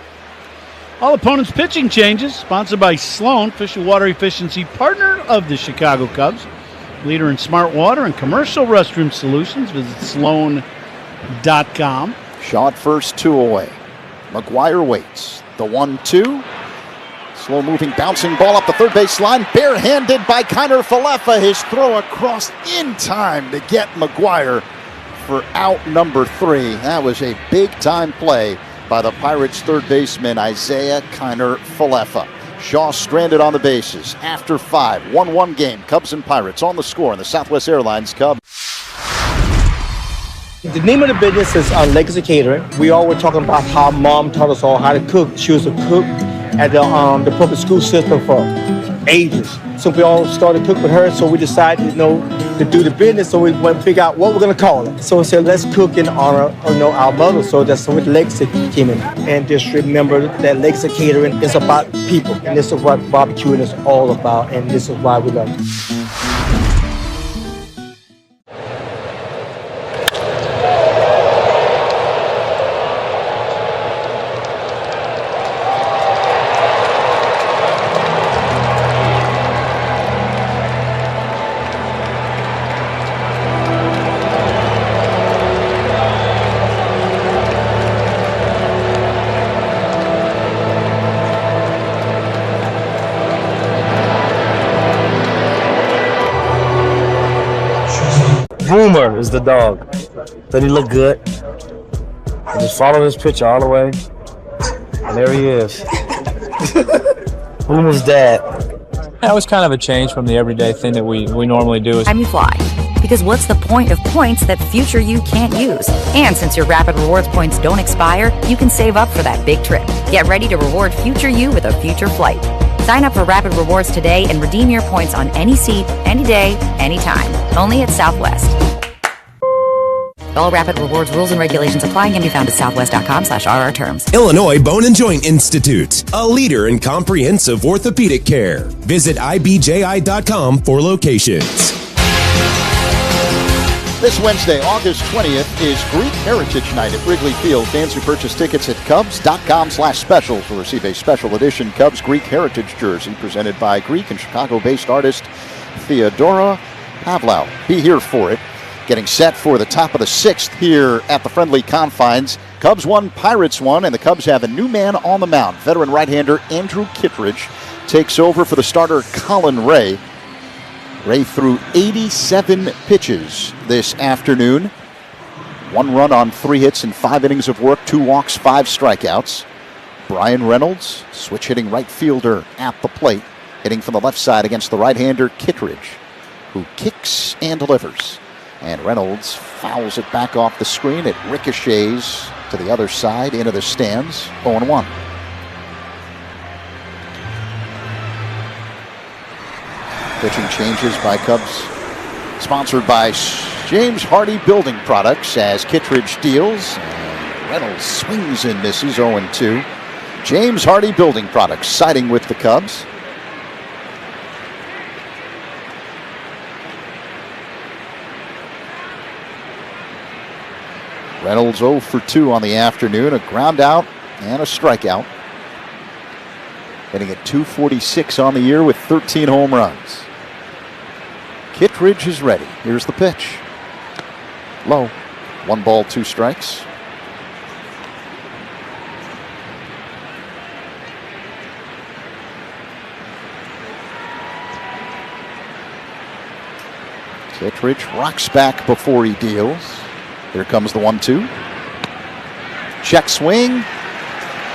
All opponents' pitching changes, sponsored by Sloan, official water efficiency partner of the Chicago Cubs. Leader in smart water and commercial restroom solutions. Visit sloan.com. Shaw at first, 2 away. McGuire waits. The 1-2. Slow moving, bouncing ball up the third base line. Barehanded by Kiner Falefa. His throw across in time to get McGuire for out number 3. That was a big time play by the Pirates' third baseman, Isaiah Kiner Falefa. Shaw stranded on the bases after 5. 1-1 game. Cubs and Pirates on the score in the Southwest Airlines Cubs. The name of the business is Legacy Catering. We all were talking about how Mom taught us all how to cook. She was a cook at the public school system for ages. So we all started cooking with her, so we decided, to do the business, so we went to figure out what we're going to call it. So we said, let's cook in honor of our mother. So that's where Legacy came in. And just remember that Legacy Catering is about people, and this is what barbecuing is all about, and this is why we love it. Boomer is the dog. Doesn't he look good? I just follow his picture all the way. And there he is. Boomer's dad. That was kind of a change from the everyday thing that we normally do. Time you fly. Because what's the point of points that future you can't use? And since your Rapid Rewards points don't expire, you can save up for that big trip. Get ready to reward future you with a future flight. Sign up for Rapid Rewards today and redeem your points on any seat, any day, anytime. Only at Southwest. All Rapid Rewards rules and regulations apply and can be found at southwest.com/RR terms. Illinois Bone and Joint Institute, a leader in comprehensive orthopedic care. Visit ibji.com for locations. This Wednesday, August 20th, is Greek Heritage Night at Wrigley Field. Fans who purchase tickets at Cubs.com/specials will receive a special edition Cubs Greek Heritage jersey presented by Greek and Chicago-based artist Theodora Pavlou. Be here for it. Getting set for the top of the 6th here at the friendly confines. Cubs 1, Pirates 1, and the Cubs have a new man on the mound. Veteran right-hander Andrew Kittredge takes over for the starter Colin Ray. Ray threw 87 pitches this afternoon. 1 run on 3 hits and 5 innings of work, 2 walks, 5 strikeouts. Brian Reynolds, switch-hitting right fielder at the plate, hitting from the left side against the right-hander Kittredge, who kicks and delivers. And Reynolds fouls it back off the screen. It ricochets to the other side into the stands. 0-1. Pitching changes by Cubs, sponsored by James Hardy Building Products as Kittredge deals. And Reynolds swings and misses. 0-2. James Hardy Building Products siding with the Cubs. Reynolds 0 for 2 on the afternoon, a ground out and a strikeout. Hitting at .246 on the year with 13 home runs. Kittredge is ready. Here's the pitch. Low. 1 ball, 2 strikes. Kittredge rocks back before he deals. Here comes the 1-2. Check swing.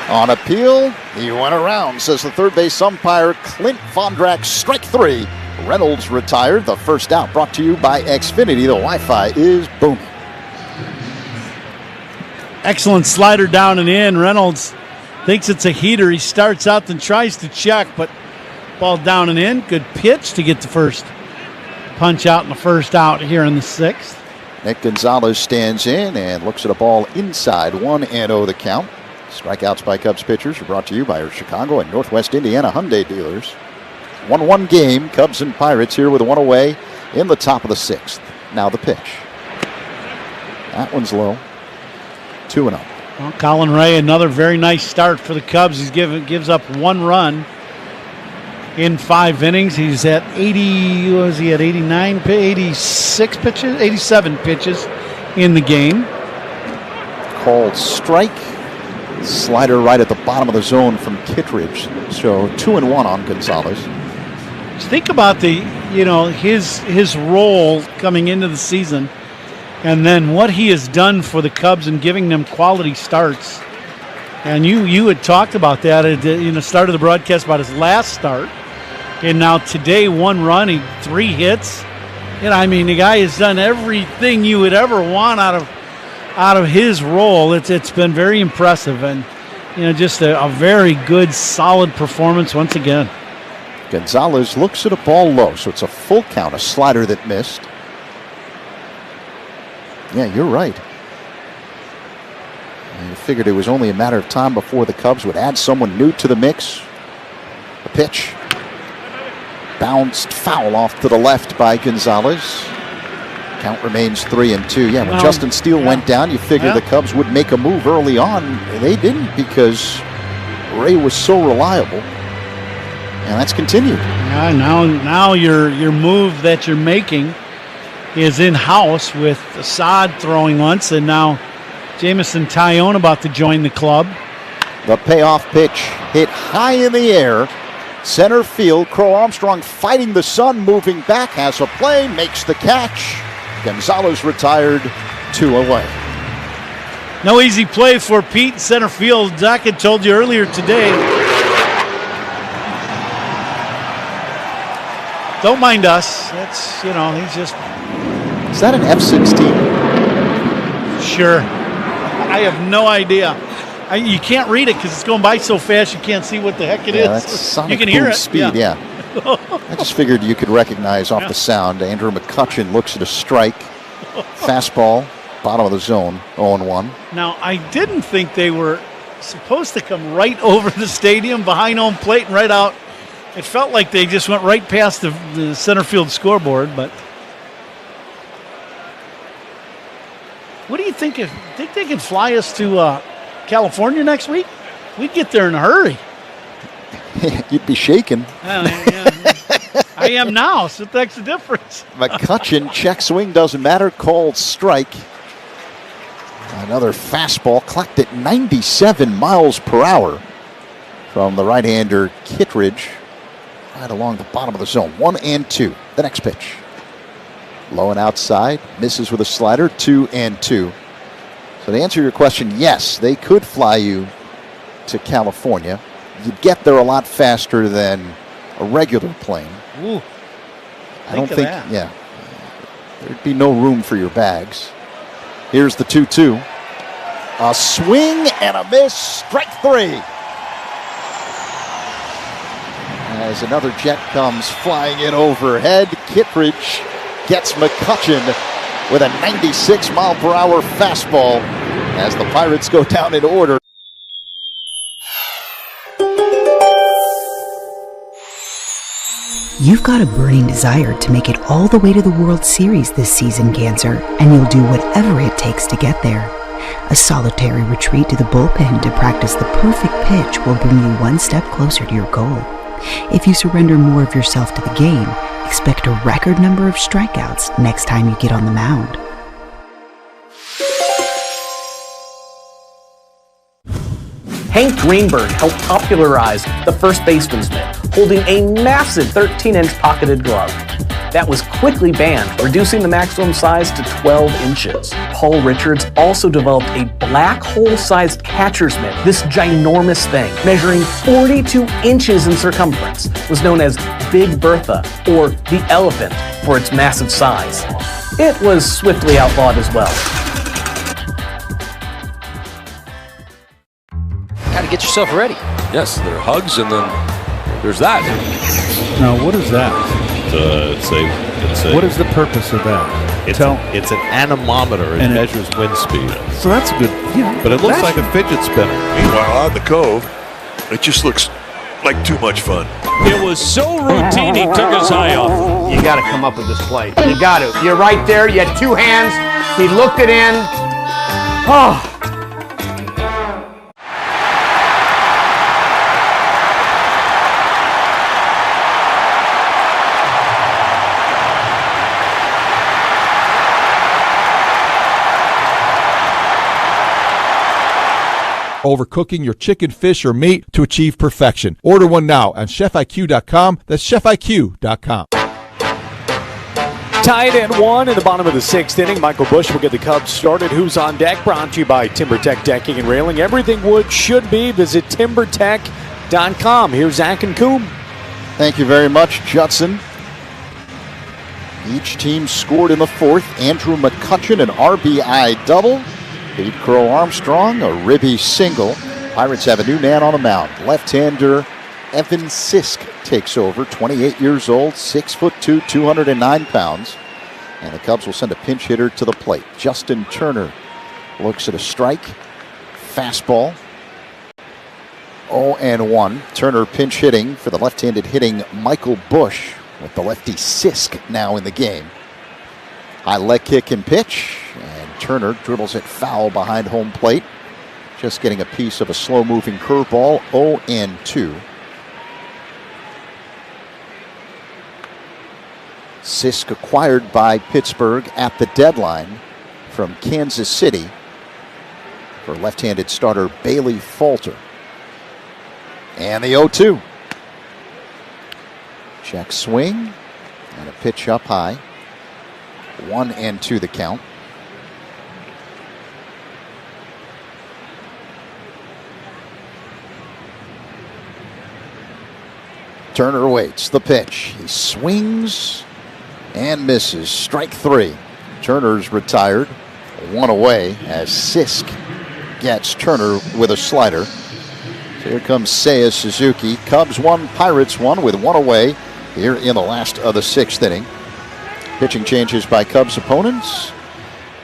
On appeal, he went around, says the third base umpire, Clint Vondrak. Strike 3. Reynolds retired. The first out brought to you by Xfinity. The Wi-Fi is booming. Excellent slider down and in. Reynolds thinks it's a heater. He starts out, then tries to check, but ball down and in. Good pitch to get the first punch out in the first out here in the 6th. Nick Gonzalez stands in and looks at a ball inside. 1-0 the count. Strikeouts by Cubs pitchers are brought to you by our Chicago and Northwest Indiana Hyundai dealers. 1-1 game. Cubs and Pirates here with a 1 away in the top of the 6th. Now the pitch. That one's low. 2-0. Well, Colin Ray, another very nice start for the Cubs. He gives up 1 run in 5 innings. He's at 80, was he at 89, 86 pitches, 87 pitches in the game. Called strike. Slider right at the bottom of the zone from Kittredge. So 2-1 on Gonzalez. Think about his role coming into the season, and then what he has done for the Cubs and giving them quality starts. And you had talked about that at the start of the broadcast about his last start, and now today 1 run, 3 hits. The guy has done everything you would ever want out of his role. It's been very impressive, and just a very good, solid performance once again. Gonzalez looks at a ball low, so it's a full count, a slider that missed. Yeah, you're right. You figured it was only a matter of time before the Cubs would add someone new to the mix. The pitch. Bounced foul off to the left by Gonzalez. Count remains 3-2. Yeah, when Justin Steele went down, you figured the Cubs would make a move early on. They didn't because Ray was so reliable. And that's continued. Yeah, now your move that you're making is in-house with Assad throwing once, and now Jamison Tyone about to join the club. The payoff pitch hit high in the air. Center field. Crow Armstrong fighting the sun, moving back, has a play, makes the catch. Gonzalez retired, 2 away. No easy play for Pete in center field. Zach had told you earlier today. Don't mind us. That's, he's just... Is that an F-16? Sure. I have no idea. You can't read it because it's going by so fast you can't see what the heck it is. That's sonic you can hear it. Speed, yeah. I just figured you could recognize off the sound. Andrew McCutchen looks at a strike. Fastball, bottom of the zone, 0-1. Now, I didn't think they were supposed to come right over the stadium behind home plate and right out. It felt like they just went right past the center field scoreboard, but... What do you think? Think they can fly us to California next week? We'd get there in a hurry. You'd be shaking. I am now, so that's the difference. McCutchen, check swing, doesn't matter, called strike. Another fastball clocked at 97 miles per hour from the right-hander Kittredge. Right along the bottom of the zone, 1-2. The next pitch. Low and outside, misses with a slider, 2-2. So to answer your question, yes, they could fly you to California. You'd get there a lot faster than a regular plane. Ooh, I don't think, yeah, there'd be no room for your bags. Here's the 2-2. A swing and a miss, strike 3. As another jet comes flying in overhead, Kittredge gets McCutchen with a 96-mile-per-hour fastball as the Pirates go down in order. You've got a burning desire to make it all the way to the World Series this season, Cancer, and you'll do whatever it takes to get there. A solitary retreat to the bullpen to practice the perfect pitch will bring you one step closer to your goal. If you surrender more of yourself to the game, expect a record number of strikeouts next time you get on the mound. Hank Greenberg helped popularize the first baseman's mitt, holding a massive 13-inch pocketed glove. That was quickly banned, reducing the maximum size to 12 inches. Paul Richards also developed a black hole-sized catcher's mitt. This ginormous thing, measuring 42 inches in circumference, was known as Big Bertha, or the elephant, for its massive size. It was swiftly outlawed as well. Got to get yourself ready. Yes, there are hugs, and then there's that. Now, what is that? What is the purpose of that? It's an anemometer. It measures wind speed. So that's good. But it looks like a fidget spinner. Meanwhile, on the Cove, it just looks like too much fun. It was so routine, he took his eye off. You got to come up with this play. You got to. You're right there. You had two hands. He looked it in. Oh. Overcooking your chicken, fish, or meat to achieve perfection. Order one now on ChefIQ.com. That's ChefIQ.com. Tied at 1 in the bottom of the 6th inning. Michael Busch will get the Cubs started. Who's on deck? Brought to you by TimberTech Decking and Railing. Everything wood should be. Visit TimberTech.com. Here's Zach and Coombe. Thank you very much, Judson. Each team scored in the 4th. Andrew McCutchen, an RBI double. Pete Crow Armstrong, a ribby single. Pirates have a new man on the mound. Left-hander Evan Sisk takes over, 28 years old, 6'2", 209 pounds. And the Cubs will send a pinch hitter to the plate. Justin Turner looks at a strike. Fastball. 0-1. Turner pinch hitting for the left-handed hitting Michael Busch with the lefty Sisk now in the game. High leg kick and pitch. And Turner dribbles it foul behind home plate. Just getting a piece of a slow-moving curveball. 0-2. Sisk acquired by Pittsburgh at the deadline from Kansas City for left-handed starter Bailey Falter. And the 0-2. Check swing and a pitch up high. 1-2 the count. Turner waits the pitch. He swings and misses. Strike 3. Turner's retired. 1 away as Sisk gets Turner with a slider. So here comes Seiya Suzuki. Cubs 1, Pirates 1 with 1 away here in the last of the 6th inning. Pitching changes by Cubs opponents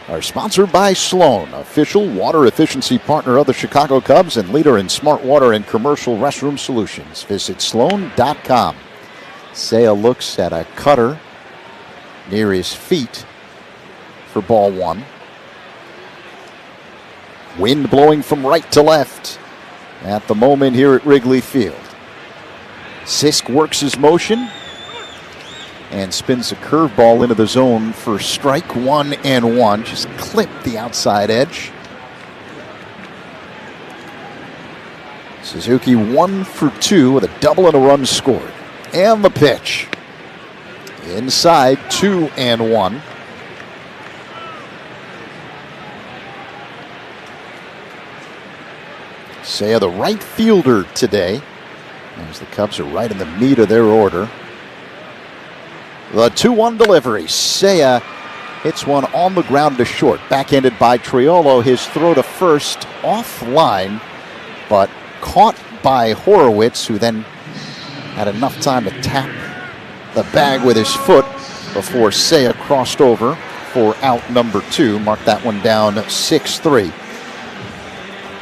are sponsored by Sloan, official water efficiency partner of the Chicago Cubs and leader in smart water and commercial restroom solutions. Visit sloan.com. Seiya looks at a cutter near his feet for ball 1. Wind blowing from right to left at the moment here at Wrigley Field. Sisk works his motion and spins a curveball into the zone for strike 1-1. Just clipped the outside edge. Suzuki 1 for 2 with a double and a run scored. And the pitch. Inside 2-1. Seiya, the right fielder today, as the Cubs are right in the meat of their order. The 2-1 delivery. Seiya hits one on the ground to short. Backhanded by Triolo. His throw to first offline, but caught by Horowitz, who then had enough time to tap the bag with his foot before Seiya crossed over for out number 2. Mark that one down 6-3.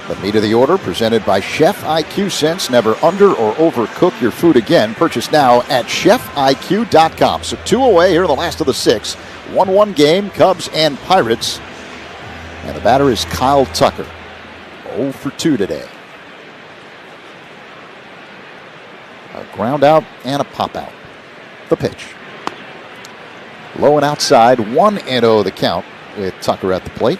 The meat of the order presented by Chef IQ. Sense never under or overcook your food again. Purchase now at chefiq.com. So 2 away here in the last of the 6. 1-1 game, Cubs and Pirates. And the batter is Kyle Tucker. 0 for 2 today. A ground out and a pop out. The pitch. Low and outside, 1-0 the count with Tucker at the plate.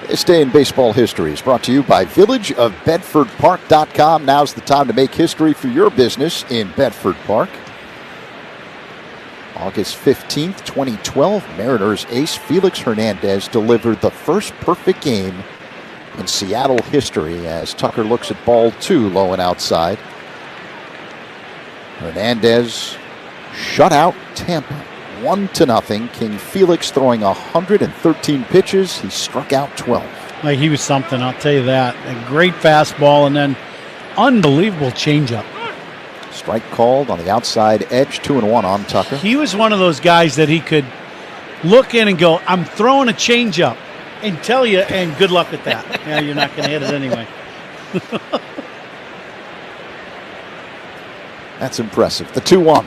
This day in baseball history is brought to you by VillageofBedfordPark.com. Now's the time to make history for your business in Bedford Park. August 15th, 2012, Mariners ace Felix Hernandez delivered the first perfect game in Seattle history as Tucker looks at ball 2, low and outside. Hernandez shut out Tampa 1-0. King Felix throwing 113 pitches. He struck out 12. Like he was something, I'll tell you that. A great fastball and then unbelievable changeup. Strike called on the outside edge, 2-1 on Tucker. He was one of those guys that he could look in and go, I'm throwing a changeup, and tell you, and good luck with that. Yeah, you're not going to hit it anyway. That's impressive. The 2-1.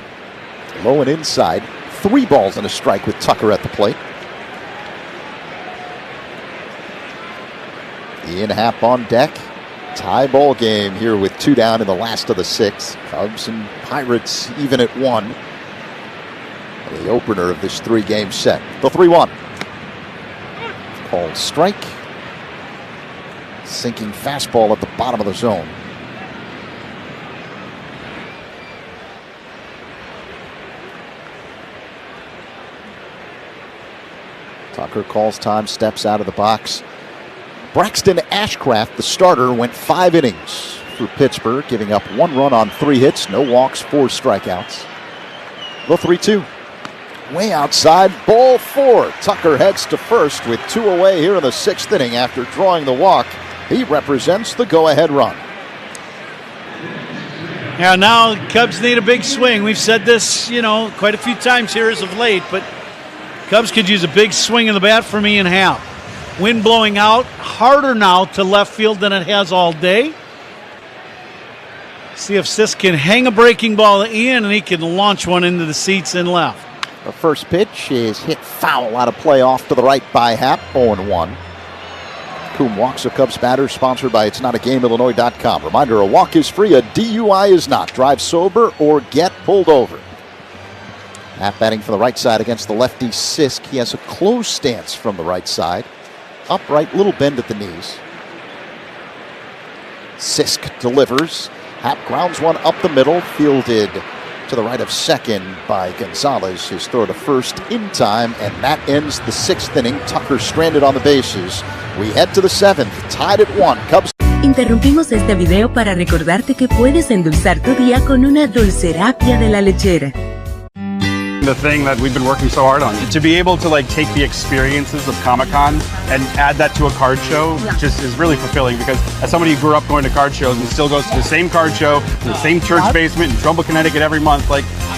Low and inside. 3 balls and a strike with Tucker at the plate. Ian Happ on deck. Tie ball game here with 2 down in the last of the 6. Cubs and Pirates even at 1. The opener of this 3-game set. The 3-1. Called strike. Sinking fastball at the bottom of the zone. Tucker calls time, steps out of the box. Braxton Ashcraft, the starter, went 5 innings for Pittsburgh, giving up 1 run on 3 hits, no walks, 4 strikeouts. The 3-2. Way outside, ball 4. Tucker heads to first with 2 away here in the 6th inning after drawing the walk. He represents the go-ahead run. Yeah, now Cubs need a big swing. We've said this, quite a few times here as of late, but Cubs could use a big swing of the bat from Ian Happ. Wind blowing out, harder now to left field than it has all day. See if Sisk can hang a breaking ball to Ian and he can launch one into the seats in left. The first pitch is hit foul out of play off to the right by Happ, 0-1. Coombe walks a Cubs batter, sponsored by It'sNotAGameIllinois.com. Reminder, a walk is free, a DUI is not. Drive sober or get pulled over. Happ batting from the right side against the lefty Sisk. He has a closed stance from the right side. Upright, little bend at the knees. Sisk delivers. Happ grounds one up the middle, fielded to the right of second by Gonzalez. His throw to first in time, and that ends the 6th inning. Tucker stranded on the bases. We head to the 7th, tied at 1. Cubs. Interrumpimos este video para recordarte que puedes endulzar tu día con una dulcerapia de la lechera. The thing that we've been working so hard on. To be able to take the experiences of Comic-Con and add that to a card show just is really fulfilling, because as somebody who grew up going to card shows and still goes to the same card show in the same church basement in Trumbull, Connecticut every month,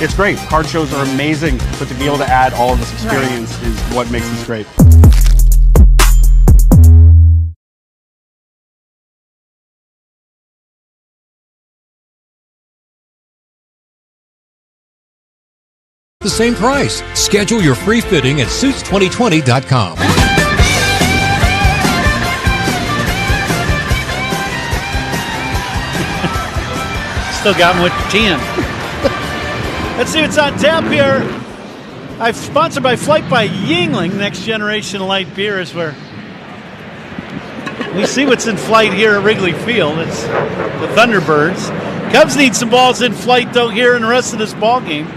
it's great. Card shows are amazing, but to be able to add all of this experience is what makes this great. The same price. Schedule your free fitting at Suits2020.com. Still got him with 10. Let's see what's on tap here. I'm sponsored by Flight by Yingling. Next generation light beer is where we see what's in flight here at Wrigley Field. It's the Thunderbirds. Cubs need some balls in flight, though, here in the rest of this ball game.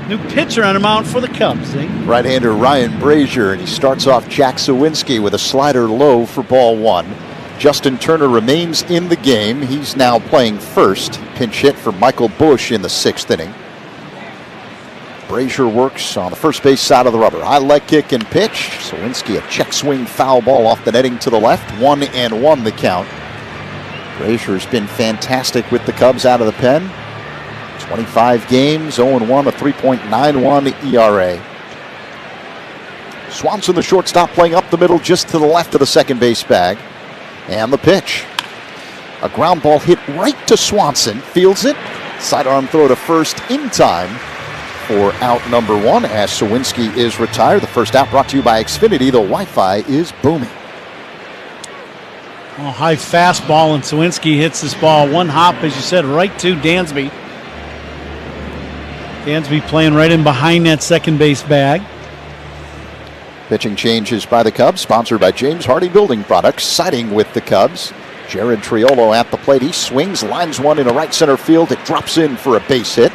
New pitcher on the mound for the Cubs. Right-hander Ryan Brazier, and he starts off Jack Sawinski with a slider low for ball 1. Justin Turner remains in the game. He's now playing first. Pinch hit for Michael Busch in the 6th inning. Brazier works on the first base side of the rubber. High leg kick and pitch. Sawinski a check swing foul ball off the netting to the left. 1-1 the count. Brazier's been fantastic with the Cubs out of the pen. 25 games, 0-1, a 3.91 ERA. Swanson, the shortstop, playing up the middle just to the left of the second base bag. And the pitch. A ground ball hit right to Swanson. Fields it. Sidearm throw to first in time for out number 1 as Sawinski is retired. The first out brought to you by Xfinity. The Wi-Fi is booming. Oh, high fastball, and Sawinski hits this ball one hop, as you said, right to Dansby. Dansby playing right in behind that second base bag. Pitching changes by the Cubs, sponsored by James Hardie Building Products, siding with the Cubs. Jared Triolo at the plate. He swings, lines one in a right center field. It drops in for a base hit.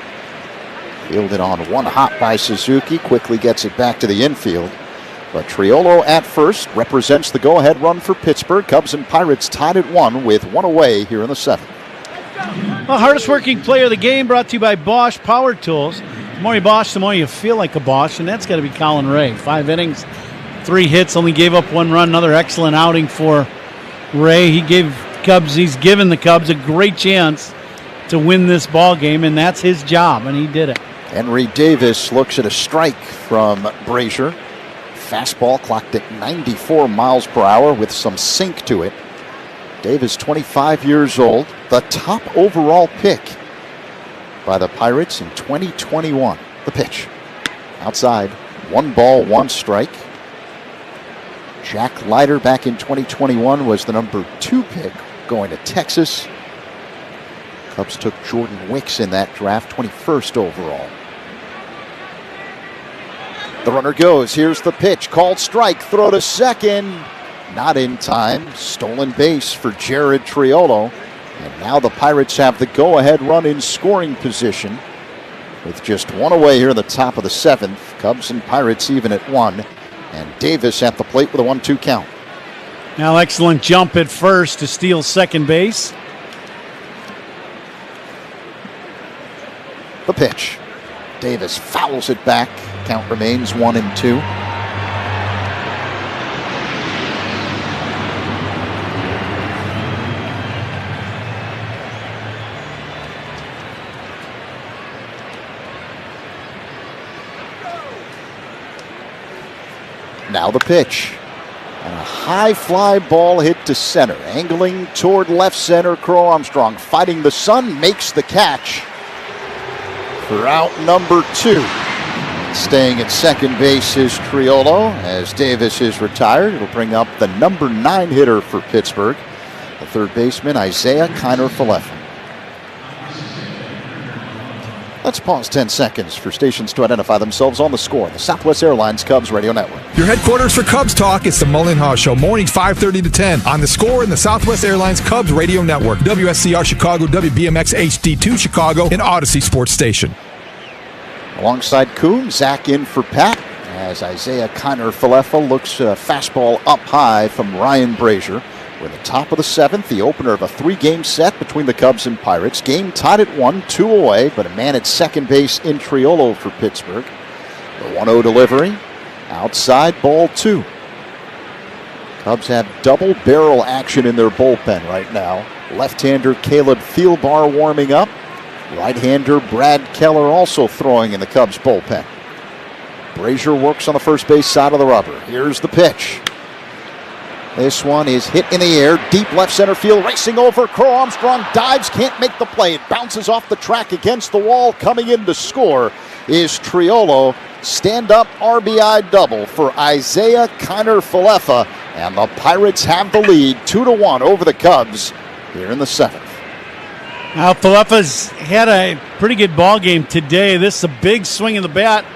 Fielded on one hop by Suzuki. Quickly gets it back to the infield. But Triolo at first represents the go-ahead run for Pittsburgh. Cubs and Pirates tied at 1 with one away here in the 7th. The hardest working player of the game, brought to you by Bosch Power Tools. The more you Bosch, the more you feel like a Bosch, and that's got to be Colin Ray. 5 innings, 3 hits, only gave up 1 run. Another excellent outing for Ray. He's given the Cubs a great chance to win this ball game, and that's his job, and he did it. Henry Davis looks at a strike from Brazier. Fastball clocked at 94 miles per hour with some sink to it. Davis, 25 years old, the top overall pick by the Pirates in 2021. The pitch. Outside, 1 ball, 1 strike. Jack Leiter back in 2021 was the number 2 pick going to Texas. Cubs took Jordan Wicks in that draft, 21st overall. The runner goes. Here's the pitch. Called strike. Throw to second. Not in time. Stolen base for Jared Triolo. And now the Pirates have the go-ahead run in scoring position. With just 1 away here in the top of the 7th. Cubs and Pirates even at 1. And Davis at the plate with a 1-2 count. Now excellent jump at first to steal second base. The pitch. Davis fouls it back. Count remains 1-2. Now the pitch. And a high fly ball hit to center. Angling toward left center. Crow Armstrong fighting the sun, makes the catch for out number 2. Staying at second base is Triolo as Davis is retired. It'll bring up the number 9 hitter for Pittsburgh, the third baseman, Isaiah Kiner-Falefa. Let's pause 10 seconds for stations to identify themselves on the score. The Southwest Airlines Cubs Radio Network. Your headquarters for Cubs Talk, it's the Mullen Haw Show, mornings 5:30 to 10 on the Score and the Southwest Airlines Cubs Radio Network, WSCR Chicago, WBMX HD2 Chicago, and Odyssey Sports Station. Alongside Kuhn, Zach in for Pat, as Isaiah Kiner-Falefa looks a fastball up high from Ryan Brazier. We're at the top of the 7th, the opener of a 3-game set between the Cubs and Pirates. Game tied at 1, 2 away, but a man at second base in Triolo for Pittsburgh. The 1-0 delivery, outside, ball 2. Cubs have double barrel action in their bullpen right now. Left-hander Caleb Thielbar warming up. Right-hander Brad Keller also throwing in the Cubs bullpen. Brazier works on the first base side of the rubber. Here's the pitch. This one is hit in the air, deep left center field, racing over. Crow Armstrong dives, can't make the play. It bounces off the track against the wall. Coming in to score is Triolo. Stand-up RBI double for Isaiah Kiner-Falefa. And the Pirates have the lead 2-1 over the Cubs here in the 7th. Now, Falefa's had a pretty good ball game today. This is a big swing of the bat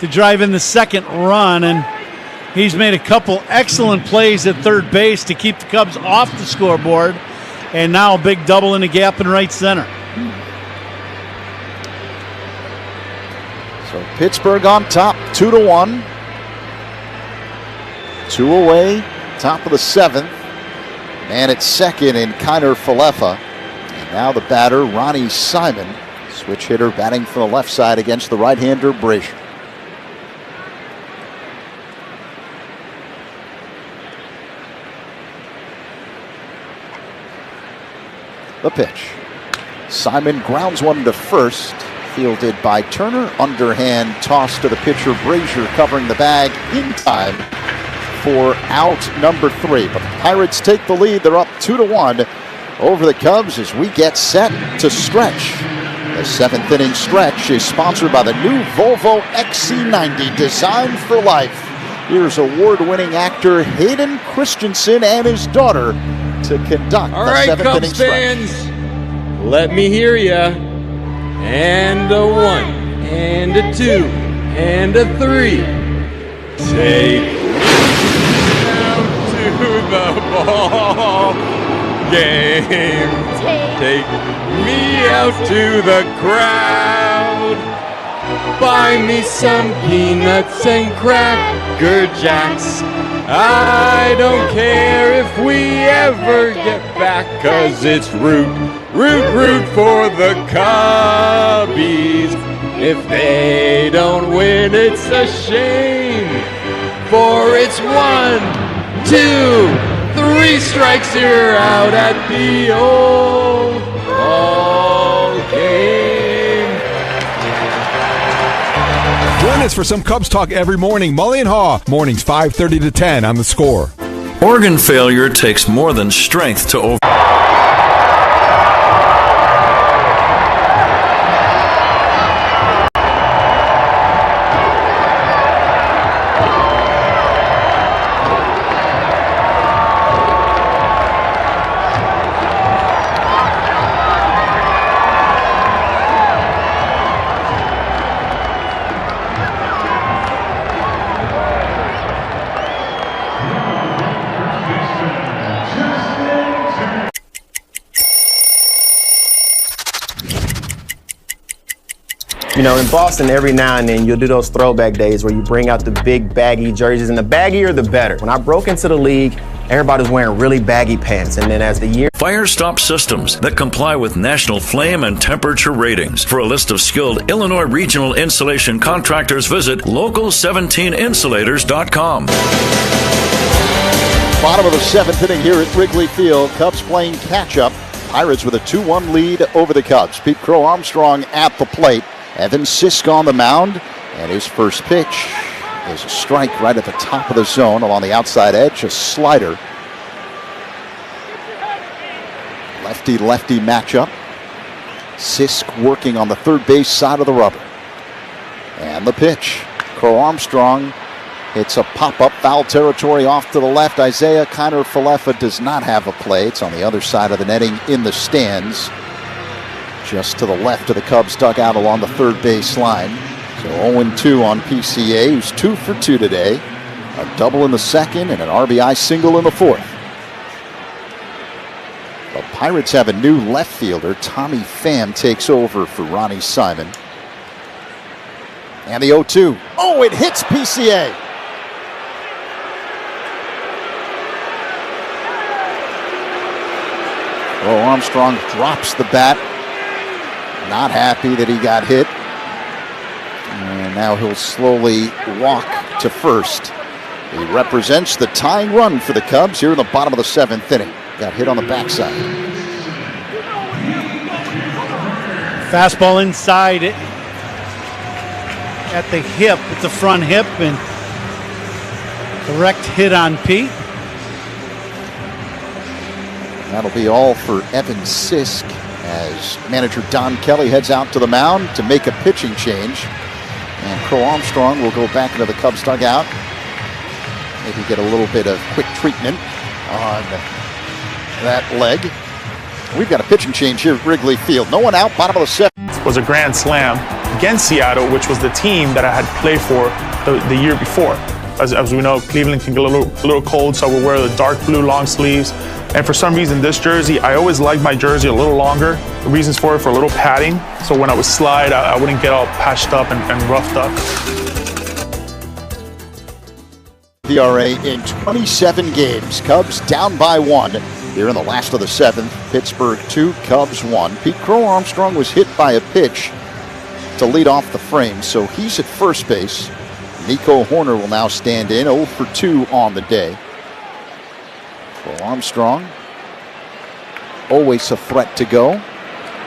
to drive in the second run, and he's made a couple excellent plays at third base to keep the Cubs off the scoreboard, and now a big double in the gap in right center. So Pittsburgh on top, 2-1. 2 away, top of the 7th. Man at second in Kiner-Falefa. Now the batter, Ronnie Simon, switch hitter batting from the left side against the right-hander, Brazier. The pitch. Simon grounds one to first, fielded by Turner. Underhand toss to the pitcher, Brazier covering the bag in time for out number 3. But the Pirates take the lead. They're up 2-1. Over the Cubs as we get set to stretch. The 7th inning stretch is sponsored by the new Volvo XC90, designed for life. Here's award-winning actor Hayden Christensen and his daughter to conduct All the right, seventh inning Cubs stretch. fans, let me hear ya. And a 1, and a 2, and a 3. Take me out to the ball game. Take me out to the crowd. Buy me some peanuts and Cracker Jacks. I don't care if we ever get back, 'cause it's root for the Cubbies. If they don't win, it's a shame, for it's 1, 2, 3 strikes, you're out at the old ball game. Join us for some Cubs talk every morning. Mully and Haw, mornings 5:30 to 10 on The Score. Organ failure takes more than strength to over. You know, in Boston, every now and then you'll do those throwback days where you bring out the big baggy jerseys, and the baggier the better. When I broke into the league, everybody was wearing really baggy pants, and then as the year... Fire stop systems that comply with national flame and temperature ratings. For a list of skilled Illinois regional insulation contractors, visit local17insulators.com. Bottom of the seventh inning here at Wrigley Field. Cubs playing catch-up. Pirates with a 2-1 lead over the Cubs. Pete Crow Armstrong at the plate. Evan Sisk on the mound, and his first pitch is a strike right at the top of the zone along the outside edge, a slider. Lefty-lefty matchup. Sisk working on the third base side of the rubber. And the pitch. Crow Armstrong hits a pop-up, foul territory off to the left. Isaiah Kiner-Falefa does not have a play. It's on the other side of the netting in the stands, just to the left of the Cubs dugout along the third base line. So 0-2 on PCA, who's 2 for 2 today. A double in the second and an RBI single in the fourth. The Pirates have a new left fielder. Tommy Pham takes over for Ronnie Simon. And the 0-2. Oh, it hits PCA. Oh, Armstrong drops the bat. Not happy that he got hit. And now he'll slowly walk to first. He represents the tying run for the Cubs here in the bottom of the seventh inning. Got hit on the backside. Fastball inside at the hip, at the front hip, and direct hit on Pete. That'll be all for Evan Sisk as manager Don Kelly heads out to the mound to make a pitching change. And Crow Armstrong will go back into the Cubs dugout. Maybe get a little bit of quick treatment on that leg. We've got a pitching change here at Wrigley Field. No one out, bottom of the seventh. It was a grand slam against Seattle, which was the team that I had played for the year before. As we know, Cleveland can get a little cold, so we'll wear the dark blue long sleeves. And for some reason, this jersey, I always liked my jersey a little longer. The reasons for it, for a little padding, so when I would slide, I wouldn't get all patched up and roughed up. ERA in 27 games. Cubs down by 1 here in the last of the seventh. Pittsburgh 2, Cubs 1. Pete Crow Armstrong was hit by a pitch to lead off the frame, so he's at first base. Nico Horner will now stand in, 0 for 2 on the day. Crow Armstrong, always a threat to go.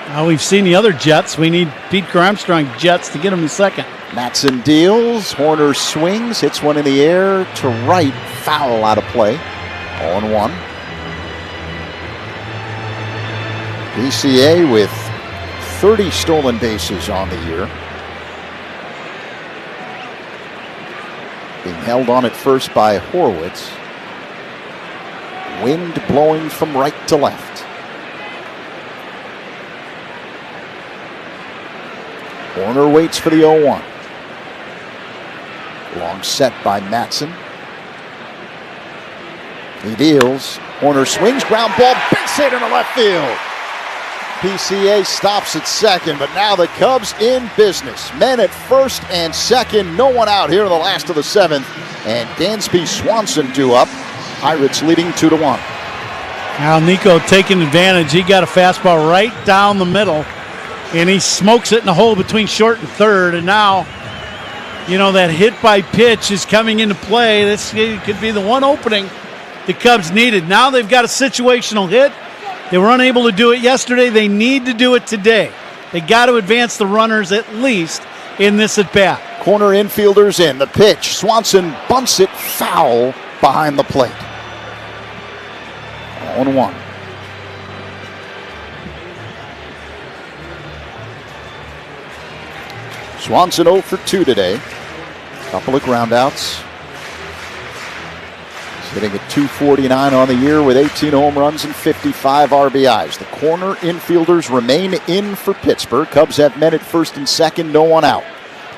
Now we've seen the other Jets. We need Pete Crow Armstrong Jets to get him in second. Matson deals. Horner swings, hits one in the air to right. Foul out of play. 0-1. PCA with 30 stolen bases on the year. Being held on at first by Horwitz. Wind blowing from right to left. Horner waits for the 0-1. Long set by Matson. He deals. Horner swings, ground ball, base hit into left field. PCA stops at second, but now the Cubs in business. Men at first and second, no one out here in the last of the seventh. And Dansby Swanson due up. Pirates leading 2-1. Now Nico taking advantage. He got a fastball right down the middle, and he smokes it in the hole between short and third. And now, that hit by pitch is coming into play. This could be the one opening the Cubs needed. Now they've got a situational hit. They were unable to do it yesterday. They need to do it today. They got to advance the runners at least in this at-bat. Corner infielders in. The pitch. Swanson bunts it foul behind the plate. 0-1. Swanson 0 for 2 today. Couple of groundouts. Hitting at .249 on the year with 18 home runs and 55 RBIs. The corner infielders remain in for Pittsburgh. Cubs have men at first and second, no one out.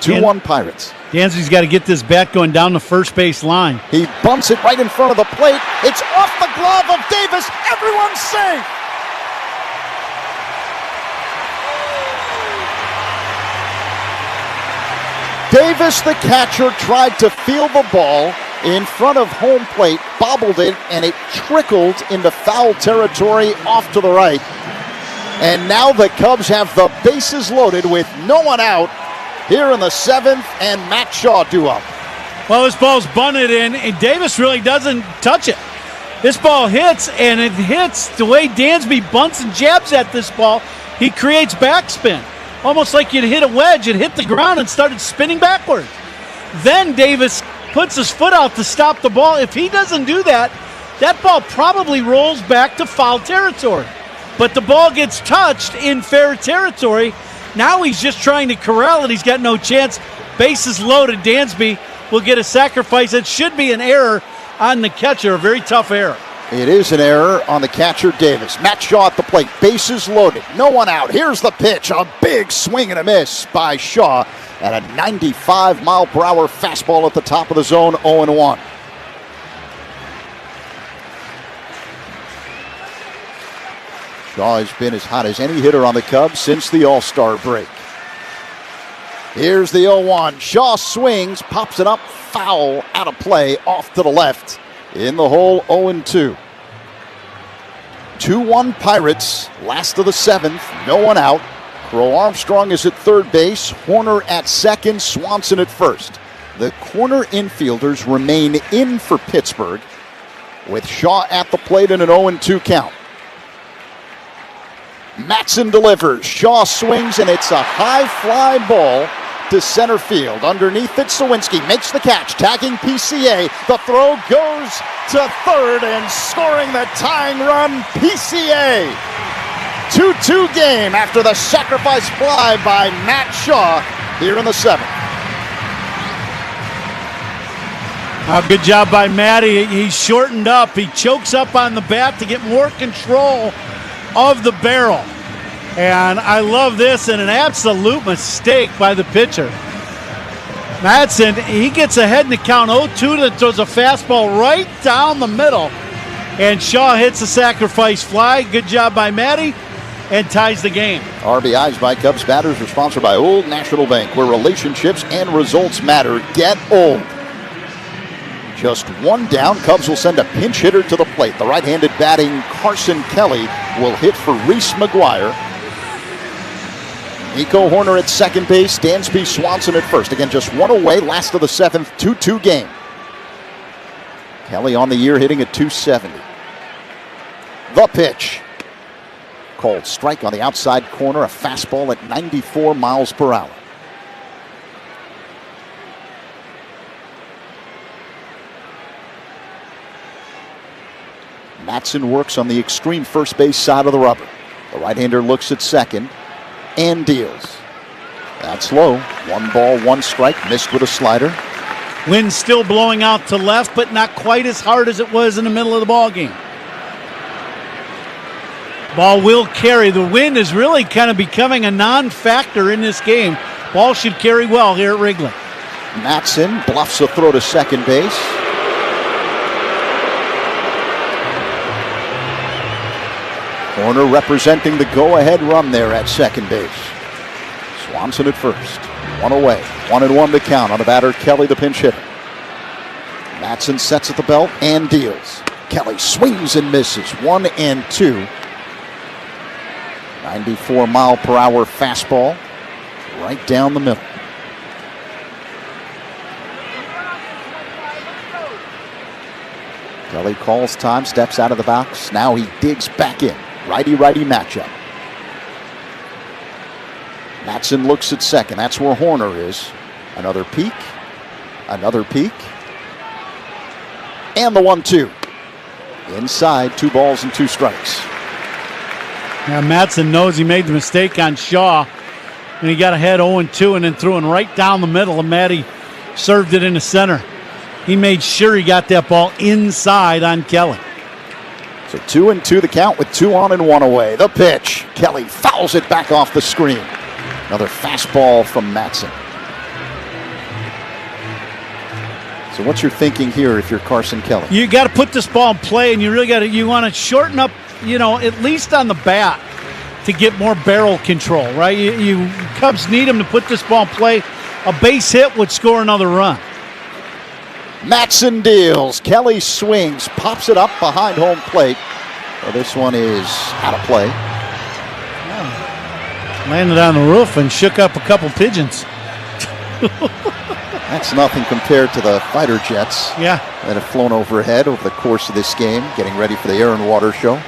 2-1 Pirates. Dansby's got to get this bat going down the first base line. He bunts it right in front of the plate. It's off the glove of Davis. Everyone's safe. Davis, the catcher, tried to field the ball in front of home plate, bobbled it, and it trickled into foul territory off to the right. And now the Cubs have the bases loaded with no one out here in the seventh, and Matt Shaw due up. Well, this ball's bunted in, and Davis really doesn't touch it. This ball hits, and it hits the way Dansby bunts and jabs at this ball. He creates backspin, almost like you'd hit a wedge. It hit the ground and started spinning backwards. Then Davis puts his foot out to stop the ball. If he doesn't do that, that ball probably rolls back to foul territory. But the ball gets touched in fair territory. Now he's just trying to corral it. He's got no chance. Bases loaded. Dansby will get a sacrifice. It should be an error on the catcher, a very tough error. It is an error on the catcher, Davis. Matt Shaw at the plate. Bases loaded. No one out. Here's the pitch. A big swing and a miss by Shaw. At a 95-mile-per-hour fastball at the top of the zone, 0-1. Shaw has been as hot as any hitter on the Cubs since the All-Star break. Here's the 0-1. Shaw swings, pops it up, foul, out of play, off to the left. In the hole, 0-2. 2-1 Pirates, last of the seventh, no one out. Crow Armstrong is at third base, Horner at second, Swanson at first. The corner infielders remain in for Pittsburgh, with Shaw at the plate in an 0-2 count. Matson delivers, Shaw swings, and it's a high fly ball to center field. Underneath it, Sawinski makes the catch, tagging PCA. The throw goes to third, and scoring the tying run, PCA. 2-2 game after the sacrifice fly by Matt Shaw here in the seventh. Good job by Matty. He's shortened up. He chokes up on the bat to get more control of the barrel. And I love this, and an absolute mistake by the pitcher. Matson, he gets ahead in the count 0-2, that throws a fastball right down the middle. And Shaw hits a sacrifice fly. Good job by Matty. And ties the game. RBIs by Cubs batters are sponsored by Old National Bank, where relationships and results matter. Get old. Just one down. Cubs will send a pinch hitter to the plate. The right-handed batting Carson Kelly will hit for Reese McGuire. Nico Horner at second base. Dansby Swanson at first. Again, just one away. Last of the seventh. 2-2 game. Kelly on the year hitting at .270. The pitch. Called strike on the outside corner, a fastball at 94 miles per hour. Matson works on the extreme first base side of the rubber. The right-hander looks at second and deals. That's low. 1 ball, 1 strike, missed with a slider. Wind still blowing out to left, but not quite as hard as it was in the middle of the ball game. Ball will carry. The wind is really kind of becoming a non-factor in this game. Ball should carry well here at Wrigley. Matson bluffs a throw to second base. Horner representing the go-ahead run there at second base. Swanson at first. One away. 1-1 to count on the batter, Kelly, the pinch hitter. Matson sets at the belt and deals. Kelly swings and misses. 1-2. 94-mile-per-hour fastball right down the middle. Kelly calls time, steps out of the box. Now he digs back in. Righty-righty matchup. Matson looks at second. That's where Horner is. Another peek. Another peek. And the 1-2. Inside, 2 balls and 2 strikes. Now Matson knows he made the mistake on Shaw. And he got ahead 0-2 and then threw it right down the middle. And Matty served it in the center. He made sure he got that ball inside on Kelly. So 2-2 the count with 2 on and 1 away. The pitch. Kelly fouls it back off the screen. Another fastball from Matson. So what's your thinking here if you're Carson Kelly? You got to put this ball in play, and you really got to. You want to shorten up, at least on the bat, to get more barrel control, right? You Cubs need him to put this ball in play. A base hit would score another run. Matson deals. Kelly swings, pops it up behind home plate. Well, this one is out of play. Landed on the roof and shook up a couple pigeons. That's nothing compared to the fighter jets that have flown overhead over the course of this game, getting ready for the air and water show.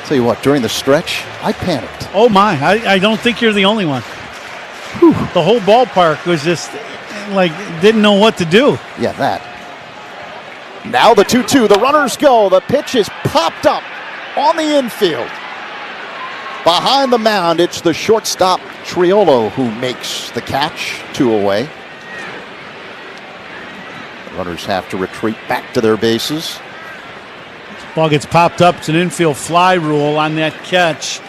Tell you what, during the stretch, I panicked. Oh my, I don't think you're the only one. Whew. The whole ballpark was just didn't know what to do. Yeah, that. Now the 2-2, the runners go. The pitch is popped up on the infield. Behind the mound, it's the shortstop Triolo who makes the catch. 2 away. The runners have to retreat back to their bases. Ball gets popped up. It's an infield fly rule on that catch.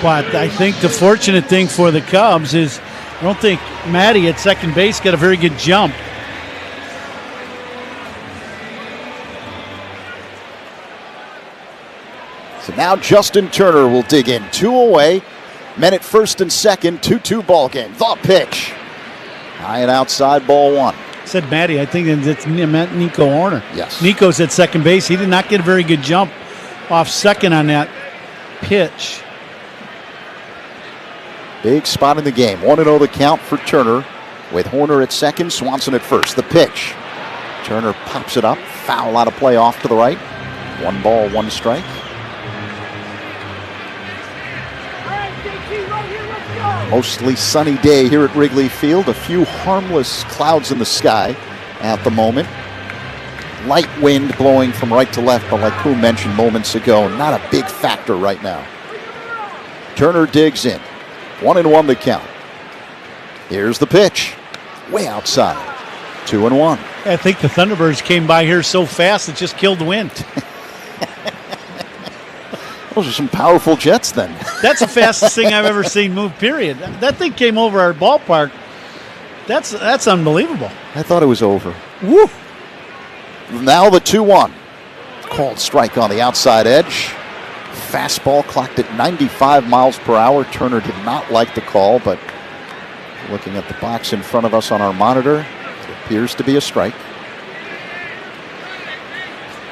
But I think the fortunate thing for the Cubs is I don't think Matty at second base got a very good jump. So now Justin Turner will dig in. 2 away. Men at first and second. 2-2 ball game. The pitch. High and outside, ball 1. Said Matty. I think it's meant Nico Horner. Yes. Nico's at second base. He did not get a very good jump off second on that pitch. Big spot in the game. 1-0 the count for Turner with Horner at second, Swanson at first. The pitch. Turner pops it up. Foul out of play off to the right. 1 ball, 1 strike. Mostly sunny day here at Wrigley Field. A few harmless clouds in the sky at the moment. Light wind blowing from right to left, but like Pooh mentioned moments ago, not a big factor right now. Turner digs in. 1-1 the count. Here's the pitch. Way outside. 2-1. I think the Thunderbirds came by here so fast it just killed the wind. Those are some powerful jets then. That's the fastest thing I've ever seen move, period. That thing came over our ballpark. That's unbelievable. I thought it was over. Woo! Now the 2-1. Called strike on the outside edge. Fastball clocked at 95 miles per hour. Turner did not like the call, but looking at the box in front of us on our monitor, it appears to be a strike.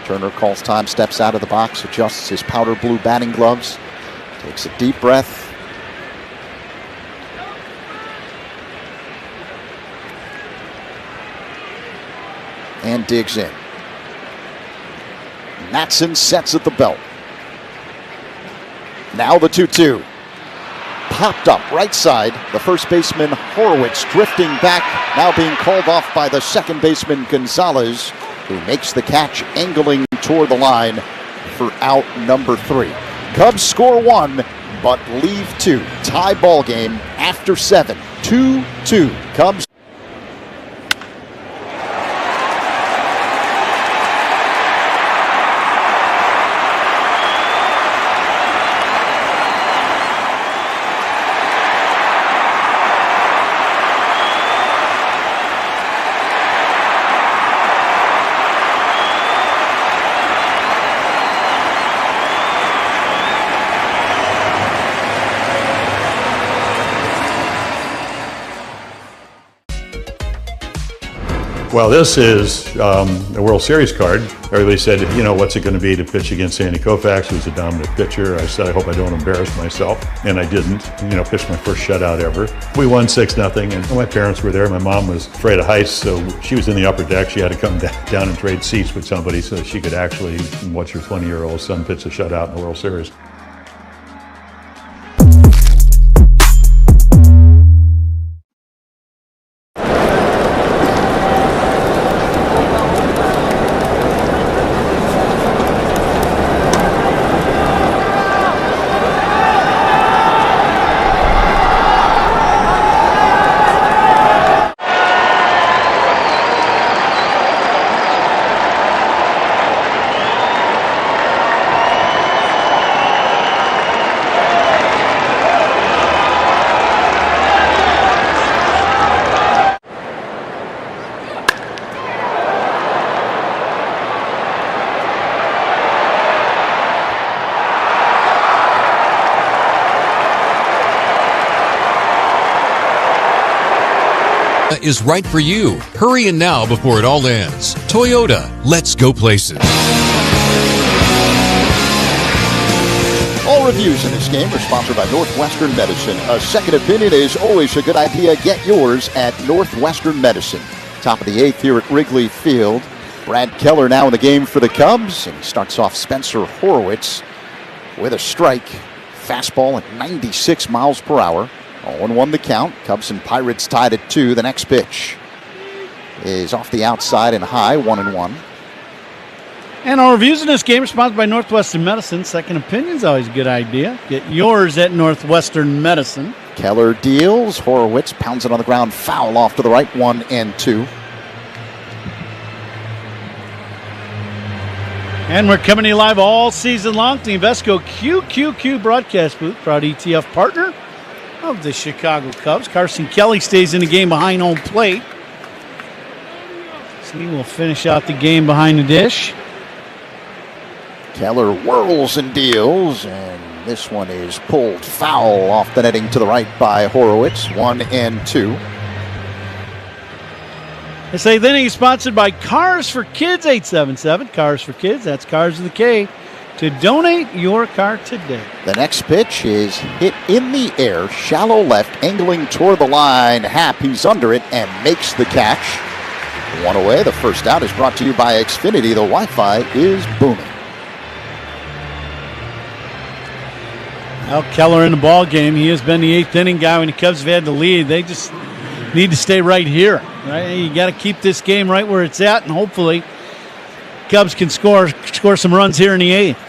Turner calls time, steps out of the box, adjusts his powder blue batting gloves, takes a deep breath. And digs in. Matson sets at the belt. Now the 2-2. Popped up right side. The first baseman Horowitz drifting back, now being called off by the second baseman Gonzalez, who makes the catch, angling toward the line for out number 3. Cubs score 1, but leave 2. Tie ball game after 7. 2-2. Cubs. Well, this is a World Series card. Everybody said, what's it going to be to pitch against Sandy Koufax, who's a dominant pitcher? I said, I hope I don't embarrass myself. And I didn't. Pitched my first shutout ever. We won 6-0, and my parents were there. My mom was afraid of heights, so she was in the upper deck. She had to come down and trade seats with somebody so that she could actually watch her 20-year-old son pitch a shutout in the World Series. Is right for you. Hurry in now before it all ends. Toyota, let's go places. All reviews in this game are sponsored by Northwestern Medicine. A second opinion is always a good idea. Get yours at Northwestern Medicine. Top of the 8th here at Wrigley Field. Brad Keller now in the game for the Cubs, and he starts off Spencer Horwitz with a strike. Fastball at 96 miles per hour. 0-1 the count. Cubs and Pirates tied at 2. The next pitch is off the outside and high, 1-1. And our reviews in this game are sponsored by Northwestern Medicine. Second opinion is always a good idea. Get yours at Northwestern Medicine. Keller deals. Horowitz pounds it on the ground. Foul off to the right, 1-2. And we're coming to you live all season long to the Invesco QQQ broadcast booth. Proud ETF partner of the Chicago Cubs. Carson Kelly stays in the game behind home plate. So he will finish out the game behind the dish. Keller whirls and deals, and this one is pulled foul off the netting to the right by Horowitz. 1-2. This 8th inning is sponsored by Cars for Kids 877. Cars for Kids, that's Cars with a K. To donate your car today. The next pitch is hit in the air, shallow left, angling toward the line. Happ, he's under it and makes the catch. One away. The first out is brought to you by Xfinity. The Wi-Fi is booming. Well, Keller in the ball game. He has been the 8th inning guy when the Cubs have had the lead. They just need to stay right here. Right? You got to keep this game right where it's at, and hopefully Cubs can score some runs here in the 8th.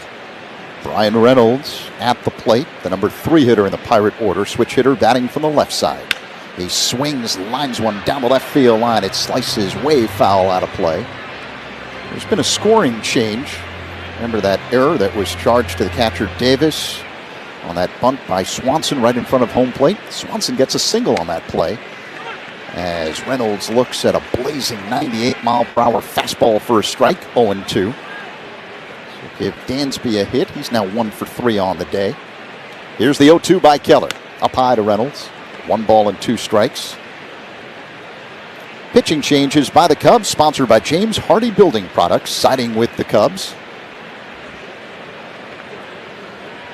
Brian Reynolds at the plate, the number 3 hitter in the Pirate order, switch hitter batting from the left side. He swings, lines one down the left field line. It slices way foul out of play. There's been a scoring change. Remember that error that was charged to the catcher Davis on that bunt by Swanson right in front of home plate. Swanson gets a single on that play as Reynolds looks at a blazing 98-mile-per-hour fastball for a strike, 0-2. Give Dansby a hit. He's now 1 for 3 on the day. Here's the 0-2 by Keller. Up high to Reynolds. 1 ball and 2 strikes. Pitching changes by the Cubs, sponsored by James Hardy Building Products, siding with the Cubs.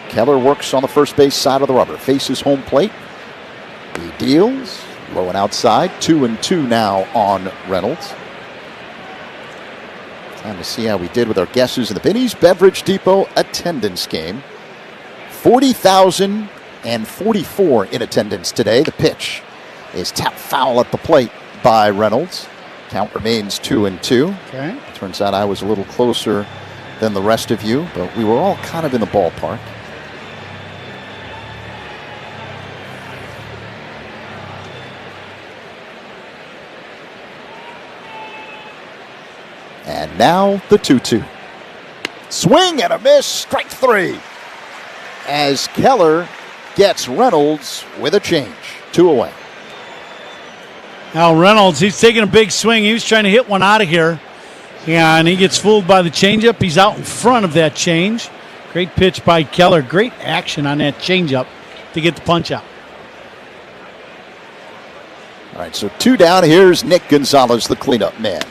Keller works on the first base side of the rubber. Faces home plate. He deals. Low and outside. 2-2 now on Reynolds. Time to see how we did with our guesses in the Binny's Beverage Depot attendance game. 40,044 in attendance today. The pitch is tapped foul at the plate by Reynolds. Count remains 2-2. Okay. Turns out I was a little closer than the rest of you, but we were all kind of in the ballpark. And now the 2-2. Swing and a miss, strike 3. As Keller gets Reynolds with a change. 2 away. Now Reynolds, he's taking a big swing. He was trying to hit one out of here. And he gets fooled by the changeup. He's out in front of that change. Great pitch by Keller. Great action on that changeup to get the punch out. All right, so 2 down. Here's Nick Gonzalez, the cleanup man.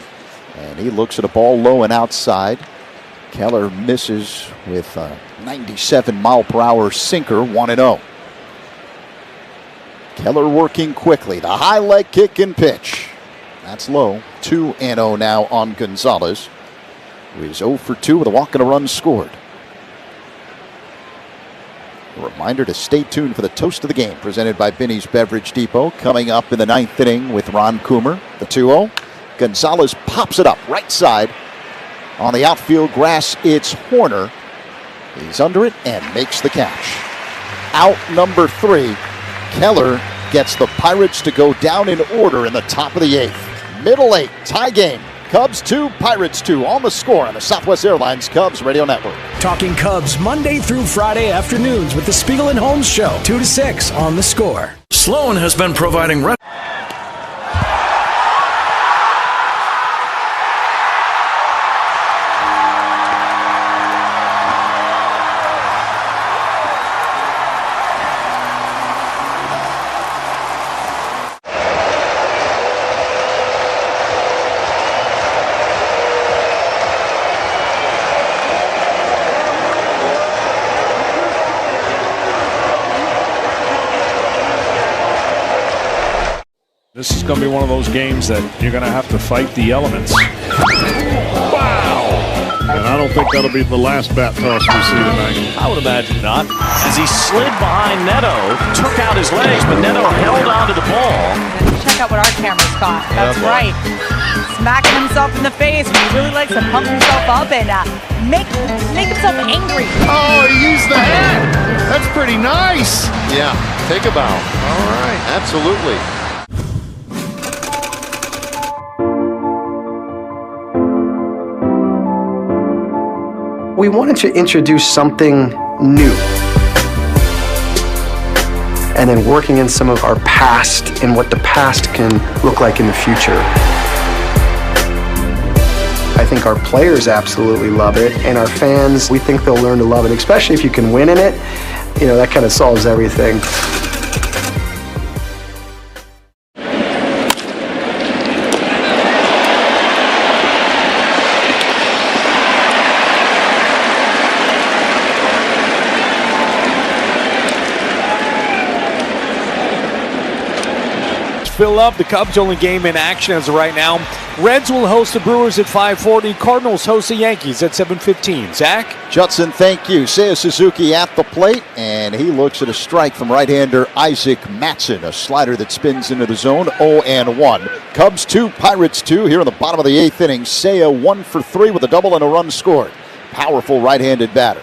And he looks at a ball low and outside. Keller misses with a 97-mile-per-hour sinker, 1-0. Keller working quickly. The high leg kick and pitch. That's low. 2-0 now on Gonzalez, who is 0 for 2 with a walk and a run scored. A reminder to stay tuned for the toast of the game, presented by Binny's Beverage Depot, coming up in the 9th inning with Ron Coomer. The 2-0. Gonzalez pops it up right side. On the outfield grass, it's Horner. He's under it and makes the catch. Out number 3. Keller gets the Pirates to go down in order in the top of the 8th. Middle 8, tie game. Cubs 2, Pirates 2 on the Score on the Southwest Airlines Cubs Radio Network. Talking Cubs Monday through Friday afternoons with the Spiegel and Holmes Show, 2 to 6 on the Score. Sloan has been providing This is going to be one of those games that you're going to have to fight the elements. Wow! And I don't think that'll be the last bat toss we see tonight. I would imagine not. As he slid behind Neto, took out his legs, but Neto held onto the ball. Check out what our cameras caught. That's right. Smacking himself in the face. He really likes to pump himself up and make himself angry. Oh, he used the hat. That's pretty nice. Yeah, take a bow. All right, absolutely. We wanted to introduce something new. And then working in some of our past and what the past can look like in the future. I think our players absolutely love it, and our fans, we think they'll learn to love it, especially if you can win in it. You know, that kind of solves everything. Fill up. The Cubs' only game in action as of right now. Reds will host the Brewers at 5:40. Cardinals host the Yankees at 7:15. Zach? Judson, thank you. Seiya Suzuki at the plate, and he looks at a strike from right-hander Isaac Matson, a slider that spins into the zone, 0-1. Cubs 2, Pirates 2 here in the bottom of the 8th inning. Seiya 1 for 3 with a double and a run scored. Powerful right-handed batter.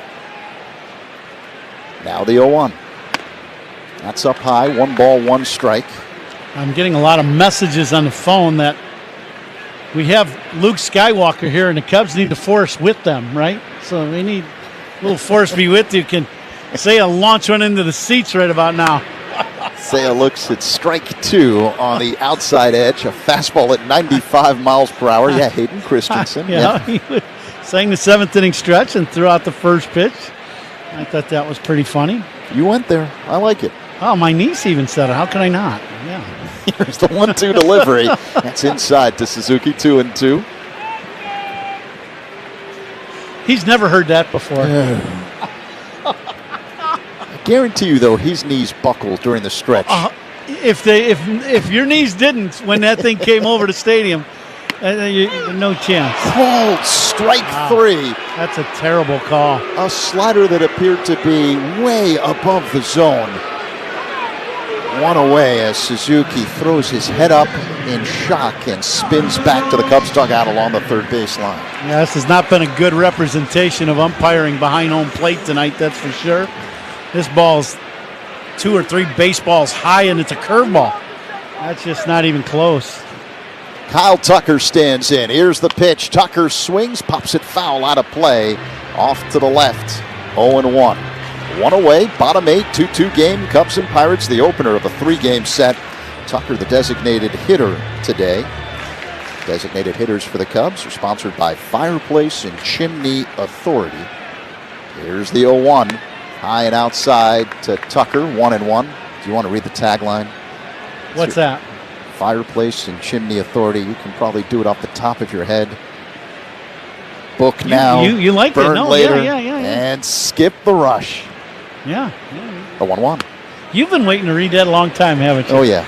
Now the 0-1. That's up high, 1 ball, 1 strike. I'm getting a lot of messages on the phone that we have Luke Skywalker here, and the Cubs need the force with them, right? So they need a little force be with you. Can Seiya launch one into the seats right about now? Seiya looks at strike 2 on the outside edge. A fastball at 95 miles per hour. Yeah, Hayden Christensen. He sang the 7th inning stretch and threw out the first pitch. I thought that was pretty funny. You went there. I like it. Oh, my niece even said it. How could I not? Yeah. Here's the 1-2 delivery. That's inside to Suzuki, 2-2. He's never heard that before. I guarantee you, though, his knees buckled during the stretch. If your knees didn't when that thing came over the stadium, no chance. Called strike 3. That's a terrible call. A slider that appeared to be way above the zone. 1 away as Suzuki throws his head up in shock and spins back to the Cubs dugout along the third base line. Yeah, this has not been a good representation of umpiring behind home plate tonight, that's for sure. This ball's 2 or 3 baseballs high, and it's a curveball. That's just not even close. Kyle Tucker stands in. Here's the pitch. Tucker swings, pops it foul out of play. Off to the left. 0-1. 1 away, bottom 8, 2-2 game. Cubs and Pirates, the opener of a 3-game set. Tucker, the designated hitter today. Designated hitters for the Cubs are sponsored by Fireplace and Chimney Authority. Here's the 0-1. High and outside to Tucker, 1-1. Do you want to read the tagline? What's that? Fireplace and Chimney Authority. You can probably do it off the top of your head. Book now. You like burn it? No, later, yeah. and skip the rush. Yeah. The 1-1. You've been waiting to read that a long time, haven't you? Oh, yeah.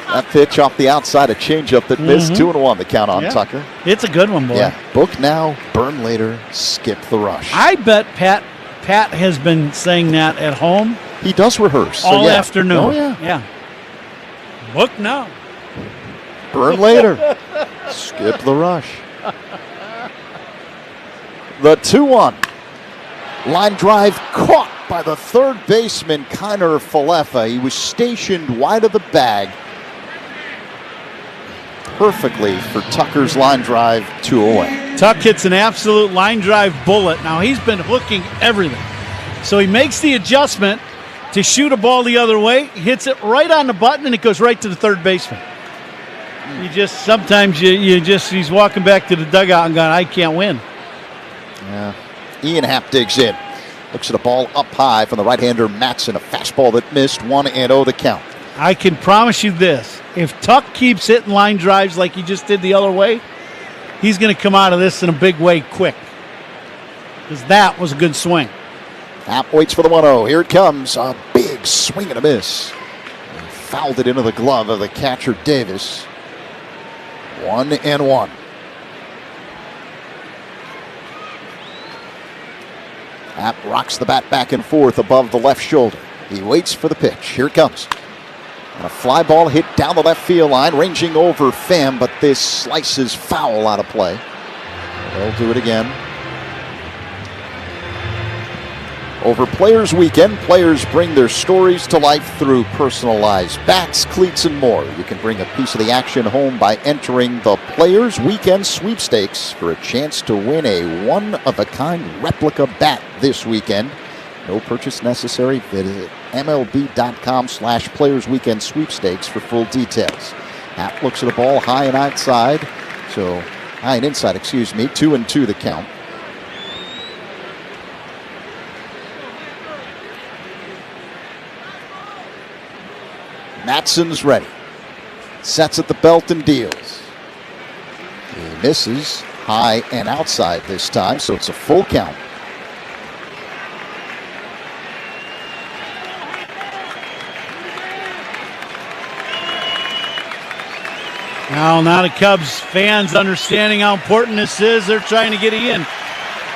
That pitch off the outside, a changeup that missed. 2-1 the count on Tucker. It's a good one, boy. Yeah. Book now, burn later, skip the rush. I bet Pat has been saying that at home. He does rehearse. All afternoon. Oh, yeah. Yeah. Book now. Burn later. Skip the rush. The 2-1. Line drive caught by the third baseman, Kiner Falefa. He was stationed wide of the bag perfectly for Tucker's line drive 2 away. Tuck hits an absolute line drive bullet. Now, he's been hooking everything. So he makes the adjustment to shoot a ball the other way, hits it right on the button, and it goes right to the third baseman. Sometimes he's walking back to the dugout and going, I can't win. Yeah. Ian Happ digs in. Looks at a ball up high from the right-hander Matson. A fastball that missed. 1-0 the count. I can promise you this. If Tuck keeps hitting line drives like he just did the other way, he's going to come out of this in a big way quick. Because that was a good swing. Happ waits for the 1-0. Here it comes. A big swing and a miss. And fouled it into the glove of the catcher Davis. 1-1. Happ rocks the bat back and forth above the left shoulder. He waits for the pitch. Here it comes. And a fly ball hit down the left field line, ranging over Pham, but this slices foul out of play. They'll do it again. Over Players Weekend, players bring their stories to life through personalized bats, cleats, and more. You can bring a piece of the action home by entering the Players Weekend Sweepstakes for a chance to win a one-of-a-kind replica bat this weekend. No purchase necessary. Visit MLB.com/Players Weekend Sweepstakes for full details. Happ looks at a ball high and inside. 2-2 the count. Matson's ready. Sets at the belt and deals. He misses high and outside this time, so it's a full count. Now the Cubs fans understanding how important this is. They're trying to get in. A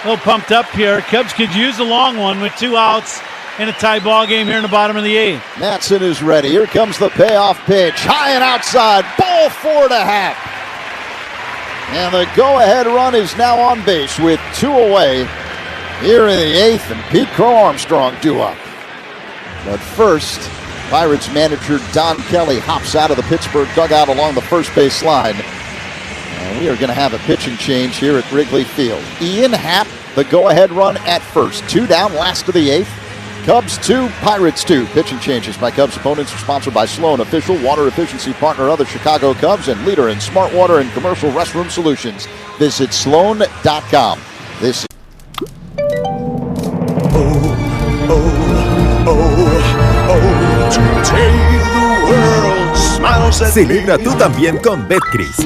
little pumped up here. Cubs could use a long one with 2 outs in a tie ball game here in the bottom of the 8th. Matson is ready. Here comes the payoff pitch. High and outside. Ball 4 to Happ. And the go-ahead run is now on base with 2 away here in the 8th, and Pete Crow Armstrong due up. But first, Pirates manager Don Kelly hops out of the Pittsburgh dugout along the first base line. And we are going to have a pitching change here at Wrigley Field. Ian Happ, the go-ahead run at first. 2 down, last of the 8th. Cubs 2, Pirates 2. Pitching changes by Cubs opponents are sponsored by Sloan, official water efficiency partner of the Chicago Cubs and leader in smart water and commercial restroom solutions. Visit sloan.com. This Celebra tú también con Betcris.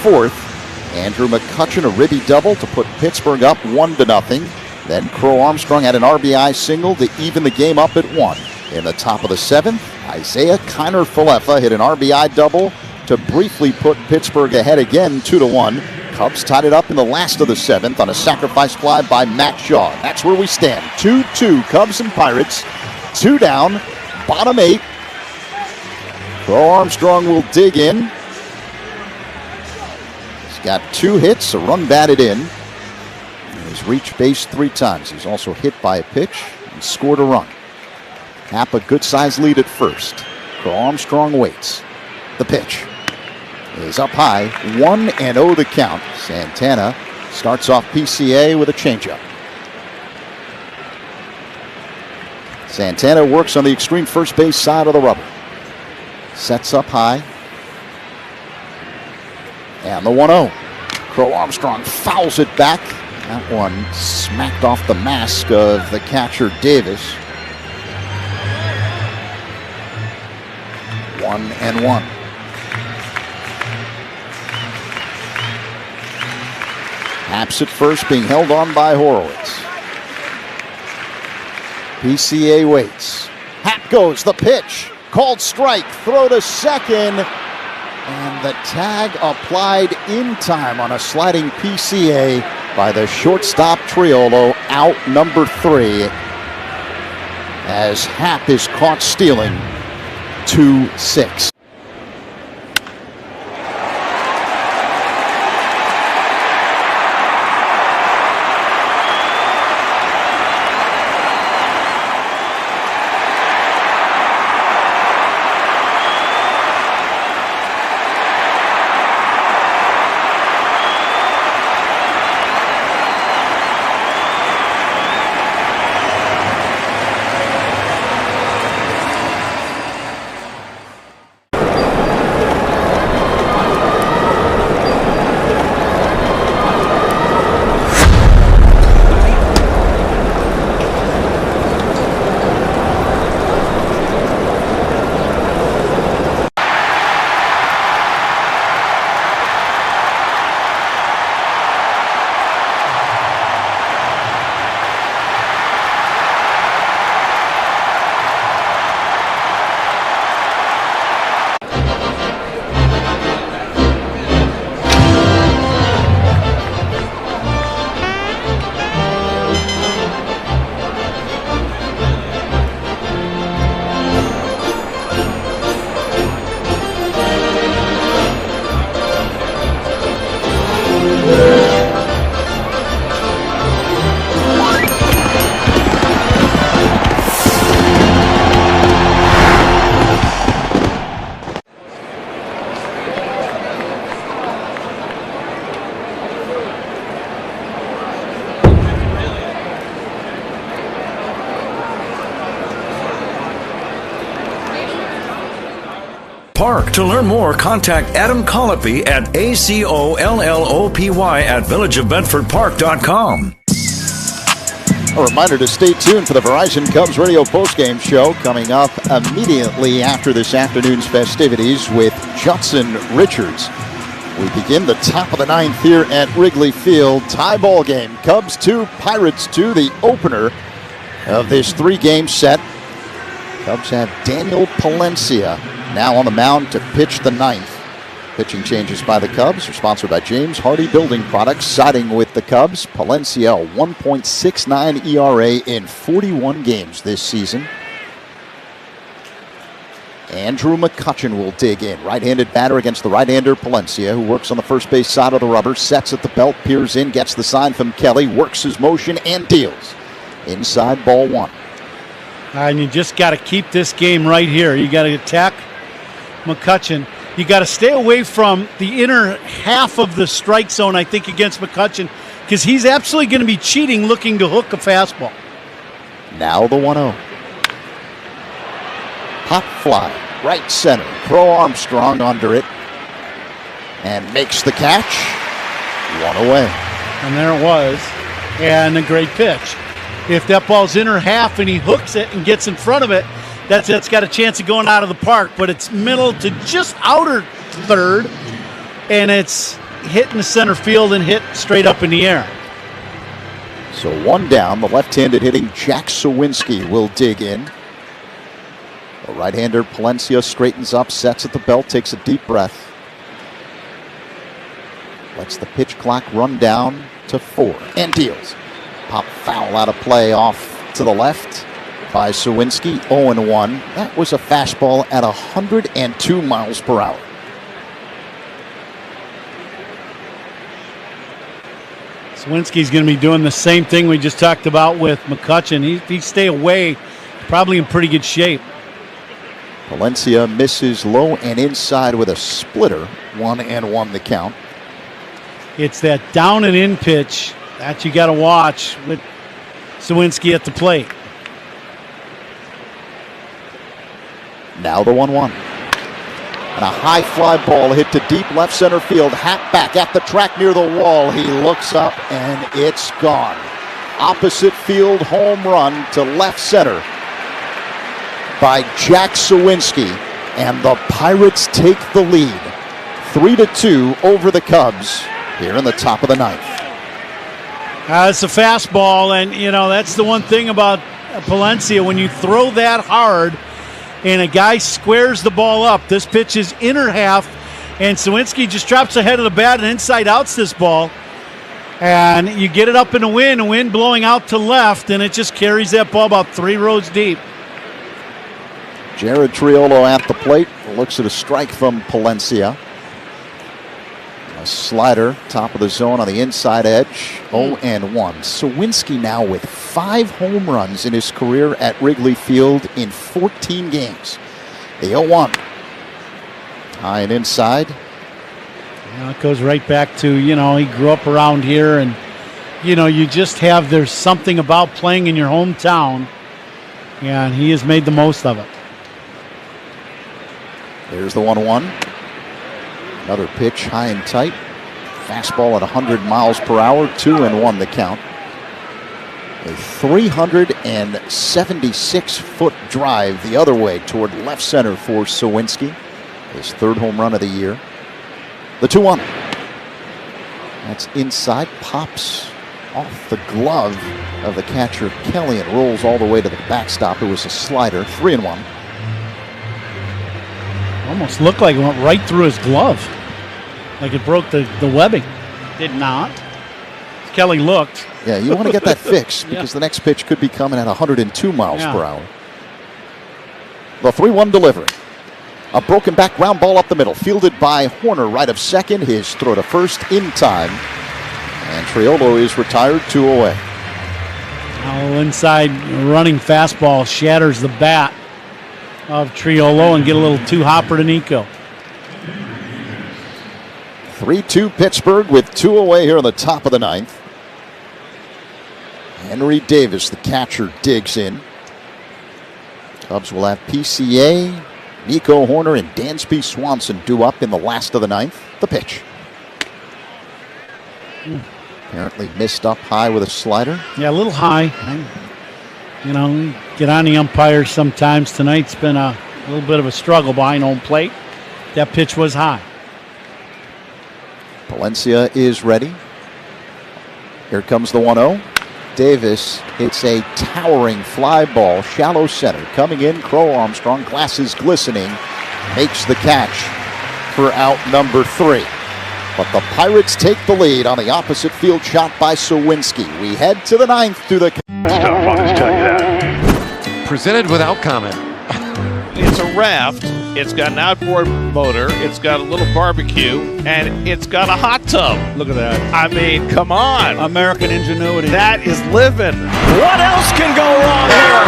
fourth. Andrew McCutchen, a ribby double to put Pittsburgh up 1-0. Then Crow Armstrong had an RBI single to even the game up at 1. In the top of the 7th, Isaiah Kiner-Falefa hit an RBI double to briefly put Pittsburgh ahead again 2-1. Cubs tied it up in the last of the 7th on a sacrifice fly by Matt Shaw. That's where we stand. 2-2, Cubs and Pirates. 2 down, bottom 8. Crow Armstrong will dig in. He's got 2 hits, a run batted in. He's reached base 3 times. He's also hit by a pitch and scored a run. Happ a good-sized lead at first. Crow Armstrong waits. The pitch is up high. 1-0 the count. Santana starts off PCA with a changeup. Santana works on the extreme first base side of the rubber. Sets up high. And the 1-0. Crow Armstrong fouls it back. That one smacked off the mask of the catcher Davis. 1-1. Haps at first, being held on by Horowitz. PCA waits. Happ goes, the pitch. Called strike, throw to second. And the tag applied in time on a sliding PCA by the shortstop Triolo, out number 3. As Happ is caught stealing 2-6. Park. To learn more, contact Adam Colopy at ACOLLOPY at villageofbedfordpark.com. A reminder to stay tuned for the Verizon Cubs radio postgame show coming up immediately after this afternoon's festivities with Judson Richards. We begin the top of the 9th here at Wrigley Field. Tie ball game. Cubs 2, Pirates 2, the opener of this 3-game set. Cubs have Daniel Palencia now on the mound to pitch the 9th. Pitching changes by the Cubs are sponsored by James Hardy Building Products, siding with the Cubs. Palencia, 1.69 ERA in 41 games this season. Andrew McCutchen will dig in. Right-handed batter against the right-hander Palencia, who works on the first base side of the rubber, sets at the belt, peers in, gets the sign from Kelly, works his motion, and deals. Inside, ball 1. And you just got to keep this game right here. You got to attack McCutchen. You got to stay away from the inner half of the strike zone, I think, against McCutchen, because he's absolutely going to be cheating, looking to hook a fastball. Now the 1-0. Pop fly, right center. Crow Armstrong under it, and makes the catch. 1 away. And there it was, and a great pitch. If that ball's inner half and he hooks it and gets in front of it, that's got a chance of going out of the park, but it's middle to just outer third, and it's hit in the center field and hit straight up in the air. So one down. The left-handed hitting Jack Sawinski will dig in. The right-hander Palencia straightens up, sets at the belt, takes a deep breath. Lets the pitch clock run down to 4 and deals. Pop foul out of play off to the left by Sawinski, 0-1. That was a fastball at 102 miles per hour. Sawinski's going to be doing the same thing we just talked about with McCutchen. If he stay away, probably in pretty good shape. Palencia misses low and inside with a splitter. 1-1 the count. It's that down and in pitch that you got to watch with Sawinski at the plate. Now the 1-1. And a high fly ball hit to deep left center field. Hat back at the track near the wall. He looks up and it's gone. Opposite field home run to left center by Jack Sawinski. And the Pirates take the lead. 3-2 over the Cubs here in the top of the ninth. It's a fastball, and that's the one thing about Palencia. When you throw that hard and a guy squares the ball up, this pitch is inner half, and Sawinski just drops ahead of the bat and inside outs this ball. And you get it up in the wind blowing out to left, and it just carries that ball about 3 rows deep. Jared Triolo at the plate, looks at a strike from Palencia. A slider, top of the zone on the inside edge, 0-1. Sawinski now with 5 home runs in his career at Wrigley Field in 14 games. The 0-1. High and inside. It goes right back to, he grew up around here, and, you just there's something about playing in your hometown, and he has made the most of it. There's the 1-1. Another pitch, high and tight. Fastball at 100 miles per hour, 2-1 the count. A 376-foot drive the other way toward left center for Sawinski. His 3rd home run of the year. The 2-1. That's inside, pops off the glove of the catcher Kelly and rolls all the way to the backstop. It was a slider, 3-1. Almost looked like it went right through his glove. Like it broke the webbing. Did not. Kelly looked. Yeah, you want to get that fixed because the next pitch could be coming at 102 miles per hour. The 3-1 delivery. A broken back ground ball up the middle. Fielded by Horner, right of second. His throw to first in time. And Triolo is retired, 2 away. Now inside running fastball shatters the bat of Triolo and get a little two-hopper to Nico. 3-2 Pittsburgh with 2 away here in the top of the ninth. Henry Davis, the catcher, digs in. Cubs will have PCA, Nico Horner, and Dansby Swanson due up in the last of the ninth. The pitch. Apparently missed up high with a slider. Yeah, a little high. Get on the umpires sometimes. Tonight's been a little bit of a struggle behind home plate. That pitch was high. Palencia is ready. Here comes the 1-0. Davis hits a towering fly ball, shallow center. Coming in, Crow Armstrong, glasses glistening, makes the catch for out number 3. But the Pirates take the lead on the opposite field shot by Sawinski. We head to the ninth to the... I'll just tell you that. Presented without comment. It's a raft. It's got an outboard motor. It's got a little barbecue, and it's got a hot tub. Look at that. I mean, come on. American ingenuity. That is living. What else can go wrong here?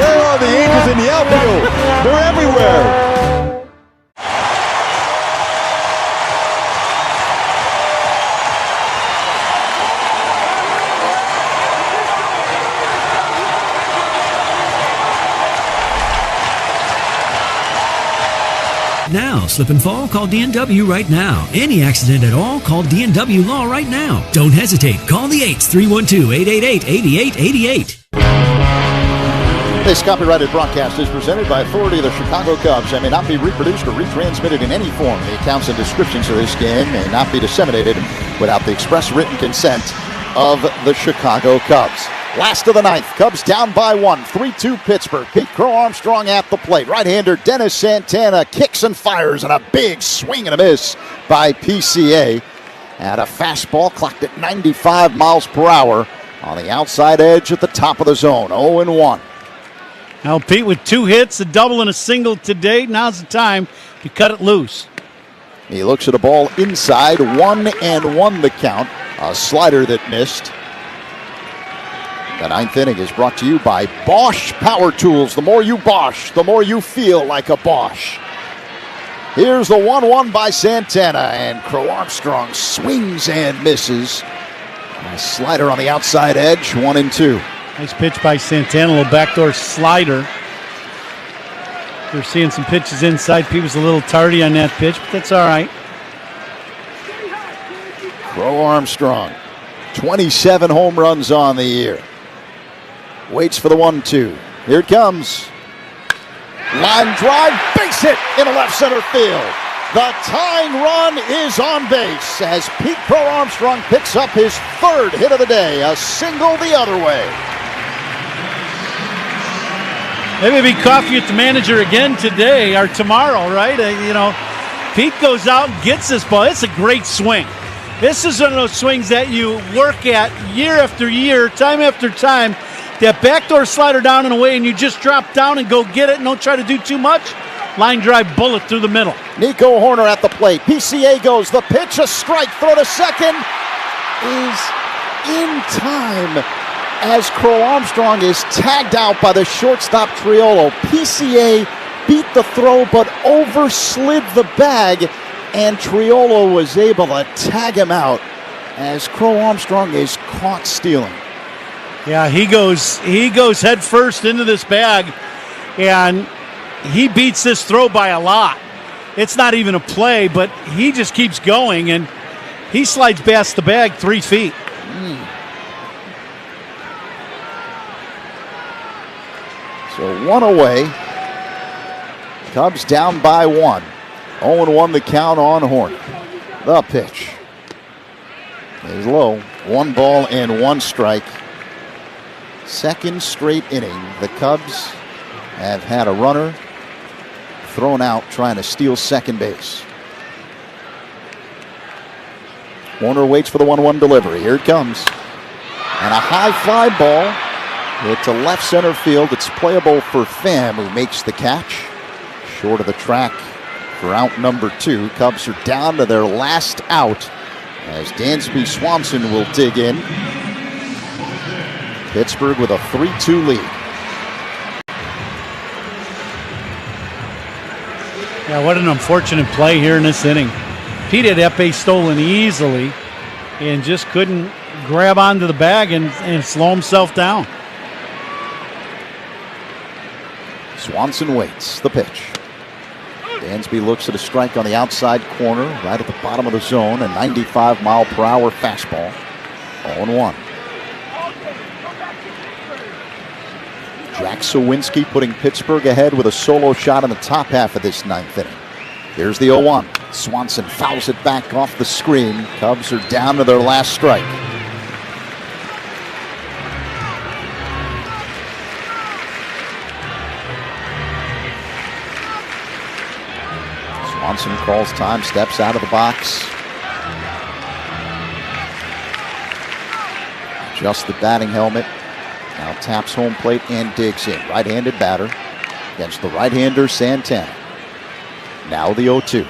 Where are the Angels in the outfield? They're everywhere. Now, slip and fall, call DNW right now. Any accident at all, call DNW Law right now. Don't hesitate. Call the 8s, 312-888-8888. This copyrighted broadcast is presented by authority of the Chicago Cubs and may not be reproduced or retransmitted in any form. The accounts and descriptions of this game may not be disseminated without the express written consent of the Chicago Cubs. Last of the ninth, Cubs down by 1, 3-2 Pittsburgh. Pete Crow Armstrong at the plate. Right-hander Dennis Santana kicks and fires, and a big swing and a miss by PCA. And a fastball clocked at 95 miles per hour on the outside edge at the top of the zone. 0-1. Now Pete with 2 hits, a double and a single today. Now's the time to cut it loose. He looks at a ball inside, 1-1 the count. A slider that missed. The ninth inning is brought to you by Bosch Power Tools. The more you Bosch, the more you feel like a Bosch. Here's the 1-1 by Santana, and Crow Armstrong swings and misses. A slider on the outside edge, 1-2. Nice pitch by Santana, a little backdoor slider. They're seeing some pitches inside. Pete was a little tardy on that pitch, but that's all right. Crow Armstrong, 27 home runs on the year. Waits for the 1-2. Here it comes. Line drive, base hit in left center field. The tying run is on base as Pete Crow Armstrong picks up his 3rd hit of the day, a single the other way. Maybe be coffee with the manager again today or tomorrow, right? Pete goes out and gets this ball. It's a great swing. This is one of those swings that you work at year after year, time after time. That backdoor slider down and away, and you just drop down and go get it and don't try to do too much. Line drive bullet through the middle. Nico Horner at the plate. PCA goes. The pitch, a strike. Throw to second is in time as Crow Armstrong is tagged out by the shortstop Triolo. PCA beat the throw but overslid the bag, and Triolo was able to tag him out as Crow Armstrong is caught stealing. Yeah, he goes head first into this bag, and he beats this throw by a lot. It's not even a play, but he just keeps going, and he slides past the bag 3 feet. So 1 away. Cubs down by 1. 0-1 the count on Horner. The pitch is low. 1 ball and 1 strike. Second straight inning. The Cubs have had a runner thrown out trying to steal second base. Warner waits for the 1-1 delivery. Here it comes. And a high fly ball hit to left center field. It's playable for Pham, who makes the catch. Short of the track for out number 2. Cubs are down to their last out as Dansby Swanson will dig in. Pittsburgh with a 3-2 lead. Yeah, what an unfortunate play here in this inning. Pete had that base stolen easily and just couldn't grab onto the bag and slow himself down. Swanson waits. The pitch. Dansby looks at a strike on the outside corner, right at the bottom of the zone, a 95-mile-per-hour fastball. 0-1. Jack Sawinski putting Pittsburgh ahead with a solo shot in the top half of this 9th inning. Here's the 0-1. Swanson fouls it back off the screen. Cubs are down to their last strike. Swanson calls time, steps out of the box. Adjusts the batting helmet. Now taps home plate and digs in. Right-handed batter against the right-hander Santana. Now the 0-2.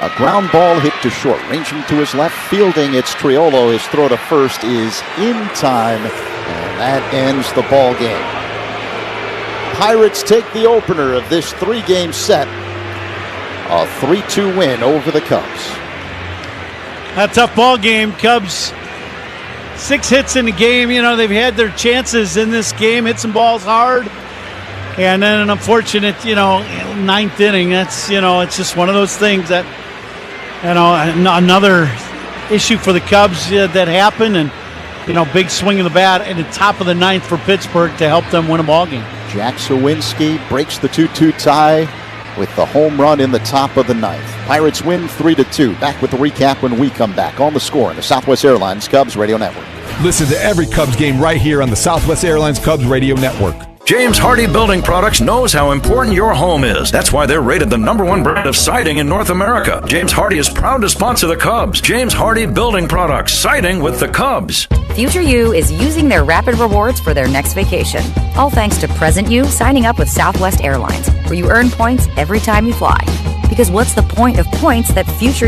A ground ball hit to short. Ranging to his left, fielding. It's Triolo. His throw to first is in time. And that ends the ball game. Pirates take the opener of this 3-game set. A 3-2 win over the Cubs. A tough ball game. Cubs 6 hits in the game. They've had their chances in this game. Hit some balls hard. And then an unfortunate, 9th inning. That's, it's just one of those things that, another issue for the Cubs that happened. And big swing of the bat in the top of the ninth for Pittsburgh to help them win a ball game. Jack Sawinski breaks the 2-2 tie with the home run in the top of the ninth. Pirates win 3-2. Back with the recap when we come back on The Score in the Southwest Airlines Cubs Radio Network. Listen to every Cubs game right here on the Southwest Airlines Cubs Radio Network. James Hardie Building Products knows how important your home is. That's why they're rated the #1 brand of siding in North America. James Hardie is proud to sponsor the Cubs. James Hardie Building Products, siding with the Cubs. Future You is using their rapid rewards for their next vacation. All thanks to present you signing up with Southwest Airlines, where you earn points every time you fly. Because what's the point of points that future